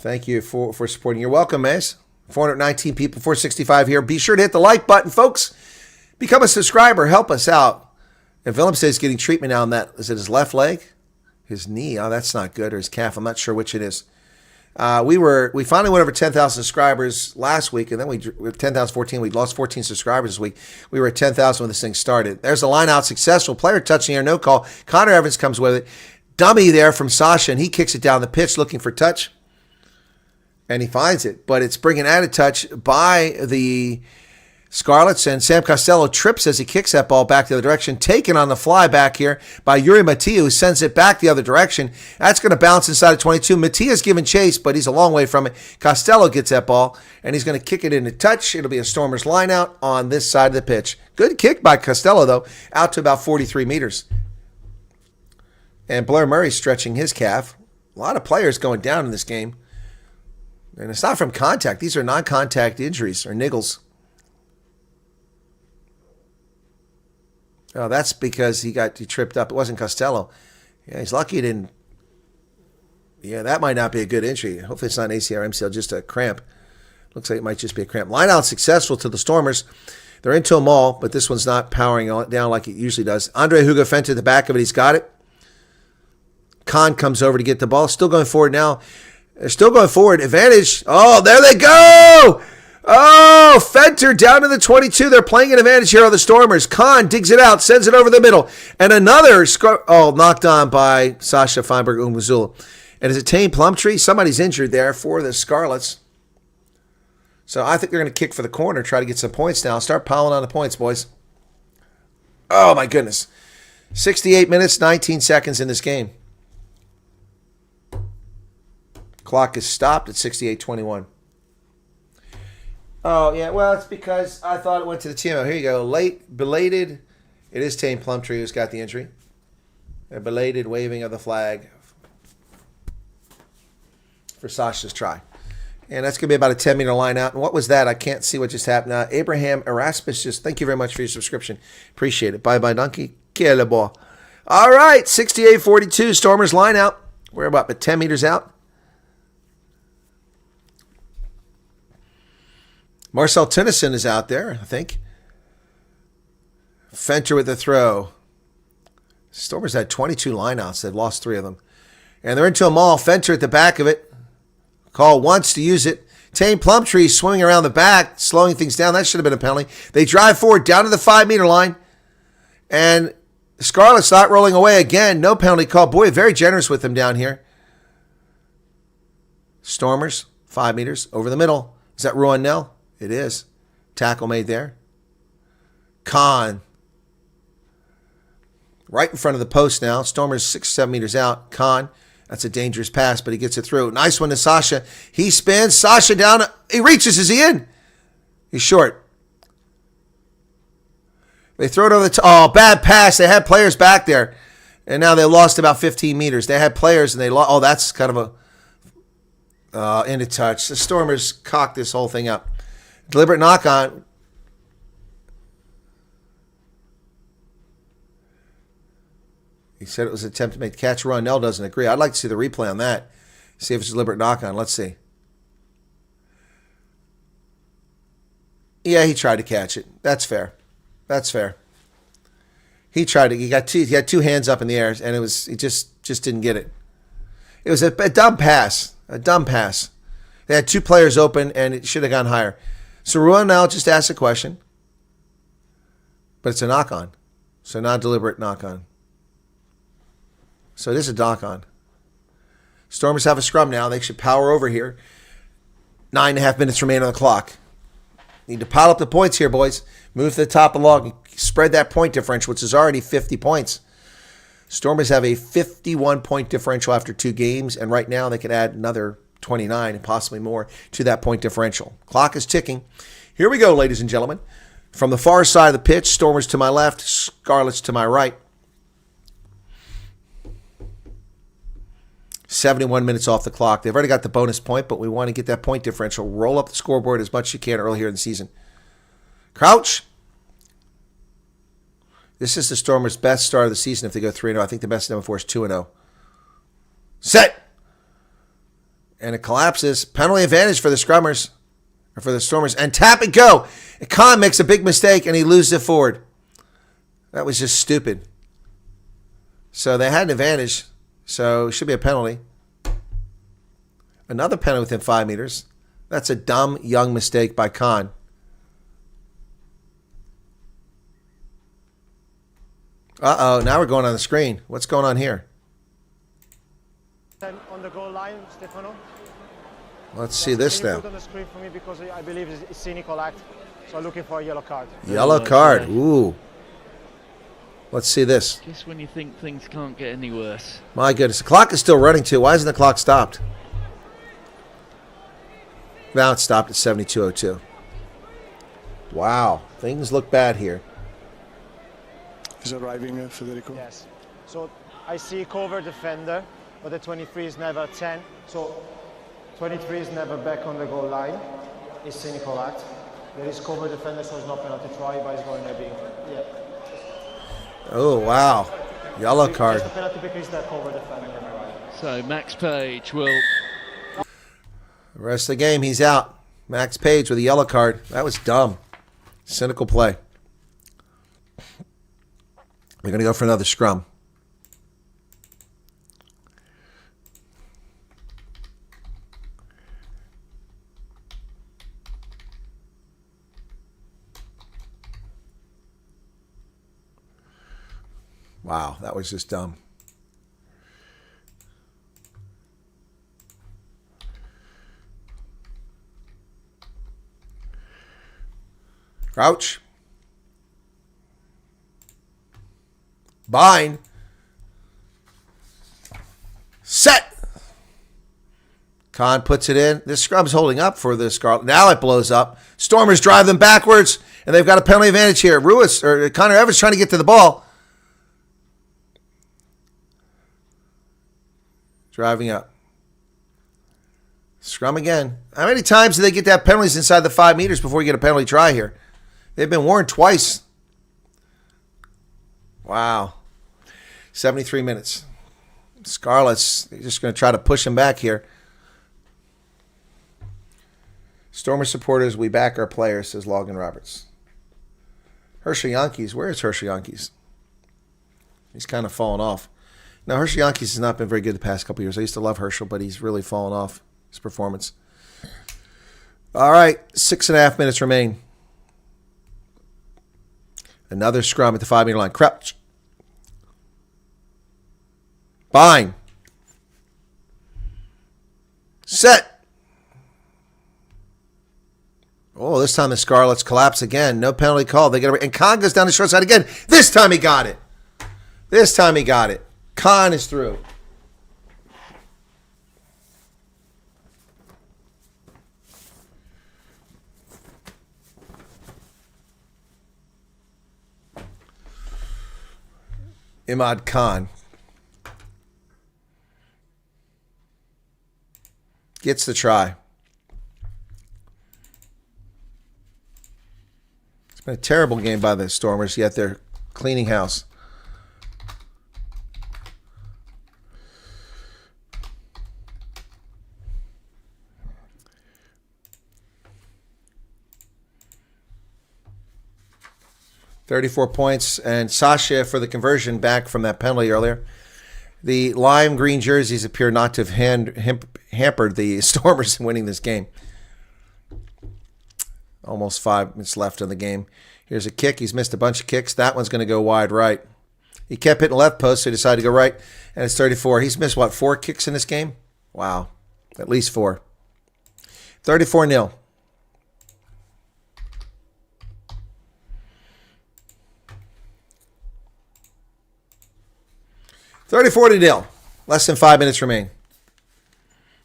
Thank you for supporting. You're welcome, Mace. 419 people, 465 here. Be sure to hit the like button, folks. Become a subscriber. Help us out. And Willemsen is getting treatment now on that. Is it his left leg? His knee? Oh, that's not good. Or his calf. I'm not sure which it is. We finally went over 10,000 subscribers last week, and then we 10,014. We lost 14 subscribers this week. We were at 10,000 when this thing started. There's a line out, successful player touching here, no call. Connor Evans comes with it. Dummy there from Sasha, and he kicks it down the pitch looking for touch. And he finds it, but it's bringing out of touch by the Scarlets, and Sam Costello trips as he kicks that ball back the other direction, taken on the fly back here by Yuri Mattia, who sends it back the other direction. That's going to bounce inside of 22. Mattia's giving chase, but he's a long way from it. Costello gets that ball, and he's going to kick it into touch. It'll be a Stormers line out on this side of the pitch. Good kick by Costello, though, out to about 43 meters. And Blair Murray stretching his calf. A lot of players going down in this game. And it's not from contact. These are non-contact injuries or niggles. Oh, that's because he tripped up. It wasn't Costello. Yeah, he's lucky he didn't. Yeah, that might not be a good injury. Hopefully it's not an ACL or MCL, just a cramp. Looks like it might just be a cramp. Line out successful to the Stormers. They're into them all, but this one's not powering down like it usually does. Andre Hugo Fent at the back of it. He's got it. Khan comes over to get the ball. Still going forward now. They're still going forward. Advantage. Oh, there they go. Oh, Fenter down to the 22. They're playing an advantage here on the Stormers. Khan digs it out, sends it over the middle. And another, knocked on by Sasha Feinberg Umgumzula. And is it Tane Plumtree? Somebody's injured there for the Scarlets. So I think they're going to kick for the corner, try to get some points now. Start piling on the points, boys. Oh, my goodness. 68 minutes, 19 seconds in this game. Clock is stopped at 68:21. Oh, yeah, well, it's because I thought it went to the TMO. Here you go. Belated It is Tane Plumtree who's got the injury. A belated waving of the flag for Sasha's try. And that's going to be about a 10-meter line out. And what was that? I can't see what just happened. Abraham Erasmus, just thank you very much for your subscription. Appreciate it. Bye-bye, donkey. Quelle ball. All right, 68-42, Stormers line out. We're about 10 meters out. Marcel Tennyson is out there, I think. Fenter with the throw. Stormers had 22 lineouts. They've lost 3 of them. And they're into a maul. Fenter at the back of it. Call once to use it. Tane Plumtree swimming around the back, slowing things down. That should have been a penalty. They drive forward down to the 5-meter line. And Scarlets not rolling away again. No penalty call. Boy, very generous with them down here. Stormers, 5 meters over the middle. Is that Rowan Nell? It is. Tackle made there. Khan. Right in front of the post now. Stormers 6-7 meters out. Khan. That's a dangerous pass, but he gets it through. Nice one to Sasha. He spins. Sasha down. He reaches. Is he in? He's short. They throw it over the top. Oh, bad pass. They had players back there. And now they lost about 15 meters. They had players and they lost. Oh, that's kind of a into touch. The Stormers cocked this whole thing up. Deliberate knock on. He said it was an attempt to make the catch run. Nell doesn't agree. I'd like to see the replay on that. See if it's a deliberate knock on. Let's see. Yeah, he tried to catch it. That's fair. That's fair. He tried it. He had 2 hands up in the air, and he just didn't get it. It was a dumb pass. A dumb pass. They had 2 players open, and it should have gone higher. So Ruan now just asked a question, but it's a knock on. So not a deliberate knock on. So it is a knock on. Stormers have a scrum now. They should power over here. 9.5 minutes remain on the clock. Need to pile up the points here, boys. Move to the top of the log. Spread that point differential, which is already 50 points. Stormers have a 51-point differential after 2 games, and right now they could add another 29 and possibly more to that point differential. Clock is ticking. Here we go, ladies and gentlemen. From the far side of the pitch, Stormers to my left, Scarlets to my right. 71 minutes off the clock. They've already got the bonus point, but we want to get that point differential. Roll up the scoreboard as much as you can early here in the season. Crouch. This is the Stormers' best start of the season if they go 3-0. I think the best number 4 is 2-0. Set. And it collapses. Penalty advantage for the Scrummers. Or for the Stormers. And tap and go. And Khan makes a big mistake and he loses it forward. That was just stupid. So they had an advantage. So it should be a penalty. Another penalty within 5 meters. That's a dumb, young mistake by Khan. Uh-oh, now we're going on the screen. What's going on here? On the goal line, Stefano. Let's see this now. Put on the screen for me because I believe it's a cynical act. So I'm looking for a yellow card. Yellow card. Ooh. Let's see this. Just when you think things can't get any worse. My goodness. The clock is still running, too. Why isn't the clock stopped? Now it's stopped at 72:02. Wow. Things look bad here. Is arriving, Federico? Yes. So I see cover defender, but the 23 is never 10. So 23 is never back on the goal line. It's cynical act. There is cover defender, so it's not penalty try, but it's going to be. Yeah. Oh, wow. Yellow card. Just a penalty because that cover defender. So Max Page will... The rest of the game, he's out. Max Page with a yellow card. That was dumb. Cynical play. They're going to go for another scrum. Wow, that was just dumb. Crouch. Bind. Set. Khan puts it in. This scrum's holding up for the Scarlet. Now it blows up. Stormers drive them backwards, And they've got a penalty advantage here. Ruiz, or Connor Evans trying to get to the ball. Driving up. Scrum again. How many times do they get that penalties inside the 5 meters before you get a penalty try here? They've been warned twice. Wow. 73 minutes. Scarlets, they're just going to try to push them back here. Stormer supporters, we back our players, says Logan Roberts. Herschel Yankees, where is Herschel Yankees? He's kind of fallen off. Now, Herschel Yankees has not been very good the past couple of years. I used to love Herschel, but he's really fallen off his performance. All right, 6.5 minutes remain. Another scrum at the 5 meter line. Crouch. Bind. Set. Oh, this time the Scarlets collapse again. No penalty call. They get and Khan goes down the short side again. This time he got it. This time he got it. Khan is through. Imad Khan gets the try. It's been a terrible game by the Stormers, yet they're cleaning house. $34 points, and Sasha for the conversion back from that penalty earlier. The lime green jerseys appear not to have hampered the Stormers in winning this game. Almost 5 minutes left in the game. Here's a kick. He's missed a bunch of kicks. That one's going to go wide right. He kept hitting left post, so he decided to go right, and it's 34. He's missed, 4 kicks in this game? Wow. At least 4. 34-0. $34-0. Less than 5 minutes remain.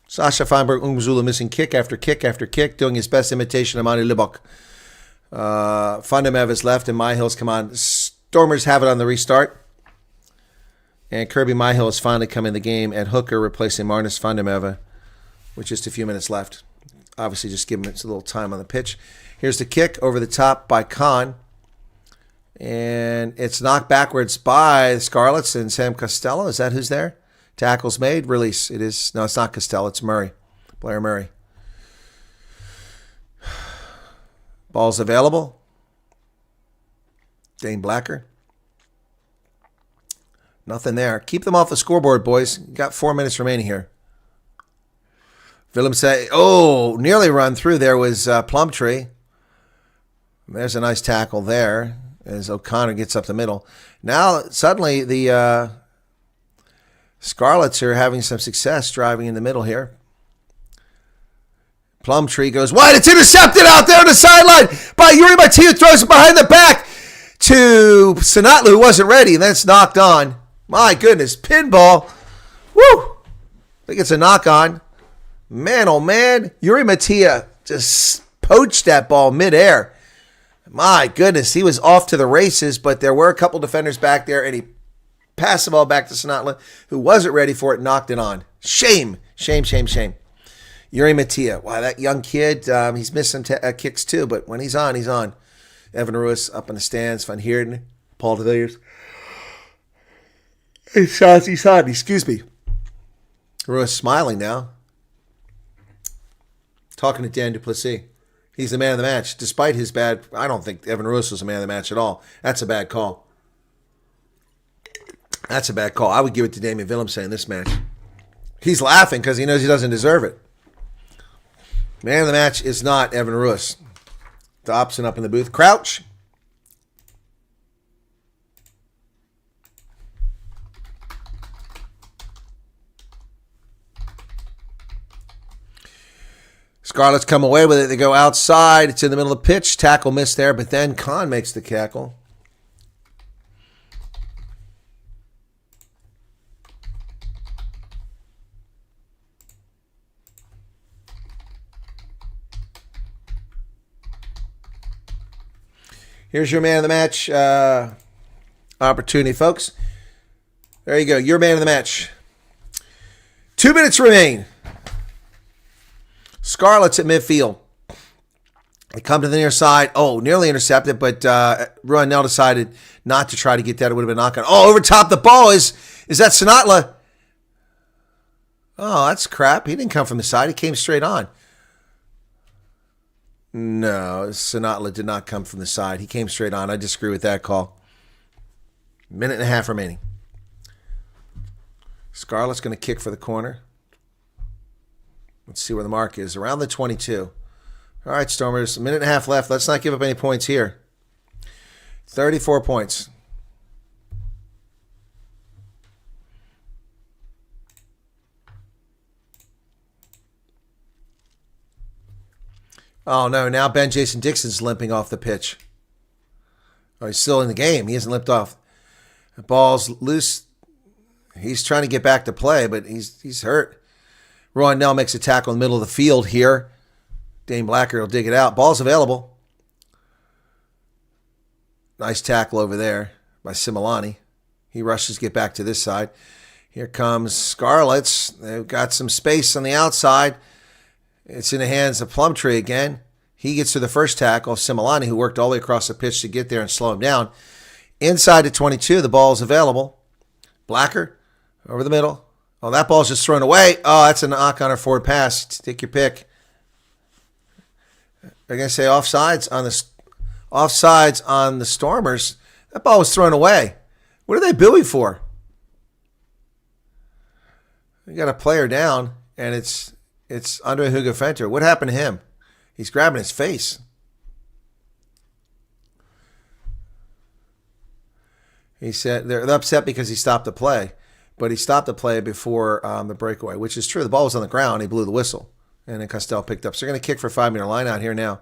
Sasha Feinberg Umzula missing kick after kick after kick, doing his best imitation of Manu Libok. Fundamev is left and Myhill's come on. Stormers have it on the restart. And Kirby Myhill has finally come in the game at hooker, replacing Marnus Fundamev with just a few minutes left. Obviously, just give him a little time on the pitch. Here's the kick over the top by Khan. And it's knocked backwards by Scarlets and Sam Costello. Is that who's there? Tackle's made. Release. It is. No, it's not Costello. It's Murray. Blair Murray. Ball's available. Dane Blacker. Nothing there. Keep them off the scoreboard, boys. You got 4 minutes remaining here. Willem say, oh, nearly run through. There was Plumtree. There's a nice tackle there as O'Connor gets up the middle. Now, suddenly, the Scarlets are having some success driving in the middle here. Plumtree goes wide. It's intercepted out there on the sideline by Yuri Matia. Throws it behind the back to Sinatlu, who wasn't ready. And then it's knocked on. My goodness, pinball. Woo! I think it's a knock on. Man, oh man. Yuri Matia just poached that ball midair. My goodness, he was off to the races, but there were a couple defenders back there, and he passed the ball back to Sinatlu, who wasn't ready for it, knocked it on. Shame, shame, shame, shame. Yuri Matia, wow, that young kid, he's missing kicks too, but when he's on, he's on. Evan Ruiz up in the stands, Van Heerden, Paul de Villiers. Hey, Shazi Sadi, excuse me. Ruiz smiling now. Talking to Dan Duplessis. He's the man of the match, despite his bad. I don't think Evan Ruiz was the man of the match at all. That's a bad call. That's a bad call. I would give it to Damien Willemse in this match. He's laughing because he knows he doesn't deserve it. Man of the match is not Evan Ruiz. Dobson up in the booth. Crouch. Scarlets come away with it. They go outside. It's in the middle of the pitch. Tackle missed there, but then Khan makes the tackle. Here's your man of the match opportunity, folks. There you go. Your man of the match. 2 minutes remain. Scarlets at midfield. They come to the near side. Oh, nearly intercepted, but Ruanell decided not to try to get that. It would have been knock on. Oh, over top the ball is that Sinatla? Oh, that's crap. He didn't come from the side. He came straight on. No, Sinatla did not come from the side. He came straight on. I disagree with that call. Minute and a half remaining. Scarlett's going to kick for the corner. Let's see where the mark is. Around the 22. All right, Stormers, a minute and a half left. Let's not give up any points here. 34 points. Oh, no. Now Ben Jason Dixon's limping off the pitch. Oh, he's still in the game. He hasn't limped off. The ball's loose. He's trying to get back to play, but he's hurt. Ruanell makes a tackle in the middle of the field here. Dane Blacker will dig it out. Ball's available. Nice tackle over there by Similani. He rushes to get back to this side. Here comes Scarlets. They've got some space on the outside. It's in the hands of Plumtree again. He gets to the first tackle. Similani, who worked all the way across the pitch to get there and slow him down. Inside to 22, the ball is available. Blacker over the middle. Oh, that ball's just thrown away. Oh, that's a knock on our forward pass. Take your pick. They're going to say offsides on the Stormers. That ball was thrown away. What are they booing for? We got a player down, and it's Andre Hugafenter. What happened to him? He's grabbing his face. He said they're upset because he stopped the play, but he stopped the play before the breakaway, which is true. The ball was on the ground. He blew the whistle, and then Costello picked up. So they're going to kick for a 5-meter line out here now.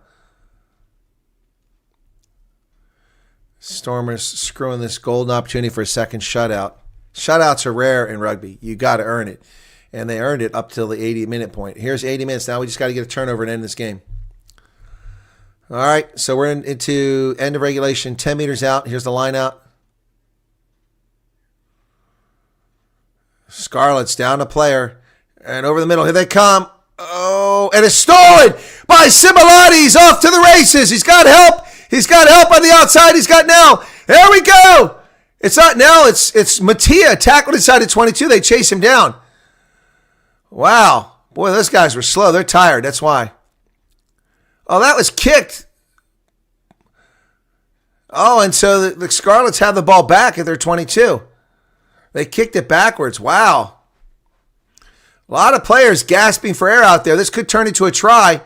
Stormers screwing this golden opportunity for a second shutout. Shutouts are rare in rugby. You got to earn it, and they earned it up till the 80-minute point. Here's 80 minutes. Now we just got to get a turnover and end this game. All right, so we're into end of regulation, 10 meters out. Here's the line out. Scarlets down a player, and over the middle, here they come. Oh, and it's stolen by Similani. He's off to the races. He's got help. He's got help on the outside. He's got Nell. There we go. It's not Nell. It's Mattia tackled inside of 22. They chase him down. Wow. Boy, those guys were slow. They're tired. That's why. Oh, that was kicked. Oh, and so the Scarlets have the ball back at their 22. They kicked it backwards. Wow. A lot of players gasping for air out there. This could turn into a try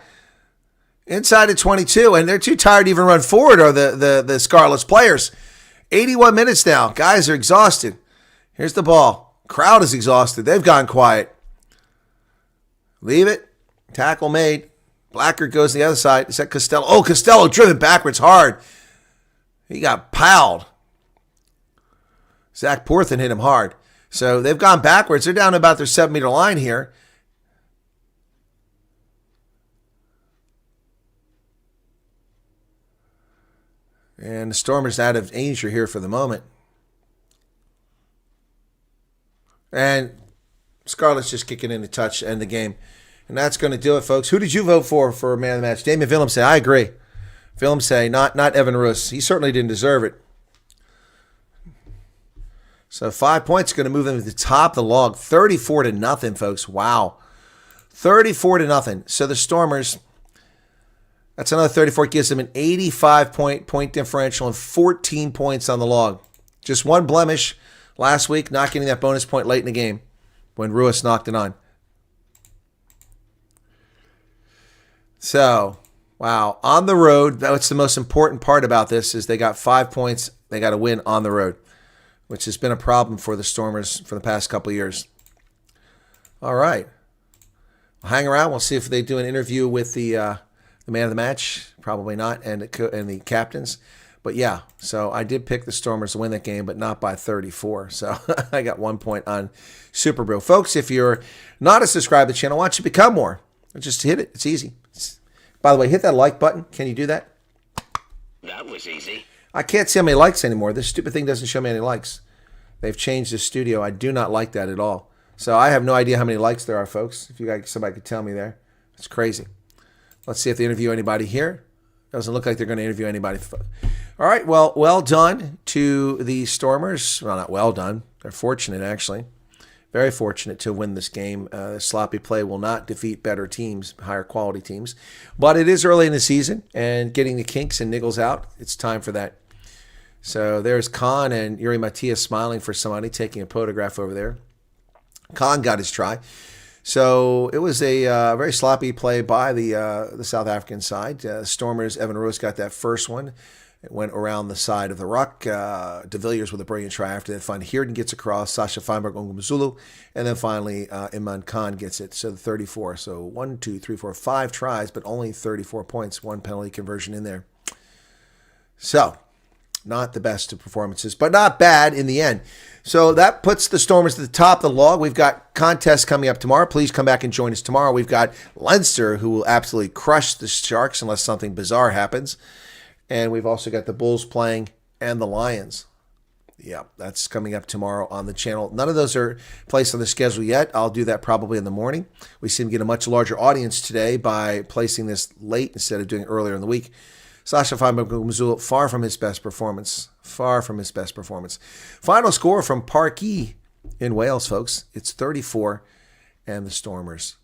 inside of 22, and they're too tired to even run forward, are the Scarlets players. 81 minutes now. Guys are exhausted. Here's the ball. Crowd is exhausted. They've gone quiet. Leave it. Tackle made. Blacker goes to the other side. Is that Costello? Oh, Costello driven backwards hard. He got piled. Zach Porthen hit him hard. So they've gone backwards. They're down to about their 7-meter line here. And the Stormers out of danger here for the moment. And Scarlet's just kicking in a touch to end the game. And that's going to do it, folks. Who did you vote for man of the match? Damien Willemse. I agree. Willemse, not Evan Roos. He certainly didn't deserve it. So 5 points going to move them to the top of the log. 34-0, folks. Wow. 34-0. So the Stormers, that's another 34. It gives them an 85-point differential and 14 points on the log. Just one blemish last week, not getting that bonus point late in the game when Ruiz knocked it on. So, wow. On the road, that's the most important part about this is they got 5 points. They got to win on the road, which has been a problem for the Stormers for the past couple of years. All right. We'll hang around. We'll see if they do an interview with the man of the match. Probably not, and the captains. But yeah, so I did pick the Stormers to win that game, but not by 34. So I got 1 point on Super Brew. Folks, if you're not a subscriber to the channel, why don't you become more? Just hit it. It's easy. By the way, hit that like button. Can you do that? That was easy. I can't see how many likes anymore. This stupid thing doesn't show me any likes. They've changed the studio. I do not like that at all. So I have no idea how many likes there are, folks. If you guys, somebody could tell me there. It's crazy. Let's see if they interview anybody here. Doesn't look like they're going to interview anybody. All right, well done to the Stormers. Well, not well done. They're fortunate, actually. Very fortunate to win this game. Sloppy play will not defeat better teams, higher quality teams. But it is early in the season, and getting the kinks and niggles out, it's time for that. So there's Khan and Yuri Matias smiling for somebody, taking a photograph over there. Khan got his try. So it was a very sloppy play by the South African side. Stormers, Evan Roos got that first one. It went around the side of the ruck. De Villiers with a brilliant try after that. Finally, Heerden gets across. Sasha Feinberg, Ongumzulu. And then finally, Imran Khan gets it. So the 34. So 1, 2, 3, 4, 5 tries, but only 34 points. 1 penalty conversion in there. So not the best of performances, but not bad in the end. So that puts the Stormers at the top of the log. We've got contests coming up tomorrow. Please come back and join us tomorrow. We've got Leinster, who will absolutely crush the Sharks unless something bizarre happens. And we've also got the Bulls playing and the Lions. Yeah, that's coming up tomorrow on the channel. None of those are placed on the schedule yet. I'll do that probably in the morning. We seem to get a much larger audience today by placing this late instead of doing it earlier in the week. Sasha Feinberg, far from his best performance. Far from his best performance. Final score from Parkee in Wales, folks. It's 34, and the Stormers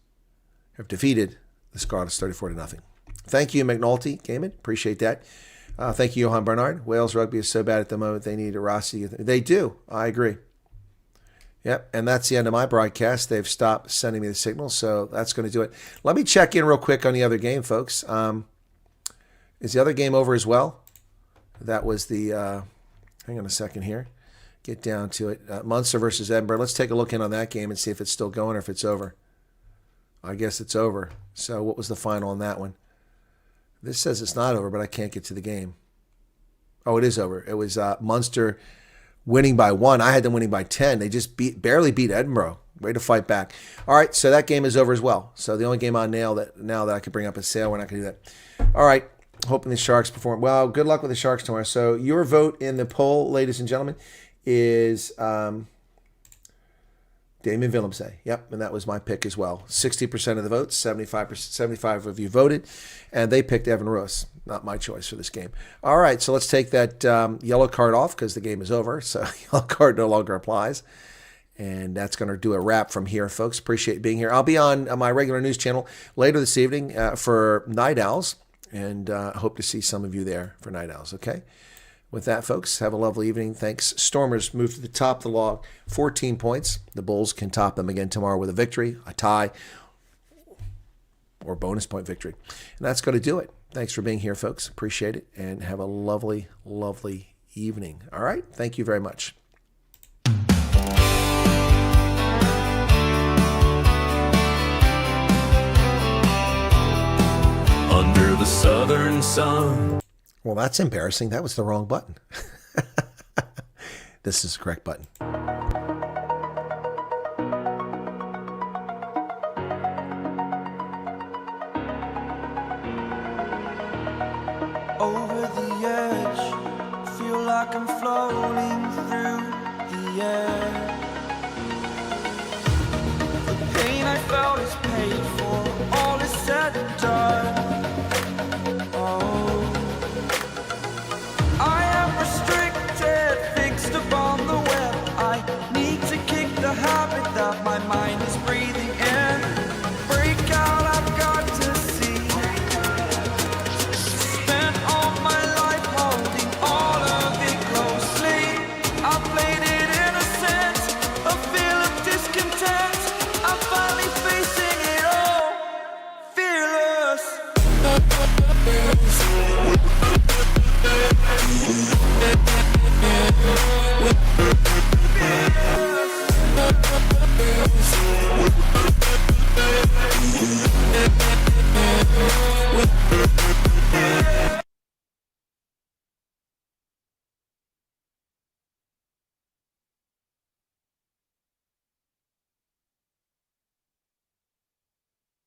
have defeated the Scarlets 34-0. Thank you, McNulty. Gaiman, appreciate that. Thank you, Johan Bernard. Wales rugby is so bad at the moment, they need a Rossi. They do. I agree. Yep, and that's the end of my broadcast. They've stopped sending me the signal, so that's going to do it. Let me check in real quick on the other game, folks. Is the other game over as well? That was the, hang on a second here. Get down to it. Munster versus Edinburgh. Let's take a look in on that game and see if it's still going or if it's over. I guess it's over. So what was the final on that one? This says it's not over, but I can't get to the game. Oh, it is over. It was Munster winning by 1. I had them winning by 10. They just barely beat Edinburgh. Way to fight back. All right, so that game is over as well. So the only game on now that I could bring up is Sale. We're not going to do that. All right. Hoping the Sharks perform. Well, good luck with the Sharks tomorrow. So your vote in the poll, ladies and gentlemen, is Damien Willemse. Yep, and that was my pick as well. 60% of the votes, 75 of you voted, and they picked Evan Roos. Not my choice for this game. All right, so let's take that yellow card off because the game is over. So yellow card no longer applies. And that's going to do a wrap from here, folks. Appreciate being here. I'll be on my regular news channel later this evening for Night Owls. And hope to see some of you there for Night Owls, okay? With that, folks, have a lovely evening. Thanks. Stormers move to the top of the log, 14 points. The Bulls can top them again tomorrow with a victory, a tie, or bonus point victory. And that's going to do it. Thanks for being here, folks. Appreciate it. And have a lovely, lovely evening. All right? Thank you very much. Under the southern sun. Well, that's embarrassing. That was the wrong button. This is the correct button. Over the edge, feel like I'm floating through the air.